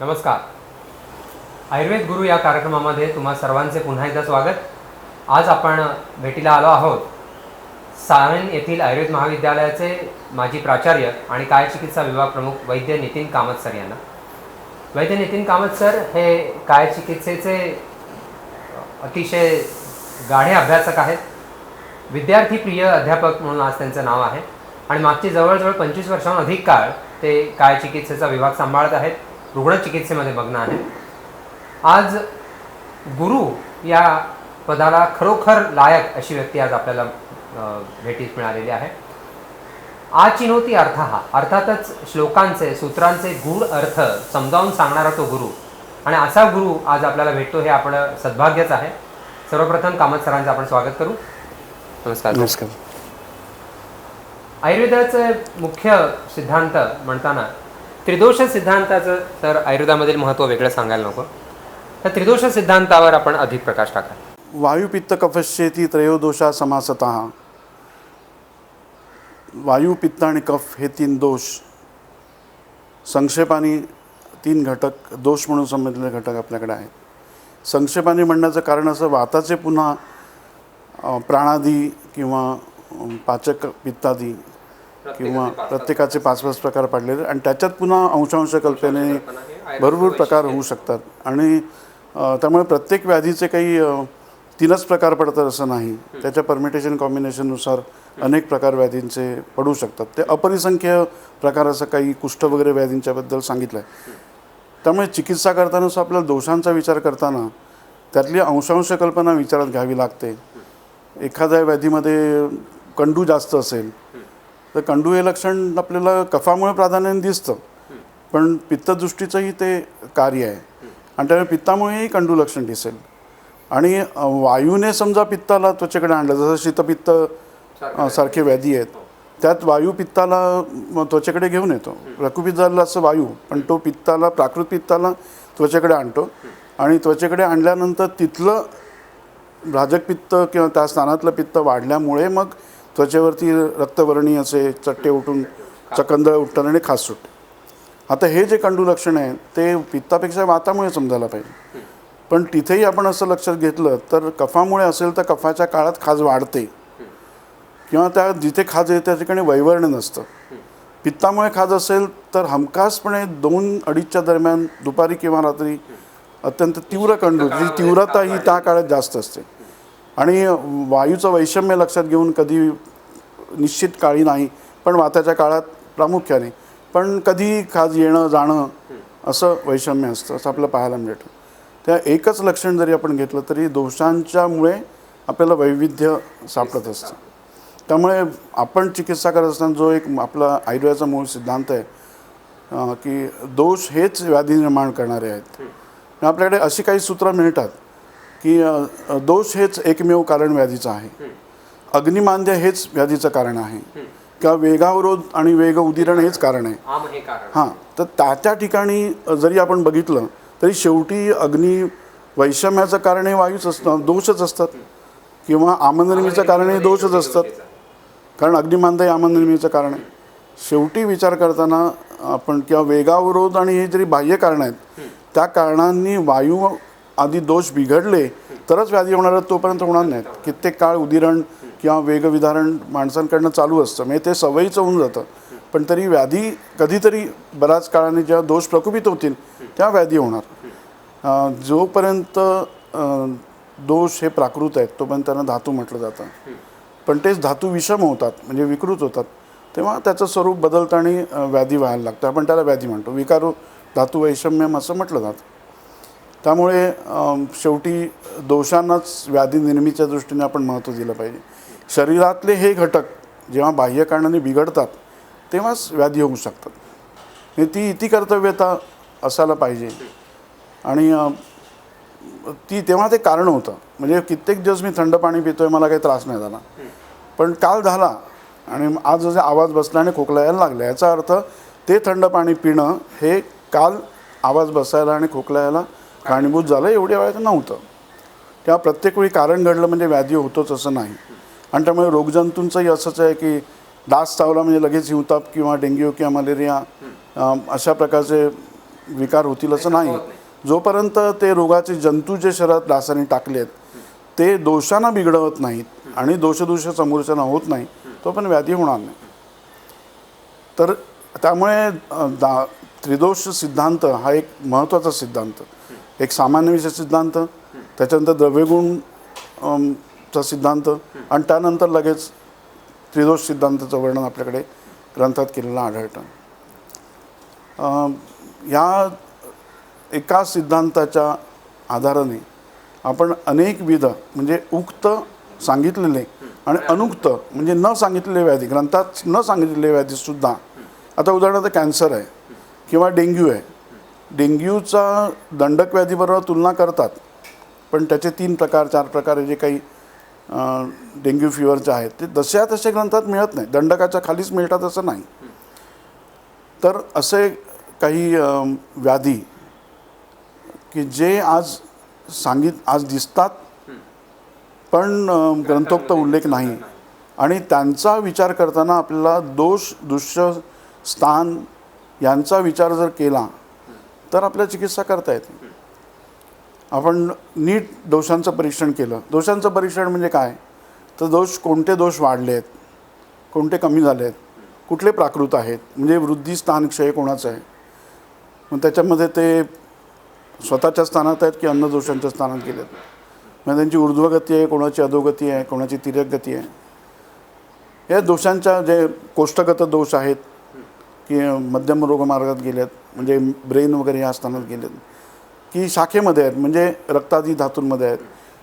नमस्कार. आयुर्वेद गुरु या कार्यक्रमामध्ये तुम्हा सर्वांचे पुन्हा एकदा स्वागत. आज आपण भेटीला आलो आहोत सावन येथील आयुर्वेद महाविद्यालयाचे माजी प्राचार्य आणि कायचिकित्सा विभाग प्रमुख वैद्य नितीन कामत सर यांना. वैद्य नितीन कामत सर हे कायचिकित्सेचे अतिशय गाढे अभ्यासक आहेत. विद्यार्थी प्रिय अध्यापक म्हणून आज त्यांचं नाव आहे आणि मागची जवळजवळ 25 वर्षांहून अधिक काळ ते कायचिकित्सेचा विभाग सांभाळत आहेत. रुग्णचिकित्सेमध्ये मग्न आहेत. आज गुरु या पदाला खरोखर लायक अशी व्यक्ती आज आपल्याला भेटीस मिळालेली आहे. आचिनोती अर्थ हा अर्थातच श्लोकांचे सूत्रांचे गूढ अर्थ समजावून सांगणारा तो गुरु आणि असा गुरु आज आपल्याला भेटतो हे आपलं सद्भाग्यच आहे. सर्वप्रथम कामत सरांचं आपण स्वागत करू. नमस्कार. नमस्कार. आयुर्वेदाचे मुख्य सिद्धांत म्हणताना त्रिदोष सिद्धांताचं तर आयुर्वेदामधील महत्त्व वेगळं सांगायला नको. तर त्रिदोष सिद्धांतावर आपण अधिक प्रकाश टाका. वायू पित्त कफश्चेती त्रयोदोषा समासतः. वायू पित्त आणि कफ हे 3 दोष संक्षेपाने 3 घटक दोष म्हणून संबंधित घटक आपल्याकडे आहेत. संक्षेपाने म्हणण्याचं कारण असं वाताचे पुन्हा प्राणादी किंवा पाचक पित्तादी किंवा प्रत्येकाचे 5-5 प्रकार पाडलेले आणि त्याच्यात पुन्हा अंशांश कल्पनेने भरपूर प्रकार होऊ शकतात आणि त्यामुळे प्रत्येक व्याधीचे काही 3च प्रकार पडतात असं नाही. त्याच्या परमिटेशन कॉम्बिनेशननुसार अनेक प्रकार व्याधींचे पडू शकतात. ते अपरिसंख्य प्रकार असं काही कुष्ठ वगैरे व्याधींच्याबद्दल सांगितलं आहे. त्यामुळे चिकित्सा करताना आपल्याला दोषांचा विचार करताना त्यातली अंशांश कल्पना विचारात घ्यावी लागते. एखाद्या व्याधीमध्ये कंडू जास्त असेल तर कंडू हे लक्षण आपल्याला कफामुळे प्राधान्याने दिसतं, पण पित्तदृष्टीचंही ते कार्य आहे आणि त्यामुळे पित्तामुळेही कंडू लक्षण दिसेल. आणि वायूने समजा पित्ताला त्वचेकडे आणलं, जसं शीतपित्त सारखे व्याधी आहेत त्यात वायू पित्ताला त्वचेकडे घेऊन येतो. रकुपित्त झालेलं असं वायू, पण तो पित्ताला प्राकृत पित्ताला त्वचेकडे आणतो आणि त्वचेकडे आणल्यानंतर तिथलं राजक पित्त किंवा त्या स्थानातलं पित्त वाढल्यामुळे मग त्वचेवरती रक्तवर्णी असे चट्टे उठून चकंदळ उठतात आणि खाज सुटते. आता हे जे कंडू लक्षण आहे ते पित्तापेक्षा वातामुळे समजायला पाहिजे, पण तिथेही आपण असं लक्षात घेतलं तर कफामुळे असेल तर कफाच्या काळात खाज वाढते किंवा त्या जिथे खाज आहे त्या ठिकाणी वैवर्ण नसतं. पित्तामुळे खाज असेल तर हमखासपणे 2-2:30च्या दरम्यान दुपारी किंवा रात्री अत्यंत तीव्र कंडू, जी तीव्रता ही त्या काळात जास्त असते. आणि वायूचं वैषम्य लक्षात घेऊन कधी निश्चित काळी नाही, पण वाताच्या काळात प्रामुख्याने, पण कधी खाज येणं जाणं असं वैषम्य असतं असं आपल्याला पाहायला मिळतं. त्या एकच लक्षण जरी आपण घेतलं तरी दोषांच्यामुळे आपल्याला वैविध्य सापडत असतं. त्यामुळे आपण चिकित्सा करत असताना जो एक आपला आयुर्वेदाचा मूळ सिद्धांत आहे की दोष हेच व्याधी निर्माण करणारे आहेत. आपल्याकडे अशी काही सूत्रं मिळतात की दोष हेच एकमेव कारण व्याधीचं आहे, अग्निमांद्य हेच व्याधीचं कारण आहे किंवा वेगावरोध आणि वेग उदिरण हेच कारण आहे. हां, तर त्या ठिकाणी जरी आपण बघितलं तरी शेवटी अग्नी वैषम्याचं कारण हे वायूच असतं, दोषच असतात, किंवा आमननिर्मितीचं कारण हे दोषच असतात, कारण अग्निमांद्य हे आमननिर्मितीचं कारण आहे. शेवटी विचार करताना आपण किंवा वेगावरोध आणि हे जरी बाह्य कारण आहेत त्या कारणांनी वायू आधी दोष बिघडले तरच व्याधी होणार आहेत, तोपर्यंत होणार नाहीत. कित्येक काळ उदिरण किंवा वेगविधारण माणसांकडनं चालू असतं, म्हणजे ते सवयीचं होऊन जातं, पण तरी व्याधी कधीतरी बऱ्याच काळाने जेव्हा दोष प्रकुपित होतील तेव्हा व्याधी होणार. जोपर्यंत दोष हे प्राकृत आहेत तोपर्यंत त्यांना धातू म्हटलं जातं, पण तेच धातू विषम होतात म्हणजे विकृत होतात तेव्हा त्याचं स्वरूप बदलतं आणि व्याधी व्हायला लागतं. आपण त्याला व्याधी म्हणतो. विकारो धातू वैषम्यम असं म्हटलं जातं. त्यामुळे शेवटी दोषांनाच व्याधी निर्मितीच्या दृष्टीने आपण महत्त्व दिलं पाहिजे. शरीरातले हे घटक जेव्हा बाह्य कारणाने बिघडतात तेव्हाच व्याधी होऊ शकतात. ती इति कर्तव्यता असायला पाहिजे आणि ती तेव्हा ते कारण होतं. म्हणजे कित्येक दिवस मी थंड पाणी पितोय, मला काही त्रास नाही झाला, पण काल झाला आणि आज जसे आवाज बसला आणि खोकला यायला लागला, याचा अर्थ ते थंड पाणी पिणं हे काल आवाज बसायला आणि खोकला यायला कारणीभूत झालं, एवढ्या वेळात नव्हतं. तेव्हा प्रत्येक वेळी कारण घडलं म्हणजे व्याधी होतोच असं नाही. आणि त्यामुळे रोगजंतूंचंही असंच आहे की डास चावला म्हणजे लगेच हिवताप किंवा डेंग्यू किंवा मलेरिया अशा प्रकारचे विकार होतील असं नाही. जोपर्यंत ते रोगाचे जंतू जे शरीरात डासाने टाकलेत ते दोषांना बिघडवत नाहीत आणि दोष समोरच्यांना होत नाही तो पण व्याधी होणार नाही. तर त्यामुळे त्रिदोष सिद्धांत हा एक महत्त्वाचा सिद्धांत, एक सामान्य विषय सिद्धांत, त्याच्यानंतर द्रव्यगुण चा सिद्धांत आणि त्यानंतर लगेच त्रिदोष सिद्धांताचं वर्णन आपल्याकडे ग्रंथात केलेलं आढळतं. या एका सिद्धांताच्या आधाराने आपण अनेकविध म्हणजे उक्त सांगितलेले आणि अनुक्त म्हणजे न सांगितलेले व्याधी, ग्रंथात न सांगितलेले व्याधीसुद्धा, आता उदाहरणार्थ कॅन्सर आहे किंवा डेंग्यू आहे. डेंग्यूचा दंडक व्याधीबरोबर तुलना करतात, पण त्याचे 3 प्रकार 4 प्रकार जे काही डेंग्यू फिवरचे आहेत ते जशा तसे ग्रंथात मिळत नाही, दंडकाच्या खालीच मिळतात असं नाही. तर असे काही व्याधी की जे आज दिसतात पण ग्रंथोक्त उल्लेख नाही आणि त्यांचा विचार करताना आपल्याला दोष दुष्य स्थान यांचा विचार जर केला तर आपल्याला चिकित्सा करता येते. आपण नीट दोषांचं परीक्षण केलं. दोषांचं परीक्षण म्हणजे काय, तर कोणते दोष वाढले आहेत, कोणते कमी झाले आहेत, कुठले प्राकृत आहेत, म्हणजे वृद्धी स्थान क्षय कोणाचं आहे, मग त्याच्यामध्ये ते स्वतःच्या स्थानात आहेत की अन्न दोषांच्या स्थानात गेलेत, मग त्यांची ऊर्ध्वगती आहे, कोणाची अधोगती आहे, कोणाची तिर्यक गती आहे. या दोषांच्या जे कोष्ठगत दोष आहेत की मध्यम रोगमार्गात गेलेत म्हणजे ब्रेन वगैरे या स्थानात गेलेत की शाखेमध्ये आहेत म्हणजे रक्तादी धातूंमध्ये आहेत,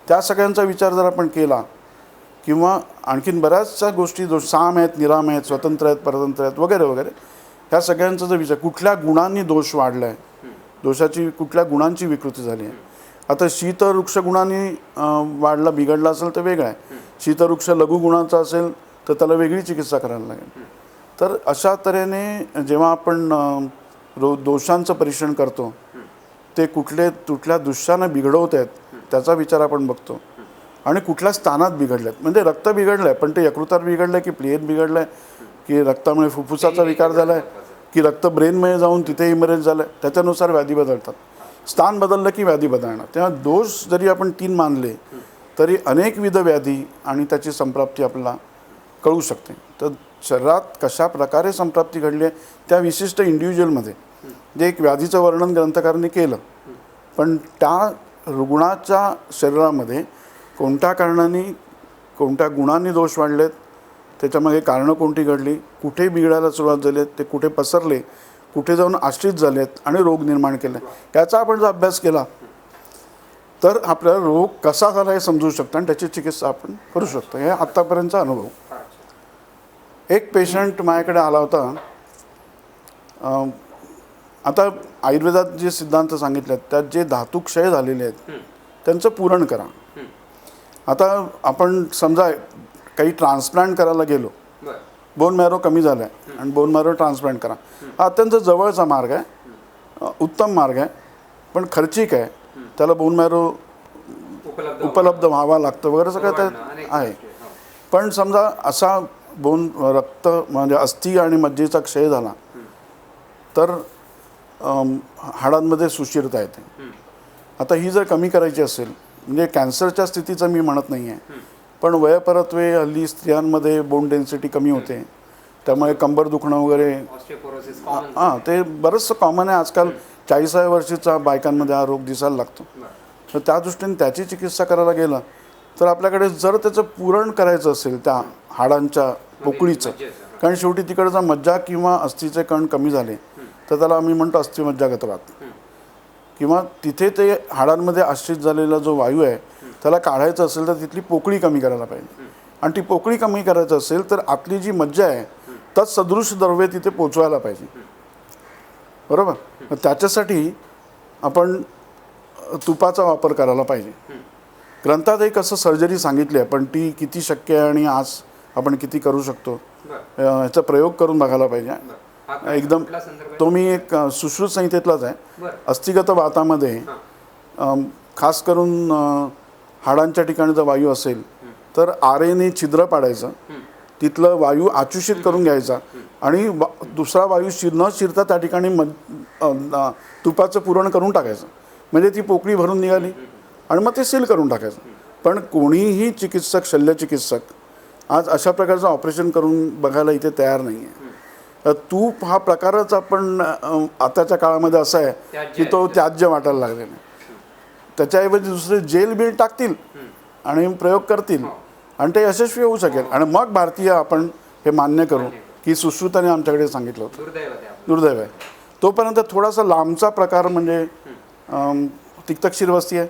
त्या सगळ्यांचा विचार जर आपण केला किंवा आणखीन बऱ्याचशा गोष्टी साम आहेत, निराम आहेत, स्वतंत्र आहेत, परतंत्र आहेत वगैरे वगैरे, ह्या सगळ्यांचा जर विचार कुठल्या गुणांनी दोष वाढला आहे, दोषाची कुठल्या गुणांची विकृती झाली आहे. आता शीतवृक्ष गुणांनी वाढला बिघडला असेल तर वेगळा आहे, शीतवृक्ष लघुगुणाचा असेल तर त्याला वेगळी चिकित्सा करायला लागेल. तर अशा तऱ्हेने जेव्हा आपण दोषांचं परीक्षण करतो ते कुठल्या दृश्यानं बिघडवत आहेत त्याचा विचार आपण बघतो आणि कुठल्या स्थानात बिघडले आहेत, म्हणजे रक्त बिघडलं आहे पण ते यकृतावर बिघडलं आहे की प्लेयेत बिघडलं आहे की रक्तामुळे फुफ्फुसाचा विकार झाला आहे की रक्त ब्रेनमध्ये जाऊन तिथे इमरेज झालं आहे, त्याच्यानुसार व्याधी बदलतात. स्थान बदललं की व्याधी बदलणार. तेव्हा दोष जरी आपण 3 मानले तरी अनेकविध व्याधी आणि त्याची संप्राप्ती आपल्याला कळू शकते. तर शरीरात कशा प्रकारे संप्राप्ती घडली आहे त्या विशिष्ट इंडिव्हिज्युअलमध्ये जे एक व्याधीचं वर्णन ग्रंथकारांनी केलं, पण त्या रुग्णाच्या शरीरामध्ये कोणत्या कारणाने कोणत्या गुणांनी दोष वाढलेत, त्याच्यामागे कारणं कोणती घडली, कुठे बिघडायला सुरुवात झाली आहेत, ते कुठे पसरले, कुठे जाऊन आश्रित झालेत आणि रोग निर्माण केले, याचा आपण जर अभ्यास केला तर आपल्याला रोग कसा झाला हे समजू शकतो आणि त्याची चिकित्सा आपण करू शकतो. हे आत्तापर्यंतचा अनुभव. एक पेशंट माझ्याकडे आला होता. आता आयुर्वेदात जे सिद्धांत सांगितले आहेत त्यात जे धातू क्षय झालेले आहेत त्यांचं पूरण करा. आता आपण समजा काही ट्रान्सप्लांट करायला गेलो, बोन मॅरो कमी झाला आहे आणि बोन मॅरो ट्रान्सप्लांट करा, हा अत्यंत जवळचा मार्ग आहे, उत्तम मार्ग आहे, पण खर्चिक आहे, त्याला बोन मॅरो उपलब्ध व्हावा लागतं वगैरे सगळं त्यात आहे. पण समजा असा रक्त म्हणजे अस्थि आणि मज्जेचा क्षय झाला तर हाडांमध्ये सुशिरता येते. आता ही जर कमी करायची असेल, म्हणजे कॅन्सरच्या स्थितीचं मी म्हणत नाही आहे, पण वयपरत्वे हल्ली स्त्रियांमध्ये बोन डेन्सिटी कमी होते, त्यामुळे कंबर दुखणं वगैरे हां ते बरंचसं कॉमन आहे आजकाल. 40व्या वर्षीच्या बायकांमध्ये हा रोग दिसायला लागतो. तर त्या दृष्टीने त्याची चिकित्सा करायला गेलं तर आपल्याकडे जर त्याचं पुरण करायचं असेल त्या हाडांच्या पोकळीचं, कारण शेवटी तिकडचा मज्जा किंवा अस्थिचे कण कमी झाले तर त्याला आम्ही म्हणतो अस्थिमज्जागतवात, किंवा तिथे ते हाडांमध्ये आश्रित झालेला जो वायू आहे त्याला काढायचं असेल तर तिथली पोकळी कमी करायला पाहिजे, आणि ती पोकळी कमी करायचं असेल तर आतली जी मज्जा आहे तत् सदृश द्रव्य तिथे पोचवायला पाहिजे, बरोबर. त्याच्यासाठी आपण तुपाचा वापर करायला पाहिजे. ग्रंथात एक असं सर्जरी सांगितली आहे, पण ती किती शक्य आहे आणि आज आपण किती करू शकतो ह्याचा प्रयोग करून बघायला पाहिजे. एकदम तो मी एक सुश्रुत संहितेतलाच आहे. अस्थिगत वातामध्ये खास करून हाडांच्या ठिकाणी जर वायू असेल तर आरेने छिद्र पाडायचं, तिथलं वायू आचूषित करून घ्यायचा आणि दुसरा वायू न शिरता त्या ठिकाणी तुपाचं पुरण करून टाकायचं, म्हणजे ती पोकळी भरून निघाली आणि मग ते सील करून टाकायचं. पण कोणीही चिकित्सक, शल्यचिकित्सक आज अशा प्रकारचं ऑपरेशन करून बघायला इथे तयार नाही आहे. तर तूप हा प्रकारच आपण आताच्या काळामध्ये असा आहे की तो त्याज्य वाटायला लागलेला आहे. त्याच्याऐवजी दुसरे जेल बिल टाकतील आणि प्रयोग करतील आणि ते यशस्वी होऊ शकेल. आणि मग भारतीय आपण हे मान्य करू की सुश्रुताने आमच्याकडे सांगितलं होतं. दुर्दैव आहे. तोपर्यंत थोडासा लांबचा प्रकार म्हणजे तिक्त क्षीरवस्ती आहे.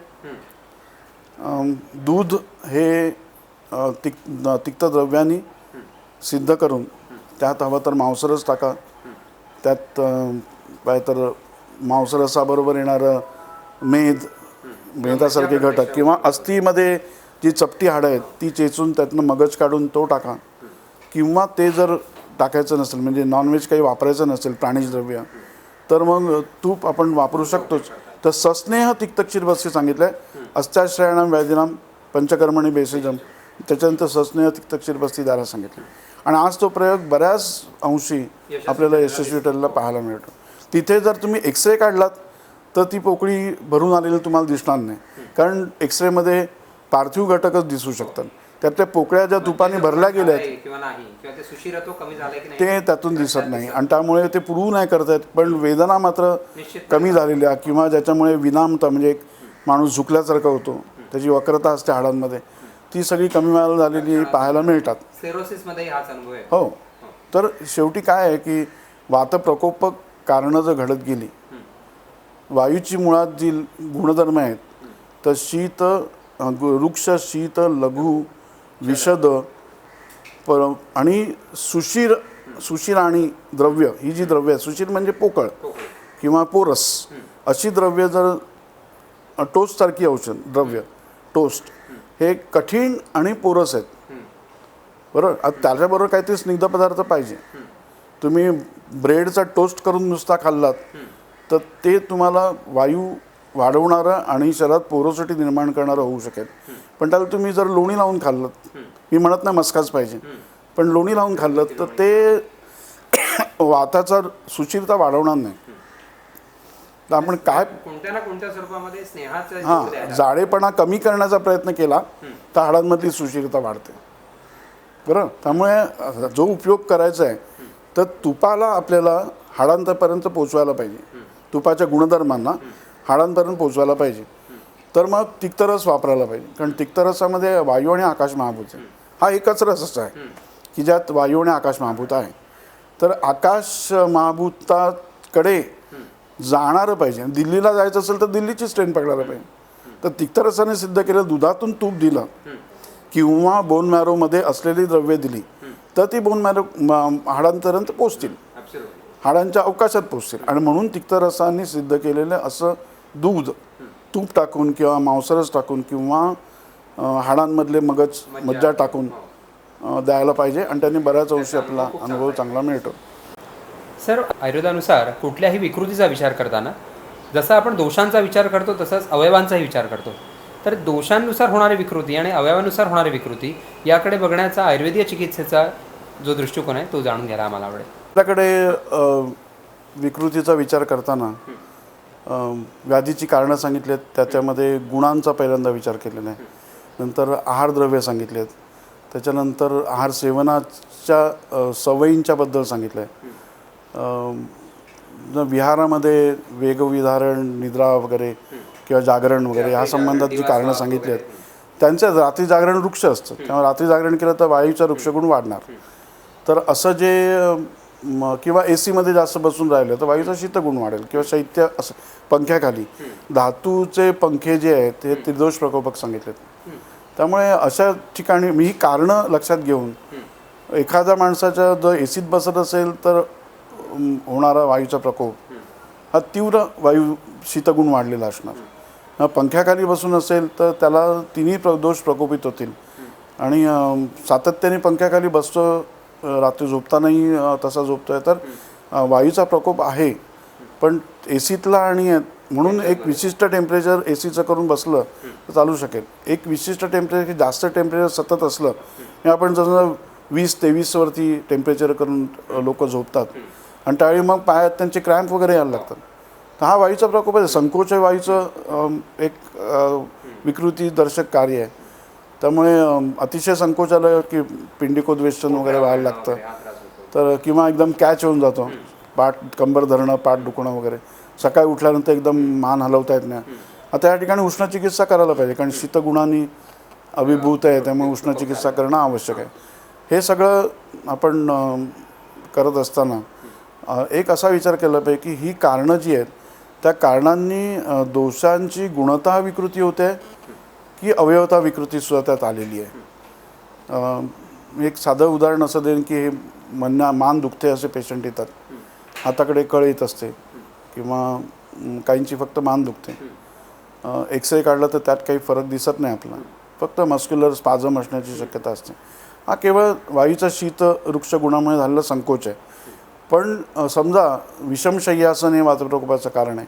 दूध हे तिक्त द्रव्याने सिद्ध करून त्यात हवं तर मांसरस टाका, त्यात काय तर मांसरसाबरोबर येणारं मेदासारखे घटक किंवा अस्थिमध्ये जी चपटी हाडं आहेत ती चेचून त्यातनं मगज काढून तो टाका. किंवा ते जर टाकायचं नसेल, म्हणजे नॉनव्हेज काही वापरायचं नसेल, प्राणिज द्रव्य, तर मग तूप आपण वापरू शकतोच. तर सस्नेह तिक्तक्षीरवस्ती सांगितलं आहे. अस्त्याश्रयाणाम व्याधीनाम पंचकर्मणी बेसिजम, त्याच्यानंतर सस्नेह तिक्तक्षीरवस्ती द्यायला सांगितलं. आणि आज तो प्रयोग बऱ्याच अंशी आपल्याला यशस्वी ठरलेला पाहायला मिळतो. तिथे जर तुम्ही एक्सरे काढलात तर ती पोकळी भरून आलेली तुम्हाला दिसणार नाही, कारण एक्सरेमध्ये पार्थिव घटकच दिसू शकतात. त्यातल्या पोकळ्या ज्या तुपाने भरल्या गेल्या ते त्यातून दिसत नाही आणि त्यामुळे ते प्रूव्ह नाही करता येत. पण वेदना मात्र कमी झालेल्या किंवा ज्याच्यामुळे विनामता म्हणजे एक माणूस झुकल्यासारखा होतो, त्याची वक्रता असते हाडांमध्ये, ती सगळी कमी व्हायला झालेली पाहायला मिळतात. हो. तर शेवटी काय आहे की वातप्रकोपक कारणं जर घडत गेली, वायूची मुळात जी गुणधर्म आहेत तर शीत, वृक्ष, शीत, लघु, विशद आणि सुशीर आणि द्रव्य, ही जी द्रव्य आहे, सुशीर म्हणजे पोकळ किंवा पोरस, अशी द्रव्य जर टोस्टसारखी औषध द्रव्य, टोस्ट हे कठीण आणि पोरस आहेत, बरोबर. आता त्याच्याबरोबर काहीतरी स्निग्ध पदार्थ पाहिजे. तुम्ही ब्रेडचा टोस्ट करून नुसता खाल्लात तर ते तुम्हाला वायू वाढवणारं आणि शरीरात पोरोसिटी निर्माण करणारं होऊ शकेल. पण त्याला तुम्ही जर लोणी लावून खाल्लं, मी म्हणत नाही मस्काच पाहिजे, पण लोणी लावून खाल्लं तर ते वाताचा सुशीरता वाढवणार नाही. तर आपण काय कोणत्या ना कोणत्या स्वरूपामध्ये स्नेहाचा हां जाडेपणा कमी करण्याचा प्रयत्न केला तर हाडांमधली सुशीरता वाढते, बरं. त्यामुळे जो उपयोग करायचा आहे तर तुपाला आपल्याला हाडांपर्यंत पोचवायला पाहिजे, तुपाच्या गुणधर्मांना हाडांपर्यंत पोचवायला पाहिजे. तर मग तिक्तरस वापरायला पाहिजे, कारण तिक्तरसामध्ये वायू आणि आकाश महाभूत आहे. हा एकच रस असा आहे की ज्यात वायू आणि आकाश महाभूत आहे. तर आकाश महाभूताकडे जाणारं पाहिजे. दिल्लीला जायचं असेल तर दिल्लीचीच ट्रेन पकडायला पाहिजे. तर तिक्तरसाने सिद्ध केलं, दुधातून तूप दिलं किंवा बोन मॅरोमध्ये असलेली द्रव्ये दिली तर ती बोन मॅरो हाडांपर्यंत पोचतील, हाडांच्या अवकाशात पोचतील. आणि म्हणून तिक्तरसांनी सिद्ध केलेलं असं दूध तूप टाकून किंवा मांसरस टाकून किंवा हाडांमधले मज्जा टाकून द्यायला पाहिजे. आणि त्यांनी बऱ्याच अंशी आपला अनुभव चांगला मिळतो. सर, आयुर्वेदानुसार कुठल्याही विकृतीचा विचार करताना जसा आपण दोषांचा विचार करतो तसंच अवयवांचाही विचार करतो. तर दोषांनुसार होणारी विकृती आणि अवयवानुसार होणारी विकृती याकडे बघण्याचा आयुर्वेदीय चिकित्सेचा जो दृष्टिकोन आहे तो जाणून घ्यायला आम्हाला आवडेल. आपल्याकडे विकृतीचा विचार करताना व्याधीची कारणं सांगितली आहेत, त्याच्यामध्ये गुणांचा पहिल्यांदा विचार केलेला आहे. नंतर आहारद्रव्य सांगितले आहेत, त्याच्यानंतर आहार सेवनाच्या सवयींच्याबद्दल सांगितलं आहे. विहारामध्ये वेगविधारण, निद्रा वगैरे किंवा जागरण वगैरे ह्या संबंधात जी कारणं सांगितली आहेत, त्यांचं रात्री जागरण वृक्ष असतं, त्यामुळे रात्री जागरण केलं तर वायूचा वृक्षगुण वाढणार. तर असं जे किंवा AC मध्ये जास्त बसून राहिलं तर वायूचा शीतगुण वाढेल किंवा शैत्य असं पंख्याखाली धातूचे पंखे जे आहेत ते त्रिदोष प्रकोपक सांगितलेत. त्यामुळे अशा ठिकाणी मी ही कारणं लक्षात घेऊन एखाद्या माणसाच्या जर AC त बसत असेल तर होणारा वायूचा प्रकोप हा तीव्र वायू शीतगुण वाढलेला असणार. पंख्याखाली बसून असेल तर त्याला तिन्ही दोष प्रकोपित होतील. आणि सातत्याने पंख्याखाली बसतो, रात्री झोपतानाही तसा झोपतोय तर वायूचा प्रकोप आहे. पण AC तला आणि म्हणून एक विशिष्ट टेम्परेचर AC करून बसलं तर चालू शकेल. एक विशिष्ट टेम्परेचर, जास्त टेम्परेचर सतत असलं, आपण जसं 20-23 वरती टेम्परेचर करून लोक झोपतात आणि त्यावेळी मग पायात त्यांचे क्रॅम्प वगैरे यायला लागतात. तर हा वायूचा प्रकोप आहे. संकोच हे वायूचं एक विकृतीदर्शक कार्य आहे. त्यामुळे अतिशय संकोच आलं की पिंडिकोद्वेषण वगैरे व्हायला लागतं. तर किंवा एकदम कॅच होऊन जातो, पाठ कंबर धरणं, पाठ दुखणं वगैरे, सकाळी उठल्यानंतर एकदम मान हलवता येत नाही. आता या ठिकाणी उष्ण चिकित्सा करायला पाहिजे, कारण शीतगुणांनी अभिभूत आहे, त्यामुळे उष्ण चिकित्सा करणं आवश्यक आहे. हे सगळं आपण करत असताना एक असा विचार केला पाहिजे की ही कारणं जी आहेत त्या कारणांनी दोषांची गुणतः विकृती होते की अवयवता विकृतीसुद्धा त्यात आलेली आहे. एक साधं उदाहरण असं देईन की हे मान दुखते असे पेशंट येतात, हाताकडे कळ येत असते किंवा काहींची फक्त मान दुखते. एक्सरे काढला तर त्यात काही फरक दिसत नाही आपला, फक्त मस्क्युलर स्पाझम असण्याची शक्यता असते. हा केवळ वायूचा शीत वृक्ष गुणामुळे झालेला संकोच आहे. पण समजा विषमशय्यासन हे वातप्रकोपाचं कारण आहे.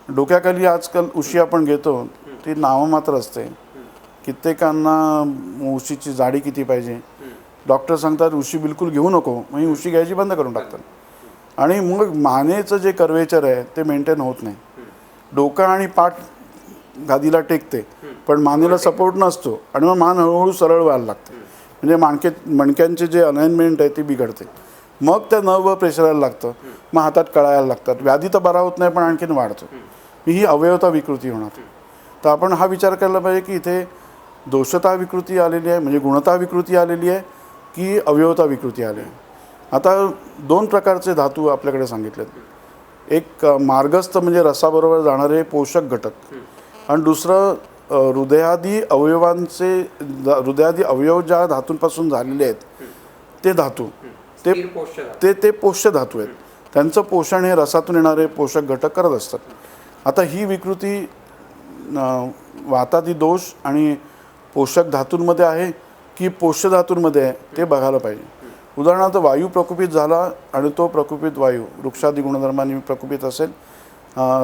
डोक्याखाली आजकाल उशी आपण घेतो ती नाममात्र असते. कित्येकांना उशीची जाडी किती पाहिजे, डॉक्टर सांगतात उशी बिलकुल घेऊ नको, मग ही उशी घ्यायची बंद करून टाकतात. आणि मग मानेचं जे कर्वेचर आहे ते मेंटेन होत नाही. डोकं आणि पाठ गादीला टेकते पण मानेला सपोर्ट नसतो आणि मग मान हळूहळू सरळ व्हायला लागते. म्हणजे मणक्यांचे जे अलाइनमेंट आहे ती बिघडते. मग त्या नर्ववर प्रेशर यायला लागतं, मग हातात कळायला लागतात. व्याधी तर बरा होत नाही पण आणखीन वाढतो. ही अवयवता विकृती होणार. तर आपण हा विचार केला पाहिजे की इथे दोषता विकृती आलेली आहे, म्हणजे गुणता विकृती आलेली आहे की अवयवता विकृती आली आहे. आता 2 प्रकारचे धातू आपल्याकडे सांगितलेत. एक मार्गस्थ म्हणजे रसाबरोबर जाणारे पोषक घटक, आणि दुसरं हृदयादी अवयव ज्या धातूंपासून झालेले आहेत ते धातू, ते पोष्य धातू आहेत. त्यांचं पोषण हे रसातून येणारे पोषक घटक करत असतात. आता ही विकृती वातादी दोष आणि पोषक धातूंमध्ये आहे की पोष्य धातूंमध्ये आहे ते बघायला पाहिजे. उदाहरणार्थ वायू प्रकुपित झाला आणि तो प्रकुपित वायू वृक्षादी गुणधर्मांनी प्रकुपित असेल,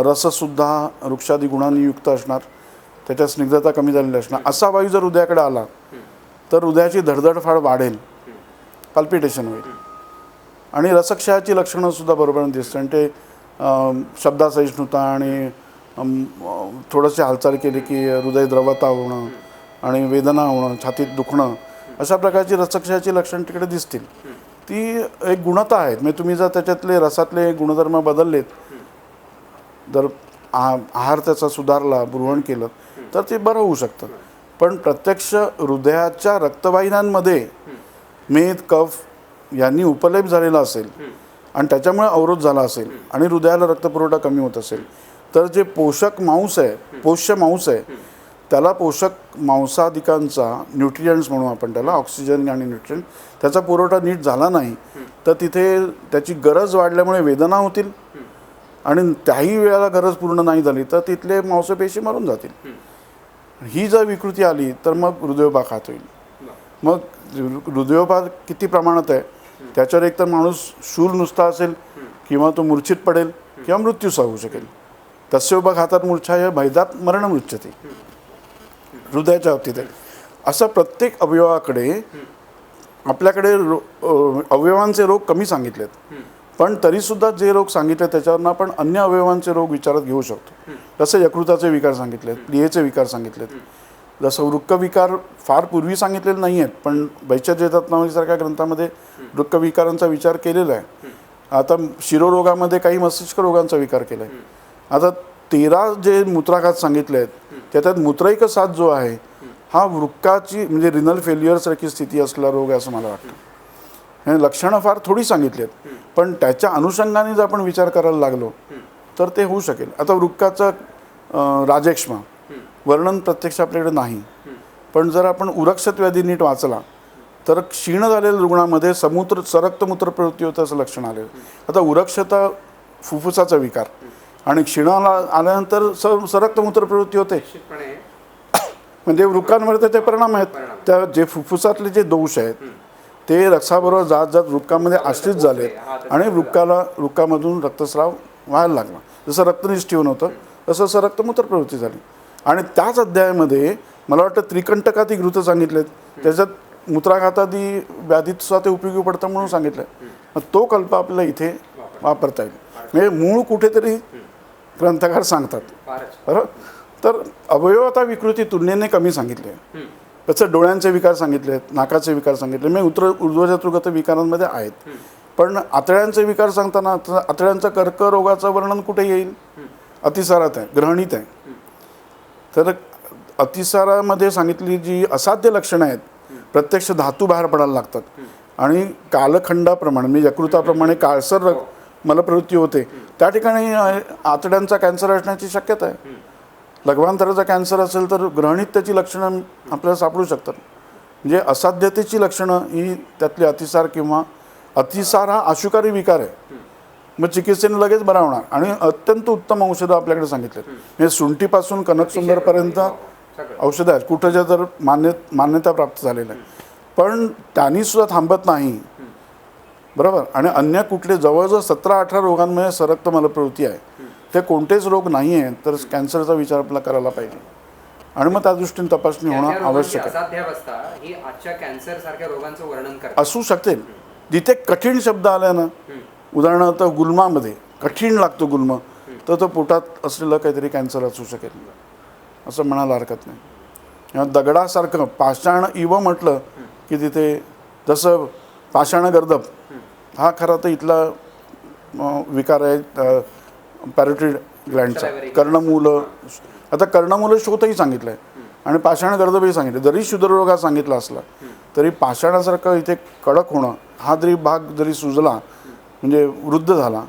रससुद्धा वृक्षादी गुणांनी युक्त असणार, त्याच्यात स्निग्धता कमी झालेली असणार, असा वायू जर हृदयाकडे आला तर हृदयाची धडधड फार वाढेल, पल्पिटेशन होईल. आणि रसक्षयाची लक्षणंसुद्धा बरोबर दिसतं. आणि ते शब्दासहिष्णुता आणि थोडंसे हालचाल केली की हृदय द्रवता होणं आणि वेदना होणं, छातीत दुखणं, अशा प्रकारची रसक्षयाची लक्षणं तिकडे दिसतील. ती एक गुणता आहेत. म्हणजे तुम्ही जर त्याच्यातले रसातले गुणधर्म बदललेत, जर आहार त्याचा सुधारला, ब्रुवण केलं तर ते बरं होऊ शकतं. पण प्रत्यक्ष हृदयाच्या रक्तवाहिन्यांमध्ये मेद, कफ यांनी उपलेप झालेला असेल आणि त्याच्यामुळे अवरोध झाला असेल आणि हृदयाला रक्तपुरवठा कमी होत असेल तर जे पोषक मांस आहे, पोष्य मांस आहे, त्याला पोषक मांसादिकांचा न्यूट्रियंट्स म्हणू आपण त्याला, ऑक्सिजन आणि न्यूट्रियंट, त्याचा पुरवठा नीट झाला नाही तर तिथे त्याची गरज वाढल्यामुळे वेदना होतील आणि त्याही वेळेला गरज पूर्ण नाही झाली तर तिथले मांसपेशी मरून जातील. ही जर विकृती आली तर मग हृदयोपाघात होईल. मग हृदयोपाघात किती प्रमाणात आहे त्याच्यावर एकतर माणूस शूल नुसता असेल किंवा तो मूर्छित पडेल किंवा मृत्यूसह होऊ शकेल. तस्योपघातात मूर्छाय भैदात मरणमुच्यते, हृदयाच्या बाबतीत आहे. असं प्रत्येक अवयवाकडे आपल्याकडे अवयवांचे रोग कमी सांगितलेत, पण तरीसुद्धा जे रोग सांगितले त्याच्यावरनं आपण अन्य अवयवांचे रोग विचारात घेऊ शकतो. जसे यकृताचे विकार सांगितलेत, प्लीहेचे विकार सांगितलेत, जसं वृक्कविकार फार पूर्वी सांगितलेले नाही आहेत पण वैचर्य रत्नावलीसारख्या ग्रंथामध्ये वृक्कविकारांचा विचार केलेला आहे. आता शिरोरोगामध्ये काही मस्तिष्क रोगांचा विकार केला आहे. आता 13 जे मूत्राघात सांगितले आहेत त्याच्यात मूत्रैक साथ जो आहे हा वृक्काची म्हणजे रिनल फेल्युअरसारखी स्थिती असलेला रोग आहे असं मला वाटतं. लक्षणं फार थोडी सांगितली आहेत पण त्याच्या अनुषंगाने जर आपण विचार करायला लागलो तर ते होऊ शकेल. आता वृक्काचं राजेक्ष्मा वर्णन प्रत्यक्ष आपल्याकडे नाही, पण जर आपण उरक्षत व्याधी नीट वाचला तर क्षीण झालेल्या रुग्णामध्ये सरक्त मूत्र प्रवृत्ती होतं असं लक्षण आलेलं. आता उरक्षता फुफ्फुसाचा विकार आणि क्षीणाला आल्यानंतर सरक्त मूत्र प्रवृत्ती होते, म्हणजे वृक्कांवर त्याचे परिणाम आहेत. त्या जे फुफ्फुसातले जे दोष आहेत ते रक्ताबरोबर जात जात वृक्कामध्ये आश्रित झाले आणि वृक्कामधून रक्तस्राव व्हायला लागला. जसं रक्तनिष्ठीवन होतं तसं सरक्त मूत्र प्रवृत्ती झाली. आणि त्याच अध्यायामध्ये मला वाटतं त्रिकंटकाती घृत सांगितलेत, त्याच्यात मूत्राघातादी व्याधीत सुद्धा ते उपयोगी पडतं म्हणून सांगितलं. मग तो कल्प आपल्याला इथे वापरता येईल. म्हणजे मूळ कुठेतरी ग्रंथकार सांगतात. फारच. बरोबर. तर अवयवता विकृती तुलनेने कमी सांगितली आहे. हं. त्याचं डोळ्यांचे विकार सांगितले आहेत, नाकाचे विकार सांगितले, मी ऊर्ध्वजत्रुगत विकारांमध्ये आहेत. पण आतड्यांचे विकार सांगताना आतड्यांचं कर्करोगाचं वर्णन कुठे येईल? अतिसारात आहे, ग्रहणीत आहे. तर अतिसारामध्ये सांगितली जी असाध्य लक्षणं आहेत, प्रत्यक्ष धातू बाहेर पडायला लागतात आणि कालखंडाप्रमाणे म्हणजे यकृताप्रमाणे काळसर मलप्रवृत्ती होते, त्या ठिकाणी आतड्यांचा कॅन्सर असण्याची शक्यता आहे. लघवांतराचा कॅन्सर असेल तर ग्रहणीत त्याची लक्षणं आपल्याला सापडू शकतात. म्हणजे असाध्यतेची लक्षणं ही त्यातली अतिसार किंवा अतिसार हा अशुकारी विकार आहे. मग चिकित्सेने लगेच बरा होणार आणि अत्यंत उत्तम औषधं आपल्याकडे सांगितलेत. म्हणजे सुंठीपासून कनकसुंदरपर्यंत औषधं आहेत, कुठं तर मान्यता प्राप्त झालेलं आहे. पण त्यांनीसुद्धा थांबत नाही. बरोबर. आणि अन्य कुठले जवळजवळ 17-18 रोगांमध्ये सरक्त मलप्रवृत्ती आहे. ते कोणतेच रोग नाही आहेत, तर कॅन्सरचा विचार आपला करायला पाहिजे आणि मग त्या दृष्टीने तपासणी होणं आवश्यक आहे. असाध्य अवस्था ही आजच्या कॅन्सर सारख्या रोगांचं वर्णन करते. असू शकते. जिथे कठीण शब्द आला ना, उदाहरणार्थ गुल्मामध्ये कठीण लागतो गुल्म, तर तो पोटात असलेलं काहीतरी कॅन्सर असू शकेल असं म्हणायला हरकत नाही. किंवा दगडासारखं पाषाण इव म्हटलं की तिथे जसं पाषाण गर्दभ हा खरा तर इथला विकार आहे पॅरोटिड ग्लँडचा. कर्णमूल, आता कर्णमूल शोधही सांगितलं आहे आणि पाषाण गर्दभही सांगितलं. जरी शुद्ररोग हा सांगितला असला तरी पाषाणासारखं इथे कडक होणं, हा जरी भाग जरी सुजला म्हणजे वृद्ध झाला,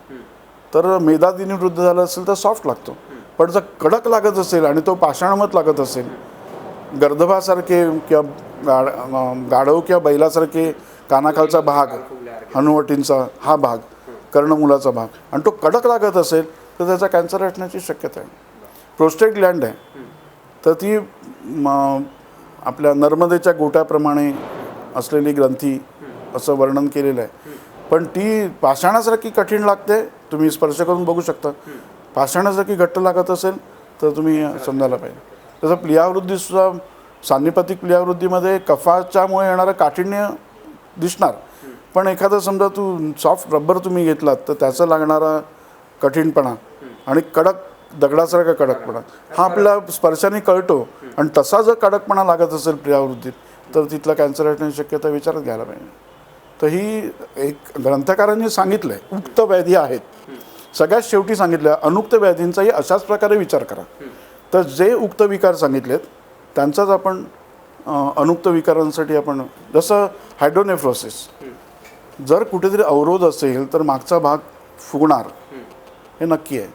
तर मेदादिनी वृद्ध झाला असेल तर सॉफ्ट लागतो. पण जर कडक लागत असेल आणि तो पाषाणमत लागत असेल, गर्दभासारखे किंवा गाढव किंवा बैलासारखे कानाखालचा भाग, हनुवटींचा हा भाग, कर्णमुलाचा भाग, आणि तो कडक लागत असेल तर त्याचा कॅन्सर असण्याची शक्यता आहे. प्रोस्टेट ग्लँड आहे, तर ती आपल्या नर्मदेच्या गोट्याप्रमाणे असलेली ग्रंथी असं वर्णन केलेलं आहे. पण ती पाषाणासारखी कठीण लागते, तुम्ही स्पर्श करून बघू शकता. पाषाणासारखी घट्ट लागत असेल तर तुम्ही समजायला पाहिजे. तसं प्लियावृद्धीसुद्धा, सान्निपातिक प्लियावृद्धीमध्ये कफाच्यामुळे येणारं काठिण्य दिसणार, पण एखादं समजा तू सॉफ्ट रबर तुम्ही घेतलात तर त्याचा लागणारा कठीणपणा आणि कडक दगडासारखा कडकपणा हा आपल्या स्पर्शाने कळतो. आणि तसा जर कडकपणा लागत असेल प्रियावृत्तीत तर तिथला कॅन्सर असण्याची शक्यता विचारात घ्यायला पाहिजे. तर ही एक ग्रंथकारांनी सांगितलं आहे, उक्त व्याधी आहेत. सगळ्यात शेवटी सांगितलं अनुक्त व्याधींचाही अशाच प्रकारे विचार करा. तर जे उक्त विकार सांगितलेत त्यांचाच आपण अनुक्त विकारांसाठी आपण, जसं हायड्रोनेफ्रोसिस, जर कुठेतरी अवरोध असेल तर मागचा भाग फुगणार हे नक्की आहे.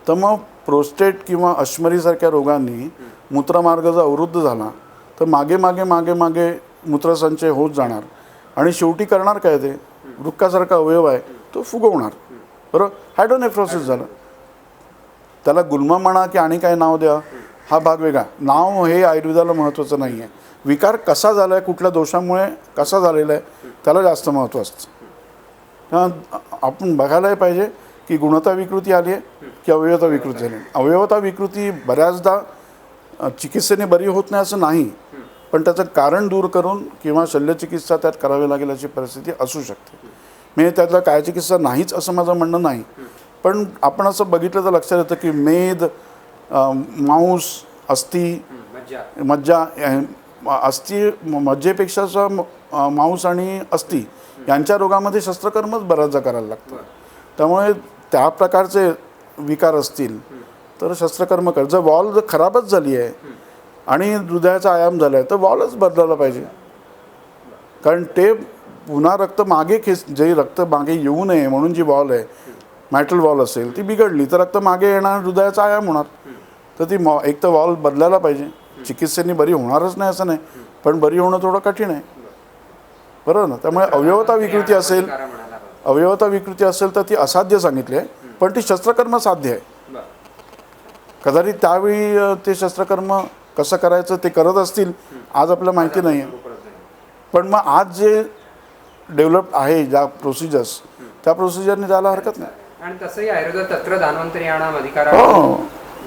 तर मग प्रोस्टेट किंवा अश्मरीसारख्या रोगांनी मूत्रमार्ग जर अवरुद्ध झाला तर मागे मागे मागे मागे मूत्रसंचय होत जाणार आणि शेवटी करणार काय, ते वृक्कासारखा अवयव आहे तो फुगवणार. बरोबर. हायड्रोनेफ्रोसिस झालं. त्याला गुल्म म्हणा की आणि काय नाव द्या, हा भाग वेगळा. नाव हे आयुर्वेदाला महत्त्वाचं नाही आहे. विकार कसा झाला आहे, कुठल्या दोषामुळे कसा झालेला आहे त्याला जास्त महत्त्व असतं. आपण बघायलाही पाहिजे की गुणता विकृती आली आहे की अवयवता विकृती झाली. अवयवता विकृती बऱ्याचदा चिकित्सेने बरी होत नाही असं नाही, पण त्याचं कारण दूर करून किंवा शल्यचिकित्सा त्यात करावी लागेल अशी परिस्थिती असू शकते. म्हणजे त्यातला काय चिकित्सा नाहीच असं माझं म्हणणं नाही, पण आपण असं बघितलं तर लक्षात येतं की मेद, मांस, अस्थी, मज्जा, अस्थी मज्जेपेक्षा मांस आणि अस्थी यांच्या रोगामध्ये शस्त्रकर्मच बऱ्याचदा करायला लागतं. त्यामुळे त्या प्रकारचे विकार असतील तर शस्त्रकर्म कर. जर वॉल जर खराबच झाली आहे आणि हृदयाचा आयाम झाला आहे तर वॉलच बदलायला पाहिजे, कारण ते पुन्हा रक्त मागे जे रक्त मागे येऊ नये म्हणून जी वॉल आहे, मॅटल वॉल असेल ती बिघडली तर रक्त मागे येणार, हृदयाचा आयाम होणार. तर ती एक तर वॉल बदलायला पाहिजे. चिकित्सेने बरी होणारच नाही असं नाही, पण बरी होणं थोडं कठीण आहे. बरोबर ना. त्यामुळे अवयवता विकृती असेल तर ती असाध्य सांगितली आहे, पण ती शस्त्रकर्म साध्य आहे. कदाचित त्यावेळी ते शस्त्रकर्म कसं करायचं ते करत असतील, आज आपल्याला माहिती नाही आहे. पण मग आज जे डेव्हलप आहे ज्या प्रोसिजर्स, त्या प्रोसिजरने जायला हरकत नाही. आणि तसंही आयुर्वेद तत्र धन्वंतरी याणाम अधिकार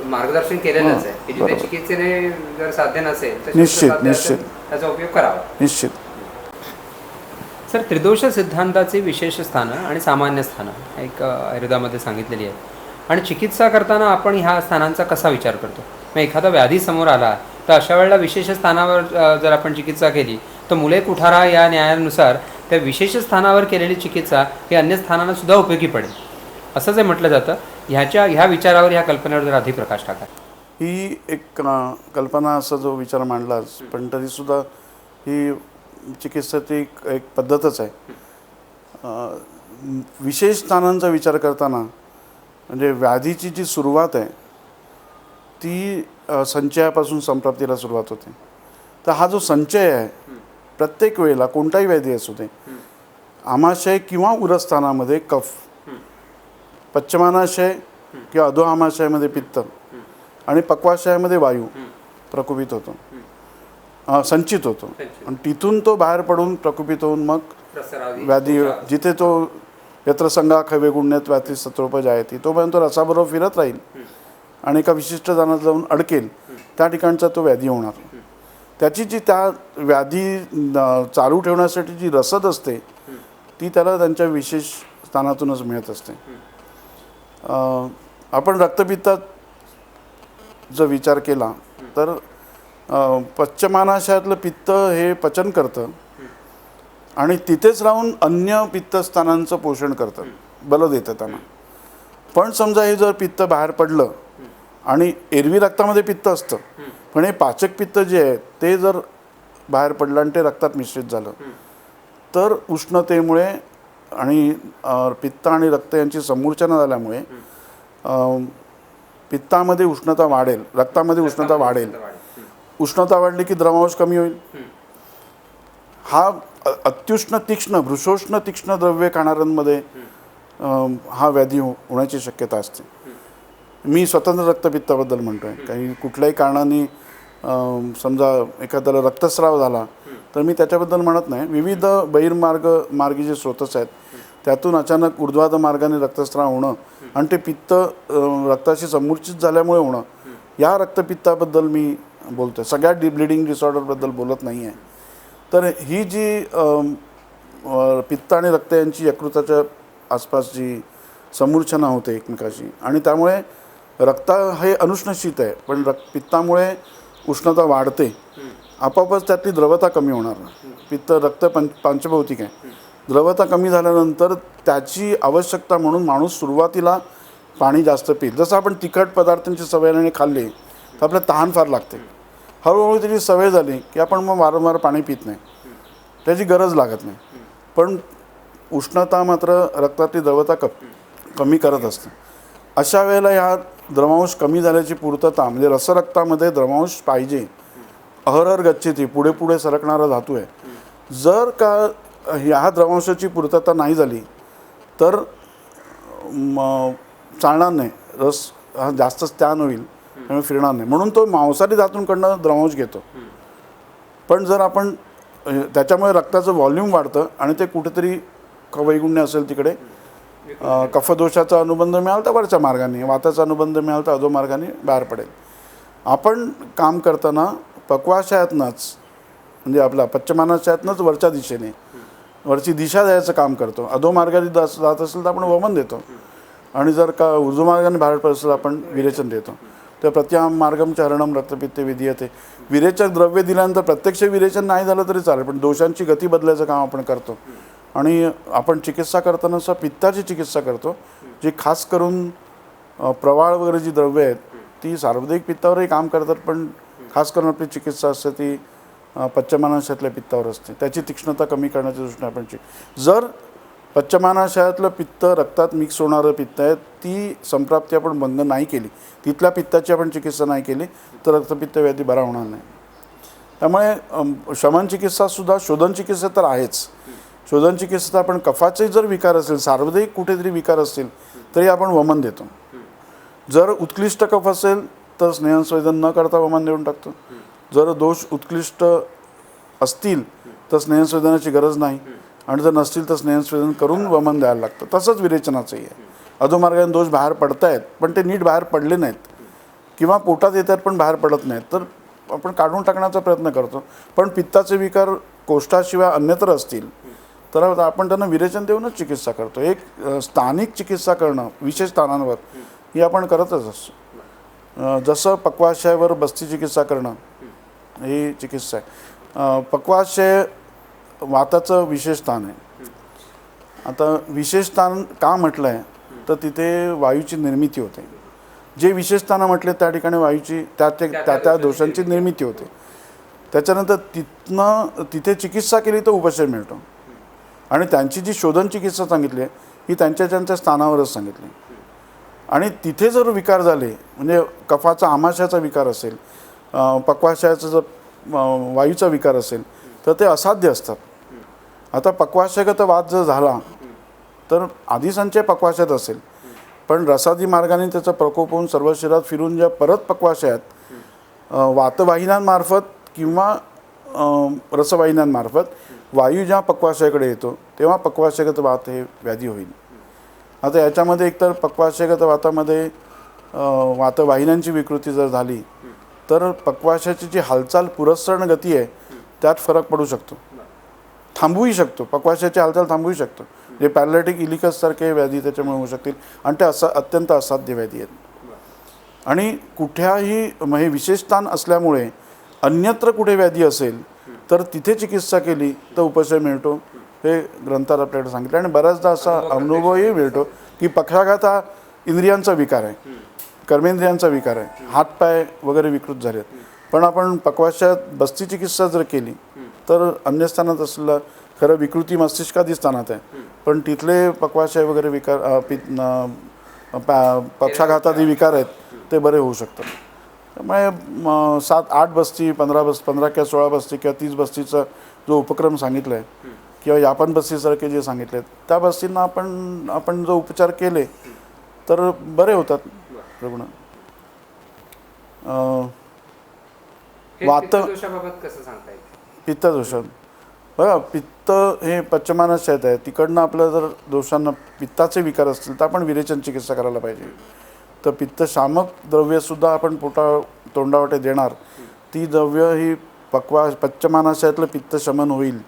मार्गदर्शन केलेलंच आहे की जिथे चिकित्सेने जर साध्य नसेल तर निश्चित त्याचा उपयोग करावा. निश्चित. सर, त्रिदोष सिद्धांताची विशेष स्थानं आणि सामान्य स्थानं एक आयुर्वेदामध्ये सांगितलेली आहे. आणि चिकित्सा करताना आपण ह्या स्थानांचा कसा विचार करतो? मग एखादा व्याधी समोर आला तर अशा वेळेला विशेष स्थानावर जर आपण चिकित्सा केली तर मुले कुठारा या न्यायानुसार त्या विशेष स्थानावर केलेली चिकित्सा ही अन्य स्थानांना सुद्धा उपयोगी पडेल असं जे म्हटलं जातं. ह्या विचारावर, ह्या कल्पनेवर जर अधिक प्रकाश टाका. ही एक कल्पना असा जो विचार मांडलाच, पण तरीसुद्धा ही चिकित्सेची एक पद्धतच आहे. विशेष स्थानांचा विचार करताना म्हणजे व्याधीची जी सुरुवात आहे ती संचयापासून संप्राप्तीला सुरुवात होते. तर हा जो संचय आहे प्रत्येक वेळेला कोणताही व्याधी असू दे, आमाशय किंवा उरस्थानामध्ये कफ, पश्चिमानाशय किंवा अधोआमाशयामध्ये पित्त आणि पक्वाशयामध्ये वायू प्रकुपित होतो, संचित होतो आणि तिथून तो बाहेर पडून प्रकुपित होऊन मग व्याधी जिथे तो यत्र संगा खवे गुण्यात व्याधी सत्रोपजायती तोपर्यंत रसाबरोबर फिरत राहील आणि एका विशिष्ट स्थानात जाऊन अडकेल, त्या ठिकाणचा तो व्याधी होणार. त्याची जी त्या व्याधी चालू ठेवण्यासाठी जी रसद असते ती त्याला त्यांच्या विशेष स्थानातूनच मिळत असते. आपण रक्तपित्तात जर विचार केला तर पश्चिमानाशयातलं पित्त हे पचन करतं आणि तिथेच राहून अन्य पित्तस्थानांचं पोषण करतं, बल देतं त्यांना. पण समजा हे जर पित्त बाहेर पडलं आणि एरवी रक्तामध्ये पित्त असतं, पण हे पाचक पित्त जे आहे ते जर बाहेर पडलं आणि ते रक्तात मिश्रित झालं तर उष्णतेमुळे आणि पित्त आणि रक्त यांची समूर्छना झाल्यामुळे पित्तामध्ये उष्णता वाढेल, रक्तामध्ये उष्णता वाढेल. उष्णता वाढली की द्रवांश कमी होईल. हा अत्युष्ण तीक्ष्ण भृशोष्ण तीक्ष्ण द्रव्ये खाणाऱ्यांमध्ये हा व्याधी होण्याची शक्यता असते. मी स्वतंत्र रक्तपित्ताबद्दल म्हणतो आहे. काही कुठल्याही कारणाने समजा एखाद्याला रक्तस्राव झाला तर मी त्याच्याबद्दल म्हणत नाही. विविध मार्गी जे स्रोतस आहेत त्यातून अचानक ऊर्ध्वाध मार्गाने रक्तस्राव होणं आणि ते पित्त रक्ताशी समूर्छित झाल्यामुळे होणं, या रक्तपित्ताबद्दल मी बोलतो आहे. सगळ्या ब्लिडिंग डिसऑर्डरबद्दल बोलत नाही आहे. तर ही जी पित्त आणि रक्त यांची यकृताच्या आसपास जी समूर्छना होते एकमेकाशी आणि त्यामुळे रक्त हे अनुष्णशीत आहे, पण पित्तामुळे उष्णता वाढते, आपोआपच त्यातली द्रवता कमी होणार. पित्त रक्त पंचभौतिक आहे. द्रवता कमी झाल्यानंतर त्याची आवश्यकता म्हणून माणूस सुरुवातीला पाणी जास्त पित. जसं आपण तिखट पदार्थांची सवयीने खाल्ले तर आपल्याला तहान फार लागते. हळूहळू त्याची सवय झाली की आपण मग वारंवार पाणी पित नाही, त्याची गरज लागत नाही. पण उष्णता मात्र रक्तातली द्रवता कमी करत असते. अशा वेळेला ह्या द्रवांश कमी झाल्याची पूर्तता म्हणजे रसरक्तामध्ये द्रवांश पाहिजे, अहरहर गच्छती, पुढे पुढे सरकणारा धातू आहे. जर का ह्या द्रवांशाची पूर्तता नाही झाली तर चालणार नाही, रस हा जास्त स्त्यान होईल आणि फिरणार नाही. म्हणून तो मांसाहारी धातूंकडनं द्रवांश घेतो. पण जर आपण त्याच्यामुळे रक्ताचं व्हॉल्यूम वाढतं आणि ते कुठेतरी वैगुण्य असेल तिकडे कफदोषाचा अनुबंध मिळाला तर वरच्या मार्गाने, वाताचा अनुबंध मिळाला तर अधो मार्गाने बाहेर पडेल. आपण काम करताना पक्वाशयातनंच म्हणजे आपल्या पश्चिमानाशयातनंच वरच्या दिशेने वरची दिशा द्यायचं काम करतो. अधो मार्गाने जात असेल तर आपण वमन देतो आणि जर का ऊर्ध्व मार्गाने बाहेर पडत असेल आपण विरेचन देतो. तर प्रत्याम मार्गम चरणम रक्तपित्ते विधीयते. विरेचक द्रव्य दिल्यानंतर प्रत्यक्ष विरेचन नाही झालं तरी चालेल, पण दोषांची गती बदलायचं काम आपण करतो. आणि आपण चिकित्सा करताना सुद्धा पित्ताची चिकित्सा करतो, जी खास करून प्रवाळ वगैरे जी द्रव्य आहेत ती सार्वधिक पित्तावरही काम करतात, पण खास करून आपली चिकित्सा असते ती पश्चिमानाशयातल्या पित्तावर असते. त्याची तीक्ष्णता कमी करण्याच्या दृष्टीने आपण जर पश्चिमानाशयातलं पित्त रक्तात मिक्स होणारं पित्त आहे ती संप्राप्ती आपण बंद नाही केली, तिथल्या पित्ताची आपण चिकित्सा नाही केली तर रक्तपित्त व्याधी बरा होणार नाही. त्यामुळे शमन चिकित्सासुद्धा शोधन चिकित्सा तर आहेच. शोधन चिकित्सेत आपण कफाचे जर विकार असेल, सार्वधिक कुठेतरी विकार असतील तरी आपण वमन देतो. जर उत्कृष्ट कफ असेल तर स्नेहसंवेदन न करता वमन देऊन टाकतो. जर दोष उत्कृष्ट असतील तर स्नेहसंवेदनाची गरज नाही आणि जर नसतील तर स्नेहसंवेदन करून वमन द्यायला लागतं. तसंच विरेचनाचंही आहे. अधोमार्गाने दोष बाहेर पडत आहेत पण ते नीट बाहेर पडले नाहीत किंवा पोटात येत आहेत पण बाहेर पडत नाहीत तर आपण काढून टाकण्याचा प्रयत्न करतो. पण पित्ताचे विकार कोष्ठाशिवाय अन्यत्र असतील तर आपण त्यांना विरेचन देऊनच चिकित्सा करतो. एक स्थानिक चिकित्सा करणं विशेष स्थानांवर ही आपण करतच असतो. जसं पक्वाशयावर बस्ती चिकित्सा करणं ही चिकित्सा आहे. पक्वाशय वाताचं विशेष स्थान आहे. आता विशेष स्थान का म्हटलं आहे तर तिथे वायूची निर्मिती होते. जे विशेष स्थानं म्हटले त्या ठिकाणी वायूची त्या दोषांची निर्मिती होते. त्याच्यानंतर तिथे चिकित्सा केली तर उपशय मिळतो. आणि त्यांची जी शोधन चिकित्सा सांगितली आहे ही त्यांच्या स्थानावरच सांगितली. आणि तिथे जर विकार झाले म्हणजे कफाचा आमाशयाचा विकार असेल, पक्वाशयाचा जर वायूचा विकार असेल तर ते असाध्य असतात. आता पक्वाशयगत वात जर झाला तर आधी संचय पक्वाशयात असेल, पण रसादी मार्गाने त्याचा प्रकोप होऊन सर्व शरीरात फिरून ज्या परत पक्वाशयात वातवाहिन्यांमार्फत किंवा रसवाहिन्यांमार्फत वायू जेव्हा पक्वाशयाकडे येतो तेव्हा पक्वाशयगत वात हे व्याधी होईल. आता याच्यामध्ये एकतर पक्वाशयगत वातामध्ये वातवाहिन्यांची विकृती जर झाली तर पक्वाशयाची जी हालचाल पुरस्सरण गती आहे त्यात फरक पडू शकतो, थांबवूही शकतो. पक्वाशयाची हालचाल थांबवू शकतो. जे पॅरालिटिक इलिकससारखे व्याधी त्याच्यामुळे होऊ शकतील आणि ते अत्यंत असाध्य व्याधी आहेत. आणि कुठल्याही हे विशेष स्थान असल्यामुळे अन्यत्र कुठे व्याधी असेल तर तिथे चिकित्सा केली तर उपशय मिळतो, हे ग्रंथात आपल्याकडे सांगितलं. आणि बऱ्याचदा असा अनुभवही मिळतो की पक्षाघात हा इंद्रियांचा विकार आहे, कर्मेंद्रियांचा विकार आहे, हातपाय वगैरे विकृत झालेत. पण आपण पक्वाशयात बस्ती चिकित्सा जर केली तर अन्य स्थानात असलेलं खरं विकृती मस्तिष्कादी स्थानात आहे, पण तिथले पक्वाशय वगैरे विकार पक्षाघातादी विकार आहेत ते बरे होऊ शकतात. त्यामुळे 7-8 बस्ती 15 किंवा 16 बस्ती किंवा 30 बस्तीचा जो उपक्रम सांगितला आहे किंवा यापन बस्तीसारखे जे सांगितले त्या बस्तींना आपण जो उपचार केले तर बरे होतात रुग्ण. वात कसं सांगता येईल? पित्तदोषात बघा, पित्त हे पच्चमानशयात आहे. तिकडनं आपल्या जर दोषांना पित्ताचे विकार असतील तर आपण विरेचन चिकित्सा करायला पाहिजे. तर पित्तशामक द्रव्यसुद्धा आपण तोंडावाटे देणार, ती द्रव्य ही पच्चमानशयातलं पित्त शमन होईल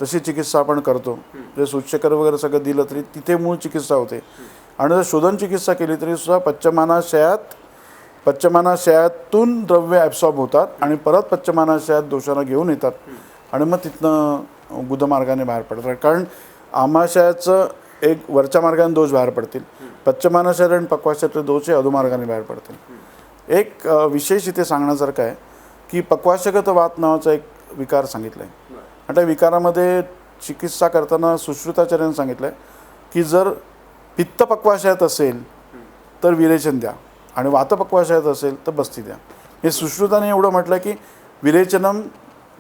तशी चिकित्सा आपण करतो. जे सूच्यकर वगैरे सगळं दिलं तरी तिथे मूळ चिकित्सा होते. आणि जर शोधन चिकित्सा केली तरी सुद्धा पच्चमानाशयातून द्रव्य ॲब्सॉर्ब होतात आणि परत पच्चमानाशयात दोषांना घेऊन येतात आणि मग तिथनं गुदमार्गाने बाहेर पडतात. कारण आमाशयाचं एक वरच्या मार्गाने दोष बाहेर पडतील, पच्चमानाशयात आणि पक्वाशयातले दोष हे अधोमार्गाने बाहेर पडतील. एक विशेष इथे सांगण्यासारखं आहे की पक्वाशयगत वात नावाचा एक विकार सांगितला आहे. आणि त्या विकारामध्ये चिकित्सा करताना सुश्रुताचार्याने सांगितलं आहे की जर पित्त पक्वाशयात असेल तर विरेचन द्या आणि वात पक्वाशयात असेल तर बस्ती द्या. हे सुश्रुताने एवढं म्हटलं की विरेचनम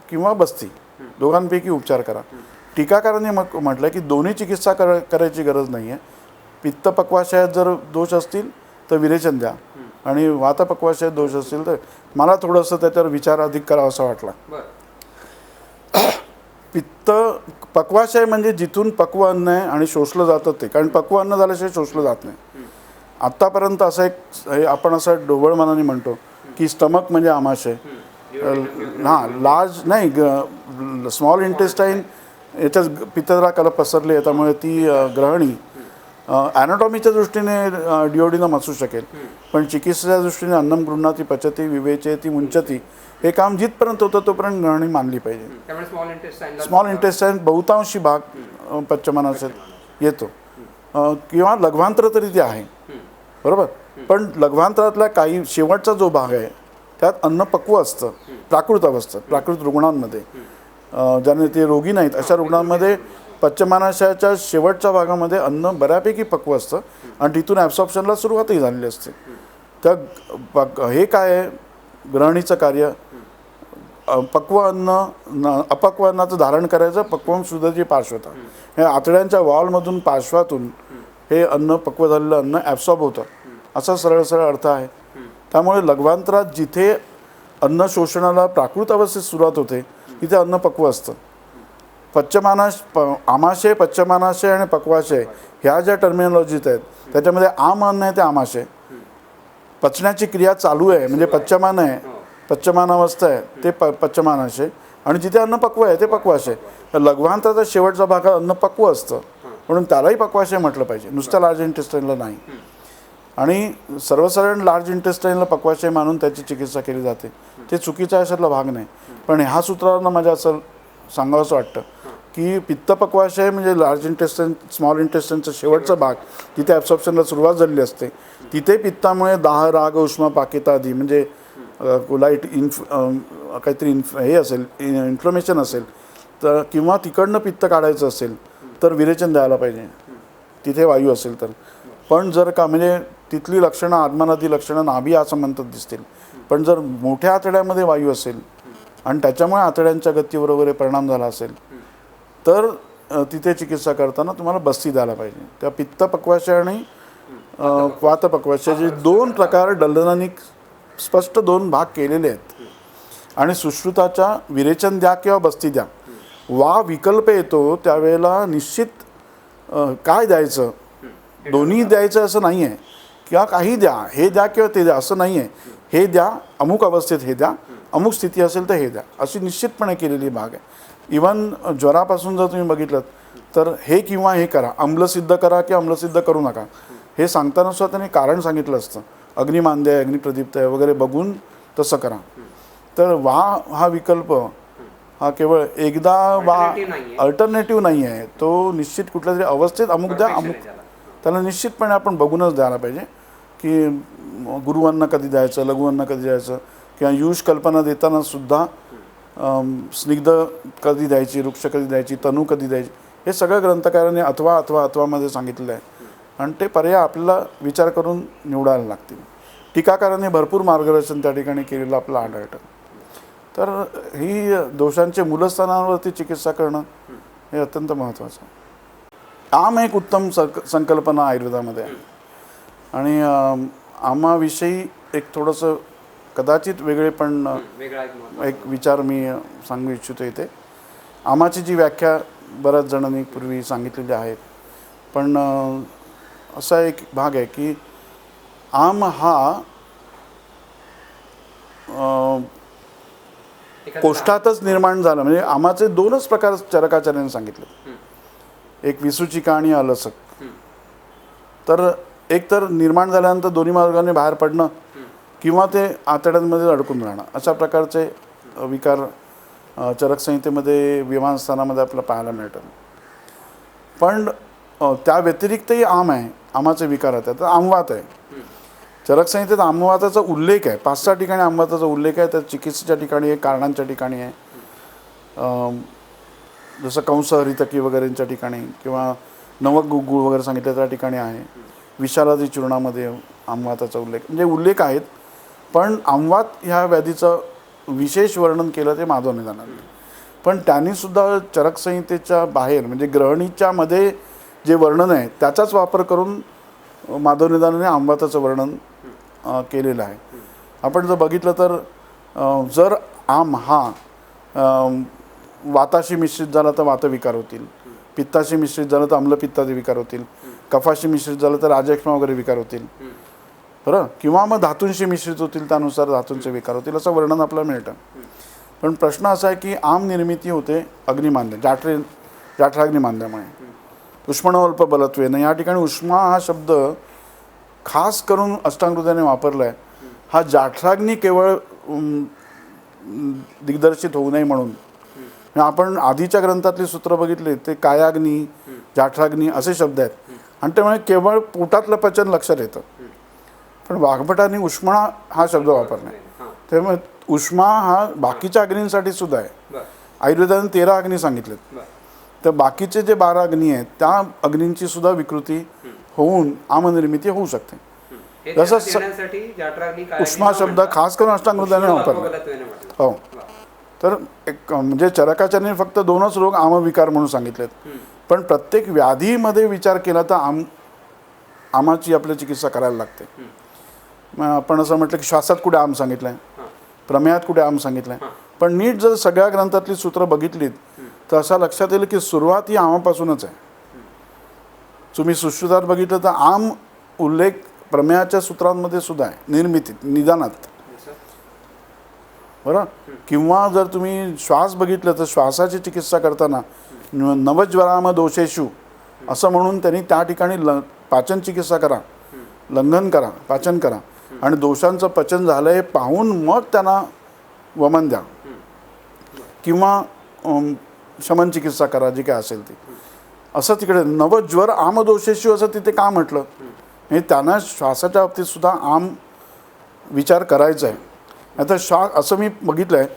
किंवा बस्ती दोघांपैकी उपचार करा. टीकाकारांनी मग म्हटलं की दोन्ही चिकित्सा करायची गरज नाही आहे. पित्त पक्वाशयात जर दोष असतील तर विरेचन द्या आणि वात पक्वाशयात दोष असतील तर मला थोडंसं त्याच्यावर विचार अधिक करावा असं वाटला. पित्त पक्वाशय म्हणजे जिथून पक्व अन्न आहे आणि शोषलं जातं ते, कारण पक्व अन्न झाल्याशिवाय शोषलं जात नाही. आत्तापर्यंत असं एक आपण असं ढोबळ मनाने म्हणतो की स्टमक म्हणजे आमाशय, लार्ज नाही स्मॉल इंटेस्टाईन याच्यात पित्तद्रा कलप पसरली आहे, त्यामुळे ती ग्रहणी ॲनाटॉमीच्या दृष्टीने डिओडिनम असू शकेल, पण चिकित्सेच्या दृष्टीने अन्नम गृह्णाती पचती विवेचयती मुंचती हे काम जिथपर्यंत होतं तोपर्यंत ग्रहणी मानली पाहिजे. स्मॉल इंटेस्टाईन बहुतांशी भाग पच्चमानाशयात येतो किंवा लघ्वांतर तरी ते आहे, बरोबर. पण लघ्वांतरातला काही शेवटचा जो भाग आहे त्यात अन्न पक्व असतं, प्राकृत अवस्था, प्राकृत रुग्णांमध्ये ज्याने ते रोगी नाहीत अशा रुग्णांमध्ये पच्चमानाशयाच्या शेवटच्या भागामध्ये अन्न बऱ्यापैकी पक्व असतं आणि तिथून ॲब्सॉर्प्शनला सुरुवातही झालेली असते. त्या हे काय आहे ग्रहणीचं कार्य, पक्व अन्न अपक्व अन्नाचं धारण करायचं, पक्वम सुधाची पार्श्वता, हे आतड्यांच्या वॉलमधून पार्श्वातून हे अन्न पक्व झालेलं अन्न ॲब्सॉर्ब होतं असा सरळ सरळ अर्थ आहे. त्यामुळे लघ्वांतरात जिथे अन्न शोषणाला प्राकृत अवस्थेत सुरुवात होते तिथे अन्न पक्व असतं. आमाशय, पच्चमानाशय आणि पक्वाशय ह्या ज्या टर्मिनॉलॉजीत आहेत त्याच्यामध्ये आम अन्न आहे ते आमाशय, पचण्याची क्रिया चालू आहे म्हणजे पच्चमान आहे, पच्चमान अवस्था आहे ते पच्चमानाशय, आणि जिथे अन्न पक्व आहे ते पक्वाशय. लघ्वांतराचा शेवटचा भागात अन्न पक्व असतं म्हणून त्यालाही पक्वाशय म्हटलं पाहिजे, नुसत्या लार्ज इंटेस्टाईनला नाही. आणि सर्वसाधारण लार्ज इंटेस्टाईनला पक्वाशय मानून त्याची चिकित्सा केली जाते. ते चुकीचा अशातला भाग नाही. पण ह्या सूत्रावरनं माझ्या असं सांगावंसं वाटतं की पित्तपक्वाशय म्हणजे लार्ज इंटेस्टाईन स्मॉल इंटेस्टाईनचा शेवटचा भाग जिथे ॲब्सॉर्प्शनला सुरुवात झालेली असते, तिथे पित्तामुळे दाह, राग, उष्मा, पाकिता आदी म्हणजे लाईट काहीतरी हे असेल, इन्फ्लमेशन असेल तर किंवा तिकडनं पित्त काढायचं असेल तर विरेचन द्यायला पाहिजे तिथे वायू असेल तर. पण जर का म्हणजे तिथली लक्षणं आत्मनादी लक्षणं नाभी असंबंधित दिसतील, पण जर मोठ्या आतड्यामध्ये वायू असेल आणि त्याच्यामुळे आतड्यांच्या गतीवर वगैरे परिणाम झाला असेल तर तिथे चिकित्सा करताना तुम्हाला बस्ती द्यायला पाहिजे. त्या पित्तपक्वाशय आणि वातपक्वाशयाचे 2 प्रकार डल्लनांनी स्पष्ट 2 भाग केलेले आहेत. आणि सुश्रुताच्या विरेचन द्या किंवा बस्ती द्या वा विकल्प येतो त्यावेळेला निश्चित काय द्यायचं, दोन्ही द्यायचं असं नाही आहे किंवा काही द्या, हे द्या किंवा ते द्या असं नाही आहे. हे द्या, अमुक अवस्थेत हे द्या, अमुक स्थिती असेल तर हे द्या, अशी निश्चितपणे केलेली भाग आहे. इवन ज्वरापासून जर तुम्ही बघितलं तर हे किंवा हे करा, अम्लसिद्ध करा किंवा अम्लसिद्ध करू नका हे सांगताना सुद्धा त्यांनी कारण सांगितलं असतं. अग्निमांद्य आहे, अग्निप्रदीप्त आहे वगैरे बघून तसं करा. तर वा हा विकल्प हा केवळ एकदा वा अल्टरनेटिव्ह नाही आहे, तो निश्चित कुठल्या तरी अवस्थेत अमुक द्या, अमुक त्याला निश्चितपणे आपण बघूनच द्यायला पाहिजे की गुरुअन्न कधी द्यायचं, लघुअन्न कधी द्यायचं किंवा युष कल्पना देताना सुद्धा स्निग्ध कधी द्यायची, वृक्ष कधी द्यायची, तनू कधी द्यायची, हे सगळं ग्रंथकारांनी अथवामध्ये सांगितलेलं आहे. आणि ते पर्याय आपल्याला विचार करून निवडायला लागतील. टीकाकारांनी भरपूर मार्गदर्शन त्या ठिकाणी केलेलं आपल्याला आढळतं. तर ही दोषांचे मूलस्थानावरती चिकित्सा करणं हे अत्यंत महत्त्वाचं आहे. आम एक उत्तम संकल्पना आयुर्वेदामध्ये आहे. आणि आमाविषयी एक थोडंसं कदाचित वेगळे पण एक विचार मी सांगू इच्छितो इथे. आमाची जी व्याख्या बऱ्याच जणांनी पूर्वी सांगितलेली आहे, पण असा एक भाग आहे की आम हा कोष्ठातच निर्माण झाला. म्हणजे आमाचे 2च प्रकार चरकाचार्यांनी सांगितले, एक विसूचिका आणि अलसक. तर एक तर निर्माण झाल्यानंतर दोन्ही मार्गाने बाहेर पडणं किंवा ते आतड्यांमध्ये अडकून राहणं, अशा प्रकारचे विकार चरकसंहितेमध्ये विमानस्थानामध्ये आपल्याला पाहायला मिळतात. पण त्या व्यतिरिक्तही आम आहे, आमाचे विकार आहेत. तर आमवात आहे. चरकसंहितेत आमवाताचा उल्लेख आहे, 5-6 ठिकाणी आमवाताचा उल्लेख आहे. तर चिकित्सेच्या ठिकाणी आहे, कारणांच्या ठिकाणी आहे, जसं कंस हरितकी वगैरेंच्या ठिकाणी किंवा नवक गुळ वगैरे सांगितलं त्या ठिकाणी आहे. विशालादी चूर्णामध्ये आमवाताचा उल्लेख म्हणजे उल्लेख आहेत. पण आमवात ह्या व्याधीचं विशेष वर्णन केलं ते माधव निदानाने. पण त्यांनीसुद्धा चरकसंहितेच्या बाहेर म्हणजे ग्रहणीच्या मध्ये जे वर्णन आहे त्याचाच वापर करून माधव निदानाने आमवाताचं वर्णन केलेलं आहे. आपण जर बघितलं तर जर आम हा वाताशी मिश्रित झाला तर वातविकार होतील, पित्ताशी मिश्रित झालं तर अम्लपित्तादी विकार होतील, कफाशी मिश्रित झालं तर राजक्ष्मा वगैरे विकार होतील, बरं, किंवा मग धातूंशी मिश्रित होतील त्यानुसार धातूंचे विकार होतील, असं वर्णन आपल्याला मिळतं. पण प्रश्न असा आहे की आम निर्मिती होते अग्निमांद्य जाठराग्निमांद्यामुळे, उष्मणोल्प बलत्वेनं. या ठिकाणी उष्मा हा शब्द खास करून अष्टांगहृदयाने वापरला आहे. हा जाठराग्नी केवळ दिग्दर्शित होऊ नये म्हणून. आपण आधीच्या ग्रंथातली सूत्र बघितले ते कायाग्नी, जाठराग्नी असे शब्द आहेत आणि त्यामुळे केवळ पोटातलं पचन लक्षात येतं. पण वाघभटांनी उष्मा हा शब्द वापरला आहे. त्यामुळे उष्मा हा बाकीच्या अग्नींसाठी सुद्धा आहे. आयुर्वेदाने 13 अग्नी सांगितलेत. तर बाकीचे जे 12 अग्नी आहेत त्या अग्नींची सुद्धा विकृती होऊन आमनिर्मिती होऊ शकते. जसं उष्मा शब्द खास करून अष्टांगहृदयाने वापरला. हो. तर एक म्हणजे चरकाचार्यांनी फक्त 2च रोग आमविकार म्हणून सांगितलेत. पण प्रत्येक व्याधीमध्ये विचार केला तर आमाची आपली चिकित्सा करायला लागते. मग आपण असं म्हटलं की श्वासात कुठे आम सांगितलं आहे, प्रमेयात कुठे आम सांगितलं आहे. पण नीट जर सगळ्या ग्रंथातली सूत्र बघितलीत तर असं लक्षात येईल की सुरुवात ही आमापासूनच आहे. तुम्ही सुश्रुतात बघितलं तर आम उल्लेख प्रमेयाच्या सूत्रांमध्ये सुद्धा आहे, निर्मितीत, निदानात, बरं. किंवा जर तुम्ही श्वास बघितलं तर श्वासाची चिकित्सा करताना नवज्वराम दोषेषु असं म्हणून त्यांनी त्या ठिकाणी पाचन चिकित्सा करा, लंघन करा, पाचन करा आणि दोषांचं पचन झालं हे पाहून मग त्यांना वमन द्या किंवा शमन चिकित्सा करा, जी काय असेल ती. असं तिकडे नवज्वर आमदोषेषु असं तिथे का म्हटलं, हे त्यांना श्वासाच्या बाबतीत सुद्धा आम विचार करायचा आहे. आता असं मी बघितलं आहे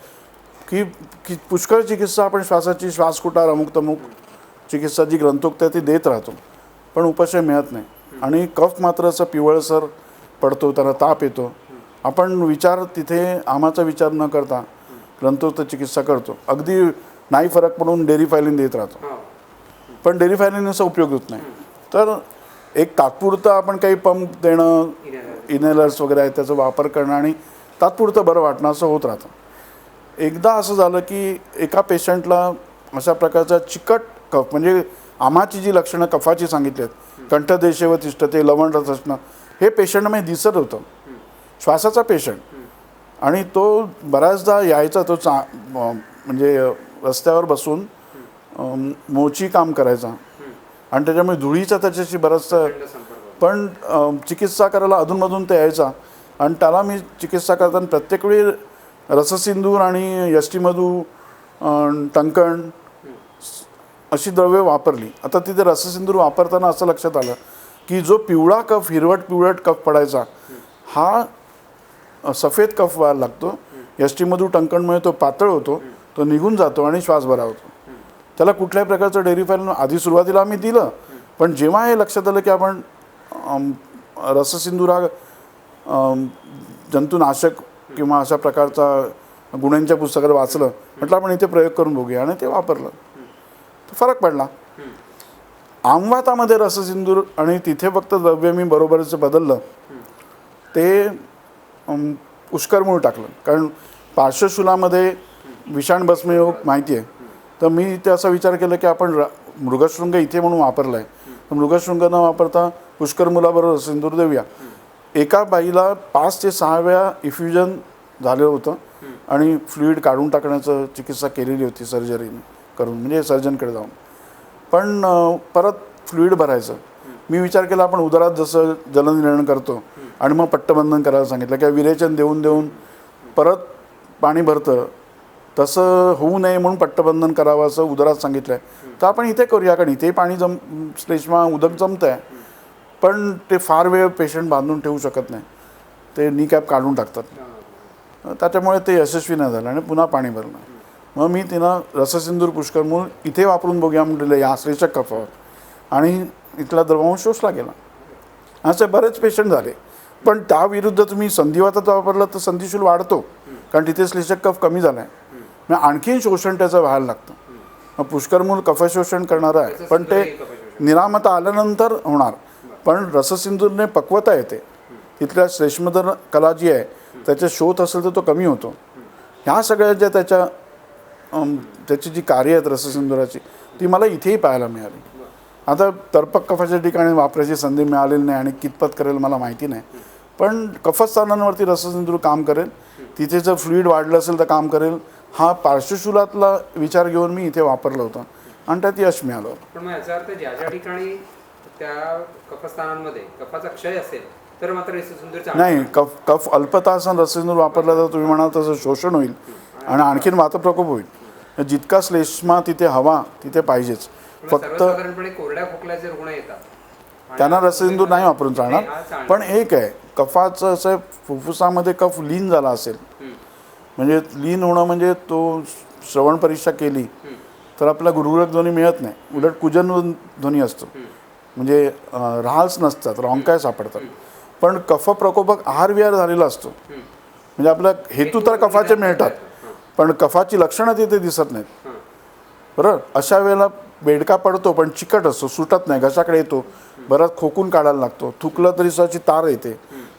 की पुष्कळ चिकित्सा आपण श्वासाची, श्वासकुटार, अमुक तमुक चिकित्सा जी ग्रंथोक्त आहे ती देत राहतो, पण उपशय मिळत नाही. आणि कफ मात्र असं पिवळसर पडतो, त्याला ताप येतो. आपण विचार तिथे आमाचा विचार न करता ग्रंथोक्त चिकित्सा करतो. अगदी नाही फरक पडून डेरिफायलिन देत राहतो, पण डेरिफायलिनचा उपयोग होत नाही. तर एक तात्पुरतं आपण काही पंप देणं, इनहेलर्स वगैरे आहेत त्याचा वापर करणं आणि तात्पुरतं बरं वाटणं असं होत राहतं. एकदा असं झालं की एका पेशंटला अशा प्रकारचा चिकट कफ, म्हणजे आमाची जी लक्षणं कफाची सांगितली आहेत, कंठदेशेव तिष्ठते, लवंडत असणं, हे पेशंटमध्ये दिसत होतं, श्वासाचा पेशंट. आणि तो बऱ्याचदा यायचा, तो म्हणजे रस्त्यावर बसून मोची काम करायचा आणि त्याच्यामुळे धुळीचा त्याच्याशी बराचसा, पण चिकित्सा करायला अधूनमधून ते यायचा. आणि त्याला मी चिकित्सा करताना प्रत्येक वेळी रससिंदूर आणि यष्टीमधू, टंकण अशी द्रव्ये वापरली. आता तिथे रससिंदूर वापरताना असं लक्षात आलं की जो पिवळा कफ, हिरवट पिवळट कफ पडायचा, हा सफेद कफ व्हायला लागतो. यष्टीमधू टंकणमुळे तो पातळ होतो, तो निघून जातो आणि श्वास बरा होतो. त्याला कुठल्याही प्रकारचं डेरिफायलिन आधी सुरुवातीला आम्ही दिलं, पण जेव्हा हे लक्षात आलं की आपण रससिंधूर हा जंतुनाशक किंवा अशा प्रकारचा गुणांच्या पुस्तकात वाचलं, म्हटलं आपण इथे प्रयोग करून बघूया आणि ते वापरलं, तर फरक पडला. आमवातामध्ये रससिंधूर आणि तिथे फक्त द्रव्य मी बरोबरच बदललं, ते पुष्करमूळ टाकलं. कारण पार्श्वशूलामध्ये विषाणभस्मयोग माहिती आहे, तर मी ते असा विचार केला की आपण मृगशृंग इथे म्हणून वापरला आहे, तर मृगशृंग न वापरता पुष्करमुलाबरोबर सिंदूर देऊया. एका बाईला 5 ते 6 वेळा इफ्युजन झालं होतं आणि फ्लुईड काढून टाकण्याचं चिकित्सा केलेली होती सर्जरीने करून, म्हणजे सर्जनकडे जाऊन. पण परत फ्लुईड भरायचं. मी विचार केला आपण उदरात जसं जलनिर्णय करतो आणि मग पट्टबंधन करायला सांगितलं, किंवा विरेचन देऊन देऊन परत पाणी भरतं, तसं होऊ नये म्हणून पट्टबंधन करावं असं उदरात सांगितलं आहे. तर आपण इथे करूया, कारण इथे पाणी श्लेष्मा उदक जमतं आहे, पण ते फार वेळ पेशंट बांधून ठेवू शकत नाही, ते नी कॅप काढून टाकतात. त्याच्यामुळे ते यशस्वी नाही झालं आणि पुन्हा पाणी भरलं. मग मी तिनं रससिंधूर पुष्करमूळ इथे वापरून बघूया म्हटलेलं या श्लेषक कफावर, आणि इथला द्रवांश शोषला गेला. असे बरेच पेशंट झाले. पण त्याविरुद्ध तुम्ही संधिवातात वापरलं तर संधिशूल वाढतो, कारण तिथे श्लेषक कफ कमी झाला आहे, मग आणखीन शोषण त्याचं व्हायला लागतं. मग पुष्करमूळ कफशोषण करणारं आहे, पण ते निरामता आल्यानंतर होणार. पण रससिंधूरने पक्वता येते, तिथल्या श्लेष्मधर कला जी आहे त्याचा शोध असेल तर तो कमी होतो. ह्या सगळ्या ज्या त्याची जी कार्य आहेत रससिंधुराची, ती मला इथेही पाहायला मिळाली. आता तर्पक कफाच्या ठिकाणी वापरायची संधी मिळालेली नाही आणि कितपत करेल मला माहिती नाही, पण कफस्थानांवरती रससिंधूर काम करेल. तिथे जर फ्लुईड वाढलं असेल तर काम करेल. हा पार्श्वशूलातला विचार घेऊन मी इथे वापरलं होतं आणि त्यात यश मिळालं होतं. पण मग याचा अर्थ ज्या ज्या ठिकाणी त्या कफस्थानांमध्ये कफाचा क्षय असेल तर मात्र रससिंधूर नाही, कफ अल्पतासन रससिंधूर वापरला तर तुम्ही म्हणाल तसं शोषण होईल आणि आणखीन वातप्रकोप होईल. जितका श्लेष्मा तिथे हवा तिथे पाहिजेच. फक्त साधारणपणे कोरड्या खोकल्याचे रुग्ण येतात, त्यांना रससिंधूर नाही वापरून चालणार. पण एक आहे, कफाचं असं फुफ्फुसामध्ये कफ लीन झाला असेल, म्हणजे लीन होणं म्हणजे तो श्रवण परीक्षा केली तर आपला गुरुरक ध्वनी मिळत नाही, उलट कुजन ध्वनी असतो, म्हणजे राहाल्स नसतात, रॉंकाय सापडतात. पण कफ प्रकोपक आहार विहार झालेला असतो, म्हणजे आपला हेतू तर कफाचे मिळतात, पण कफाची लक्षणं तिथे दिसत नाहीत. बरोबर, अशा वेळेला बेडका पडतो पण चिकट असतो, सुटत नाही, घशाकडे येतो, बराच खोकून काढायला लागतो, थुकलं तरी स्वतःची तार येते,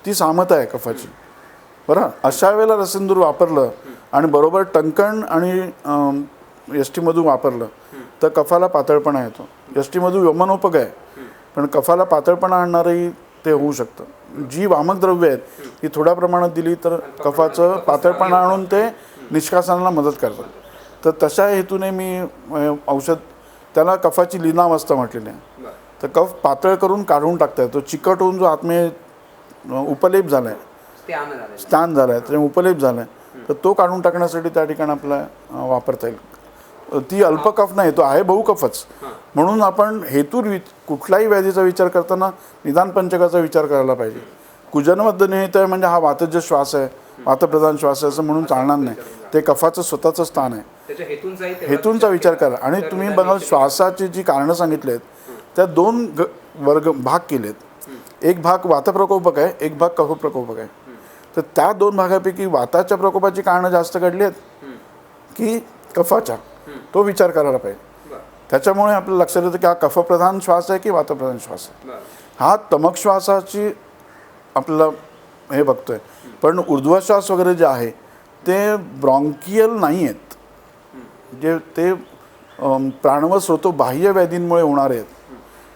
ती सामता आहे कफाची. बरं, अशा वेळेला रससिंधूर वापरलं आणि बरोबर टंकण आणि यष्टीमधू वापरलं तर कफाला पातळपणा येतो. यष्टीमधू वमनोपक आहे, पण कफाला पातळपणा आणणारही ते होऊ शकतं. जी वामक द्रव्य आहेत ती थोड्या प्रमाणात दिली तर कफाचं पातळपणा आणून ते निष्कासनाला मदत करतात. तर तशा हेतूने मी औषध, त्याला कफाची लीनावस्था म्हटलेली आहे. तर कफ पातळ करून काढून टाकता येतो. चिकट होऊन जो आत्मे उपलेप झाला आहे, स्थान झालं आहे, त्याच्यामुळे उपलेप झाला आहे, तर तो काढून टाकण्यासाठी त्या ठिकाणी आपल्याला वापरता येईल. ती अल्प कफ नाही, तो आहे बहुकफच. म्हणून आपण कुठल्याही व्याधीचा विचार करताना निदान पंचकाचा विचार करायला पाहिजे. कुजनबद्ध निहित आहे म्हणजे हा वातज श्वास आहे, वातप्रधान श्वास आहे असं म्हणून चालणार नाही. ते कफाचं स्वतःचं स्थान आहे, हेतूंचा विचार करा. आणि तुम्ही बघा श्वासाची जी कारणं सांगितली आहेत त्या दोन भाग केलेत. एक भाग वातप्रकोपक आहे, एक भाग कफप्रकोपक आहे. तर त्या दोन भागापैकी वाताच्या प्रकोपाची कारणं जास्त घडली आहेत की कफाच्या, तो विचार करायला पाहिजे. त्याच्यामुळे आपल्याला लक्षात येतं की हा कफप्रधान श्वास आहे की वातप्रधान श्वास आहे. हा तमक श्वासाची आपल्याला हे बघतोय. पण ऊर्ध्वश्वास वगैरे जे आहे ते ब्रॉन्कियल नाही आहेत, जे ते प्राणव स्रोतो बाह्य व्याधींमुळे होणार आहेत.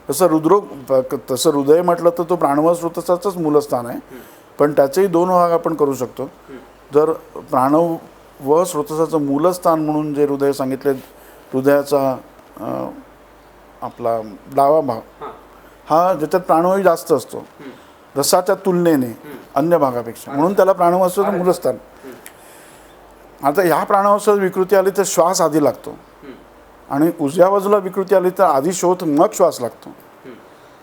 तसं हृदय म्हटलं तर तो प्राणव स्रोताचंच मूलस्थान आहे, पण त्याचेही दोन भाग आपण करू शकतो. जर प्राणव व स्रोतसाचं मूलस्थान म्हणून जे हृदय सांगितले, हृदयाचा आपला डावा भाग हा ज्याच्यात प्राणवायू जास्त असतो रसाच्या तुलनेने अन्य भागापेक्षा, म्हणून त्याला प्राणवायूचं मूलस्थान. आता ह्या प्राणवायूत विकृती आली तर श्वास आधी लागतो, आणि उजव्या बाजूला विकृती आली तर आधी शोध मग श्वास लागतो.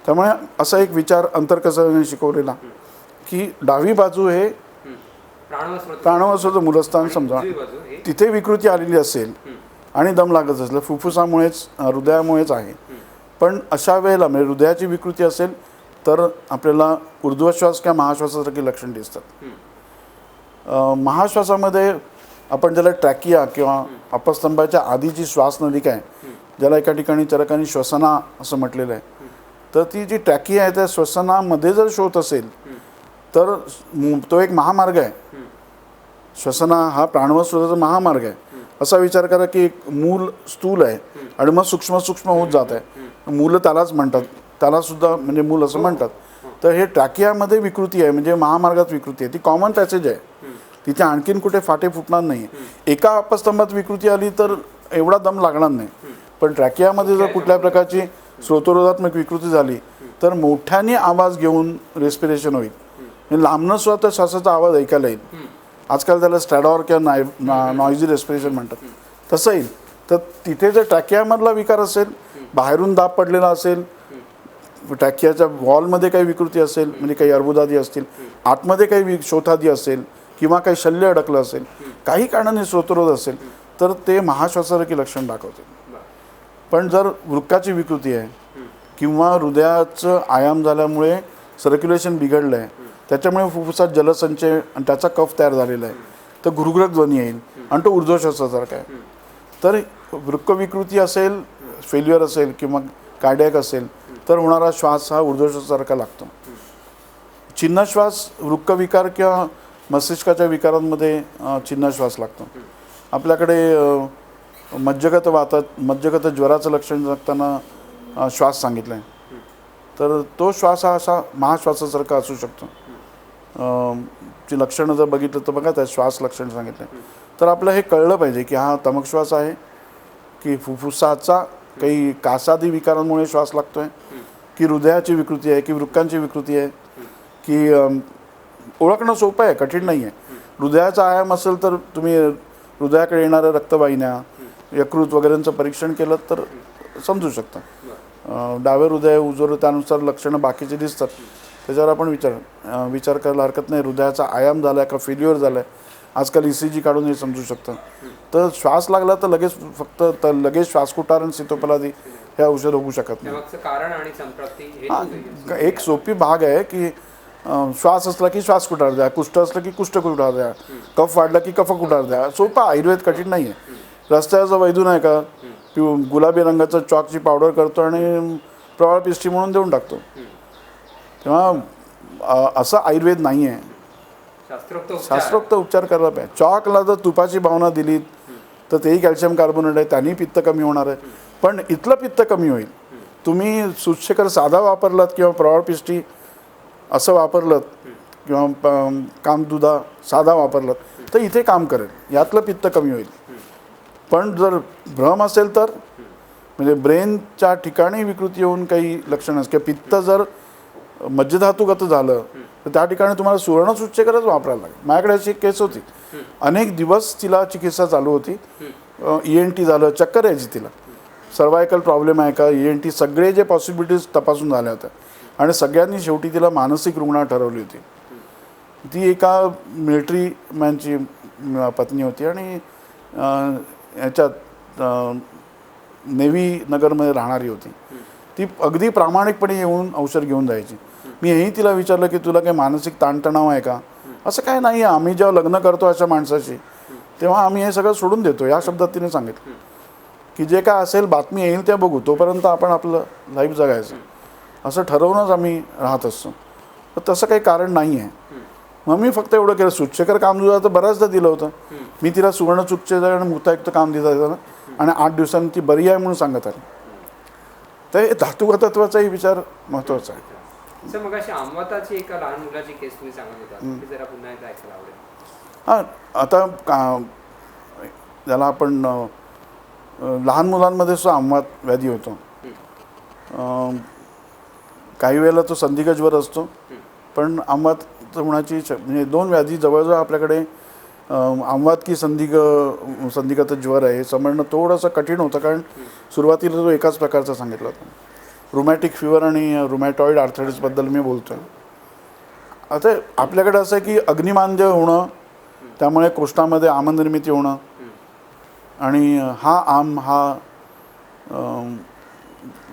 त्यामुळे असा एक विचार अंतर्कसाने शिकवलेला की डावी बाजू हे प्राणवायूचं मूलस्थान समजा, तिथे विकृती आलेली असेल आणि दम लागत असलं फुफ्फुसामुळेच हृदयामुळेच आहे. पण अशा वेळेला म्हणजे हृदयाची विकृती असेल तर आपल्याला ऊर्ध्वश्वास किंवा महाश्वासासारखी लक्षण दिसतात. महाश्वासामध्ये आपण ज्याला ट्रॅकिया किंवा अपस्तंभाच्या आधीची श्वासनलिका आहे, ज्याला एका ठिकाणी चरकांनी श्वसना असं म्हटलेलं आहे, तर ती जी ट्रॅकिया आहे त्या श्वसनामध्ये जर शोध असेल तर तो एक महामार्ग आहे. श्वसना हा प्राणवायूचा महामार्ग आहे. असा विचार करा की एक मूल स्थूल आहे आणि मग सूक्ष्म सूक्ष्म होत जात आहे. मूल त्यालाच म्हणतात, त्याला सुद्धा म्हणजे मूल असं म्हणतात. तर हे ट्रॅकियामध्ये विकृती आहे म्हणजे महामार्गात विकृती आहे, ती कॉमन पॅसेज आहे, तिथे आणखीन कुठे फाटे फुटणार नाही. एका अपस्तंभात विकृती आली तर एवढा दम लागणार नाही, पण ट्रॅकियामध्ये जर कुठल्या प्रकारची स्रोतरोधात्मक विकृती झाली तर मोठ्याने आवाज घेऊन रेस्पिरेशन होईल, म्हणजे लांबनं सुद्धा त्या श्वासाचा आवाज ऐकायला येईल. आजकाल त्याला स्टॅडॉर किंवा नॉइझी रेस्पिरेशन म्हणतात, तसं येईल. तर तिथे जर ट्रॅकियामधला विकार असेल, बाहेरून दाब पडलेला असेल, ट्रॅकियाच्या वॉलमध्ये काही विकृती असेल म्हणजे काही अर्बुदादी असतील, आतमध्ये काही शोथादी असेल किंवा काही शल्य अडकलं असेल, काही कारणाने स्रोतरोध असेल तर ते महाश्वासासारखी लक्षण दाखवते. पण जर वृक्काची विकृती आहे किंवा हृदयाचं आयाम झाल्यामुळे सर्क्युलेशन बिघडलं आहे, त्याच्यामुळे फुफ्फुसात जलसंचय आणि त्याचा कफ तयार झालेला आहे, तर घुरघुरट ध्वनी येईल आणि तो ऊर्ध्वश्वासासारखा आहे. तर वृक्कविकृती असेल, फेल्युअर असेल किंवा कार्डियक असेल तर होणारा श्वास हा ऊर्ध्वश्वासासारखा लागतो. छिन्नश्वास वृक्कविकार किंवा मस्तिष्काच्या विकारांमध्ये छिन्नश्वास लागतो. आपल्याकडे मज्जगत ज्वराचं लक्षण जगताना श्वास सांगितलं आहे, तर तो श्वास हा असा महाश्वासासारखा असू शकतो. ची लक्षणं जर बघितलं तर बघा त्यात श्वास लक्षण सांगितलं. तर आपलं हे कळलं पाहिजे की हा तमक श्वास आहे की फुफ्फुसाचा काही कासादी विकारांमुळे श्वास लागतो आहे, की हृदयाची विकृती आहे, की वृक्कांची विकृती आहे, की ओळखणं सोपं आहे, कठीण नाही आहे. हृदयाचा आयाम असेल तर तुम्ही हृदयाकडे येणाऱ्या रक्तवाहिन्या, यकृत वगैरेंचं परीक्षण केलं तर समजू शकतं. डावे हृदय उजवं त्यानुसार लक्षणं बाकीचे दिसतात, त्याच्यावर आपण विचार करायला हरकत नाही. हृदयाचा आयाम झाला आहे का फेल्युअर झाला आहे, आजकाल ECG काढून हे समजू शकतं. तर श्वास लागला तर लगेच श्वासकुटार आणि सीतोपलादी हे औषध होऊ शकत नाही. एक सोपी भाग आहे की श्वास असला की श्वास कुटार द्या, कुष्ठ असलं की कुष्ठ कुटार द्या, कफ वाढला की कफ कुटार द्या. सोपा, आयुर्वेद कठीण नाही आहे. रस्त्याचा वैद्य नाही का गुलाबी रंगाचं चॉकची पावडर करतो आणि प्रवाळ पिष्टी म्हणून देऊन टाकतो. तेव्हा असं आयुर्वेद नाही आहे. शास्त्रोक्त उपचार करायला पाहिजे. चॉकला जर तुपाची भावना दिलीत तर तेही कॅल्शियम कार्बोनेट आहे, त्यांनी पित्त कमी होणार आहे, पण इथलं पित्त कमी होईल. तुम्ही सुशेखर साधा वापरलात किंवा प्रवाळ पिष्टी असं वापरलं किंवा कामदुधा साधा वापरलात तर इथे काम करेल, यातलं पित्त कमी होईल. पण जर भ्रम असेल तर म्हणजे ब्रेनच्या ठिकाणी विकृती येऊन काही लक्षणं किंवा पित्त जर मज्जधातुगत झालं तर त्या ठिकाणी तुम्हाला सुवर्णसूच्चेकरच वापरायला लागेल. माझ्याकडे अशी एक केस होती, अनेक दिवस तिला चिकित्सा चालू होती. ENT झालं, चक्कर यायची तिला, सर्वायकल प्रॉब्लेम आहे का, ENT सगळे जे पॉसिबिलिटीज तपासून झाल्या होत्या आणि सगळ्यांनी शेवटी तिला मानसिक रुग्ण ठरवली होती. ती एका मिलिटरी मॅनची पत्नी होती आणि याच्यात नेव्ही नगरमध्ये राहणारी होती. ती अगदी प्रामाणिकपणे येऊन औषध घेऊन जायची. मी हेही तिला विचारलं की तुला काही मानसिक ताणतणाव आहे का. असं काय नाही आहे, आम्ही जेव्हा लग्न करतो अशा माणसाशी तेव्हा आम्ही हे सगळं सोडून देतो, या शब्दात तिने सांगितलं की जे काय असेल बातमी येईल त्या बघू, तोपर्यंत आपण आपलं लाईफ जगायचं असं ठरवूनच आम्ही राहत असतो. तर तसं काही कारण नाही आहे. मग मी फक्त एवढं केलं, सूच्चेकर काम दिलं तर बऱ्याचदा दिलं होतं मी तिला, सुवर्णसूच्चेकर आणि मुक्तायुक्त काम दिलं आणि 8 दिवसांनी ती बरी आहे म्हणून सांगत आली. तर धातुगतत्वाचाही विचार महत्त्वाचा आहे. सर मग अशी आमवाताची एका लहान मुलाची केस तुम्ही सांगत होता, ती जरा पुन्हा एकदा ऐकायला आवडेल. हां, आता ज्याला आपण लहान मुलांमध्ये सुद्धा आमवात व्याधी होतो. काही वेळेला तो संधिगत ज्वर असतो, पण आमवात होण्याची म्हणजे 2 व्याधी जवळजवळ आपल्याकडे आमवात की संधिगत ज्वर आहे हे समजणं थोडंसं कठीण होतं, कारण सुरुवातीला तो एकाच प्रकारचा सांगितला होता. रुमॅटिक फिवर आणि रुमॅटॉइड आर्थरायटिसबद्दल मी बोलतो आहे. आता आपल्याकडे असं आहे की अग्निमांद्य होणं, त्यामुळे कोष्ठामध्ये आमनिर्मिती होणं आणि हा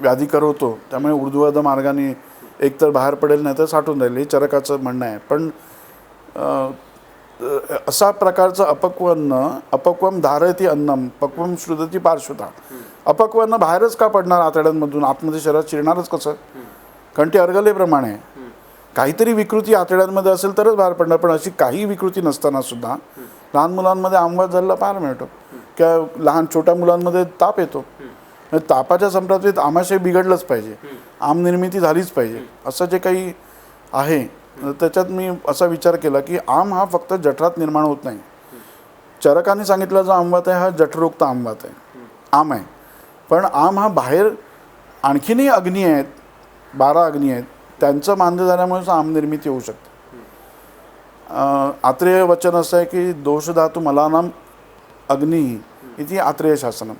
व्याधी करवतो, त्यामुळे ऊर्ध्ववाद मार्गाने एकतर बाहेर पडेल नाही तर साठून राहील, हे चरकाचं म्हणणं आहे. पण असा प्रकारचं अपक्वम धारयती अन्नम पक्वम श्रुदती पार्श्वता. अपक्वांना बाहेरच का पडणार आतड्यांमधून, आतमध्ये शरीरात शिरणारच कसं, कारण ते अर्गलेप्रमाणे आहे. काहीतरी विकृती आतड्यांमध्ये असेल तरच बाहेर पडणार, पण अशी काही विकृती नसताना सुद्धा लहान मुलांमध्ये आमवात झालेला पाहायला मिळतो किंवा लहान छोट्या मुलांमध्ये ताप येतो. तापाच्या संप्राप्तीत आमाशय बिघडलंच पाहिजे, आमनिर्मिती झालीच पाहिजे, असं जे काही आहे त्याच्यात मी असा विचार केला की आम हा फक्त जठरात निर्माण होत नाही. चरकाने सांगितलं जो आमवात आहे हा जठरोक्त आमवात आहे, आम आहे. पण आम हा बाहेर आणखीनही अग्नी आहेत, 12 अग्नी आहेत, त्यांचं मांद्य झाल्यामुळेच आमनिर्मिती होऊ शकते. आत्रेय वचन असं आहे की दोष धातू मलानाम अग्नी इथे आत्रेय शासनम.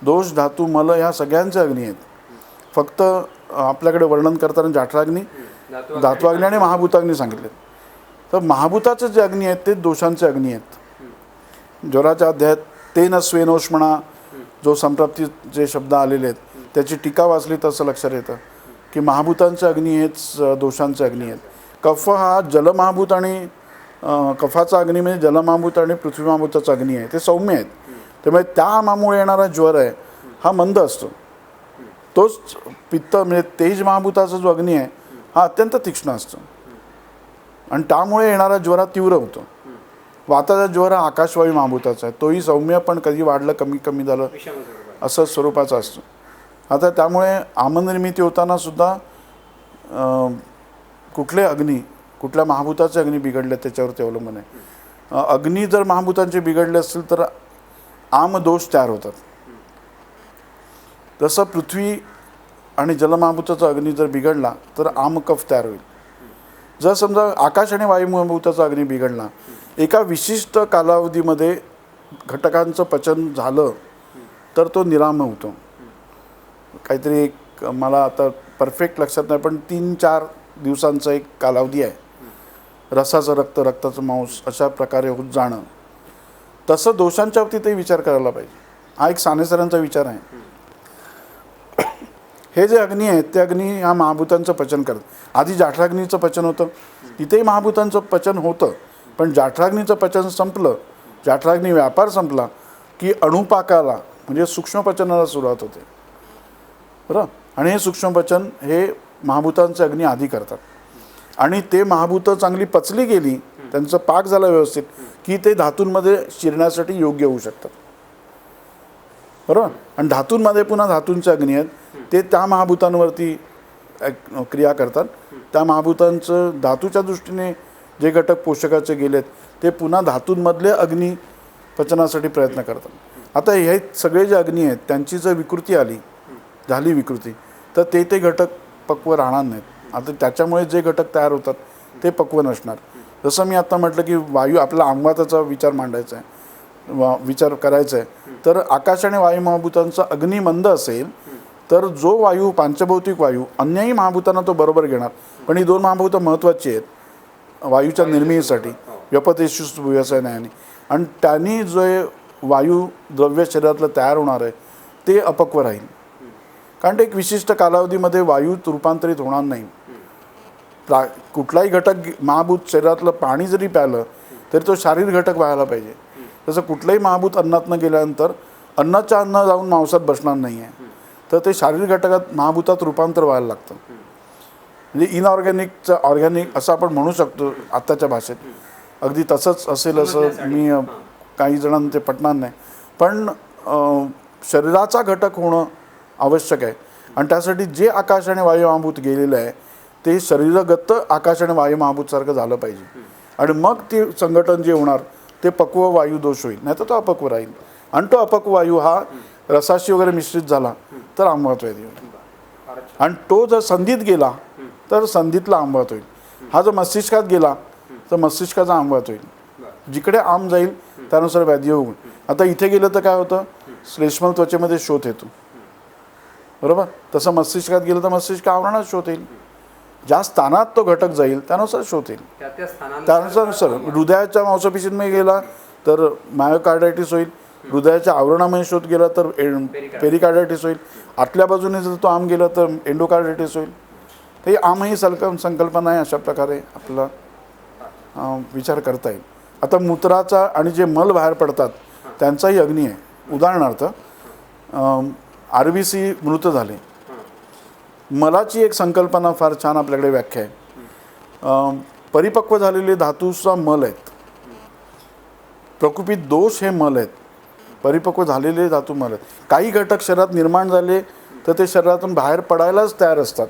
दोष धातू मल ह्या सगळ्यांचे अग्नी आहेत. फक्त आपल्याकडे वर्णन करताना जठराग्नी, धात्वाग्नी आणि महाभूताग्नी सांगितले. तर महाभूताचे जे अग्नी आहेत ते दोषांचे अग्नी आहेत. ज्वराच्या अध्यायात तेन स्वेनोष्मणा जो संप्राप्ती जे शब्द आलेले आहेत त्याची टीका वाचली तसं लक्षात येतं की महाभूतांचे अग्नी हेच दोषांचे अग्नी आहेत. कफ हा जलमहाभूत आणि कफाचा अग्नी म्हणजे जलमहाभूत आणि पृथ्वी महाभूताचा अग्नी आहे, ते सौम्य आहेत. त्यामुळे त्या आमामुळे येणारा ज्वर आहे हा मंद असतो. तोच पित्त म्हणजे तेज महाभूताचा जो अग्नी आहे हा अत्यंत तीक्ष्ण असतो आणि त्यामुळे येणारा ज्वर हा तीव्र होतो. वाताचा ज्वर हा आकाशवायू महाभूताचा आहे, तोही सौम्य पण कधी वाढलं कमी झालं असं स्वरूपाचा असतो. आता त्यामुळे आमनिर्मिती होताना सुद्धा कुठले अग्नी, कुठल्या महाभूताचे अग्नी बिघडले त्याच्यावरती अवलंबून आहे. अग्नी जर महाभूतांचे बिघडले असतील तर आमदोष तयार होतात. तसं पृथ्वी आणि जलमहाभूताचा अग्नी जर बिघडला तर आमकफ तयार होईल. जर समजा आकाश आणि वायू महाभूताचा अग्नी बिघडला, एका विशिष्ट कालावधीमध्ये घटकांचं पचन झालं तर तो निराम होतो. काहीतरी एक मला आता परफेक्ट लक्षात नाही, पण 3-4 दिवसांचा एक कालावधी आहे. रसाचं रक्त, रक्ताचं मांस अशा प्रकारे होत जाणं. तसं दोषांच्या बाबतीतही विचार करायला पाहिजे. हा एक सानेसरांचा विचार आहे. हे जे अग्नी आहेत ते अग्नी ह्या महाभूतांचं पचन करतात. आधी जाठराग्नीचं पचन होतं, तिथेही महाभूतांचं पचन होतं, पण जाठराग्नीचं पचन संपलं, जाठराग्नी व्यापार संपला की अणुपाकाला म्हणजे सूक्ष्मपचनाला सुरुवात होते. बरं, आणि हे सूक्ष्मपचन हे महाभूतांचे अग्नी आधी करतात आणि ते महाभूतं चांगली पचली गेली, त्यांचं पाक झाला व्यवस्थित की ते धातूंमध्ये शिरण्यासाठी योग्य होऊ शकतात. बरोबर, आणि धातूंमध्ये पुन्हा धातूंचे अग्नी आहेत, ते त्या महाभूतांवरती क्रिया करतात. त्या महाभूतांचं धातूच्या दृष्टीने जे घटक पोषकाचे गेलेत ते पुन्हा धातूंमधले अग्नी पचनासाठी प्रयत्न करतात. आता हे सगळे जे अग्नी आहेत त्यांची जर विकृती झाली विकृती, तर ते घटक पक्व राहणार नाहीत. आता त्याच्यामुळे जे घटक तयार होतात ते पक्व नसणार. जसं मी आता म्हटलं की वायू आपला आमवाताचा विचार मांडायचा आहे, विचार करायचा आहे, तर आकाश आणि वायू महाभूतांचा अग्नी मंद असेल तर जो वायू पांचभौतिक वायू अन्यही महाभूतांना तो बरोबर घेणार. पण ही दोन महाभूतं महत्त्वाची आहेत वायूच्या निर्मितीसाठी, व्यपतेषु व्यवसायाने. आणि त्यांनी जे वायू द्रव्य शरीरातलं तयार होणार आहे ते अपक्व राहील, कारण ते एक विशिष्ट कालावधीमध्ये वायूत रूपांतरित होणार नाही. कुठलाही घटक महाभूत शरीरातलं पाणी जरी प्यालं तरी तो शारीरिक घटक व्हायला पाहिजे. तसं कुठलंही महाभूत अन्नातनं गेल्यानंतर अन्नाच्या अन्न जाऊन मांसात बसणार नाही आहे, तर ते शारीरिक घटकात महाभूतात रूपांतर व्हायला लागतं. म्हणजे इनऑर्गॅनिकचं ऑर्गॅनिक असं आपण म्हणू शकतो आत्ताच्या भाषेत. अगदी तसंच असेल असं मी काही जणांना ते पटणार नाही, पण शरीराचा घटक होणं आवश्यक आहे. आणि त्यासाठी जे आकाश आणि वायू महाभूत गेलेलं आहे ते शरीरगत आकाश आणि वायू महाभूतसारखं झालं पाहिजे. आणि मग ते संघटन जे होणार ते पक्व वायू दोष होईल, नाही तर तो अपक्व राहील. आणि तो अपक्व वायू हा रसाशी वगैरे मिश्रित झाला तर आंबवत होईल. आणि तो जर संधीत गेला तर संधीतला आंबवत होईल. हा जर मस्तिष्कात गेला तर मस्तिष्काचा आंबवत होईल. जिकडे आम जाईल त्यानुसार व्याधी होईल. आता इथे गेलं तर काय होतं, श्लेष्मल त्वचेमध्ये शोथ येतो, बरोबर. तसं मस्तिष्कात गेलं तर मस्तिष्क आवरणात शोथ येईल. ज्या स्थानात तो घटक जाईल त्यानुसार शोथ येईल. त्यानुसार हृदयाच्या मांसपेशींमध्ये गेला तर मायोकार्डायटिस होईल, हृदयाच्या आवरणामध्ये शोथ गेला तर पेरिकार्डायटिस होईल, आतल्या बाजूने जर तो आम गेला तर एंडोकार्डायटिस होईल. तर ही आम ही संकल्पना आहे. अशा प्रकारे आपला विचार करता येईल. आता मूत्राचा आणि जे मल बाहेर पडतात त्यांचाही अग्नी आहे. उदाहरणार्थ RBC मृत झाले, मलाची एक संकल्पना फार छान आपल्याकडे व्याख्या आहे. परिपक्व झालेले धातूचा मल आहेत, प्रकुपित दोष हे मल आहेत, परिपक्व झालेले धातू मल आहेत. काही घटक शरीरात निर्माण झाले तर ते शरीरातून बाहेर पडायलाच तयार असतात,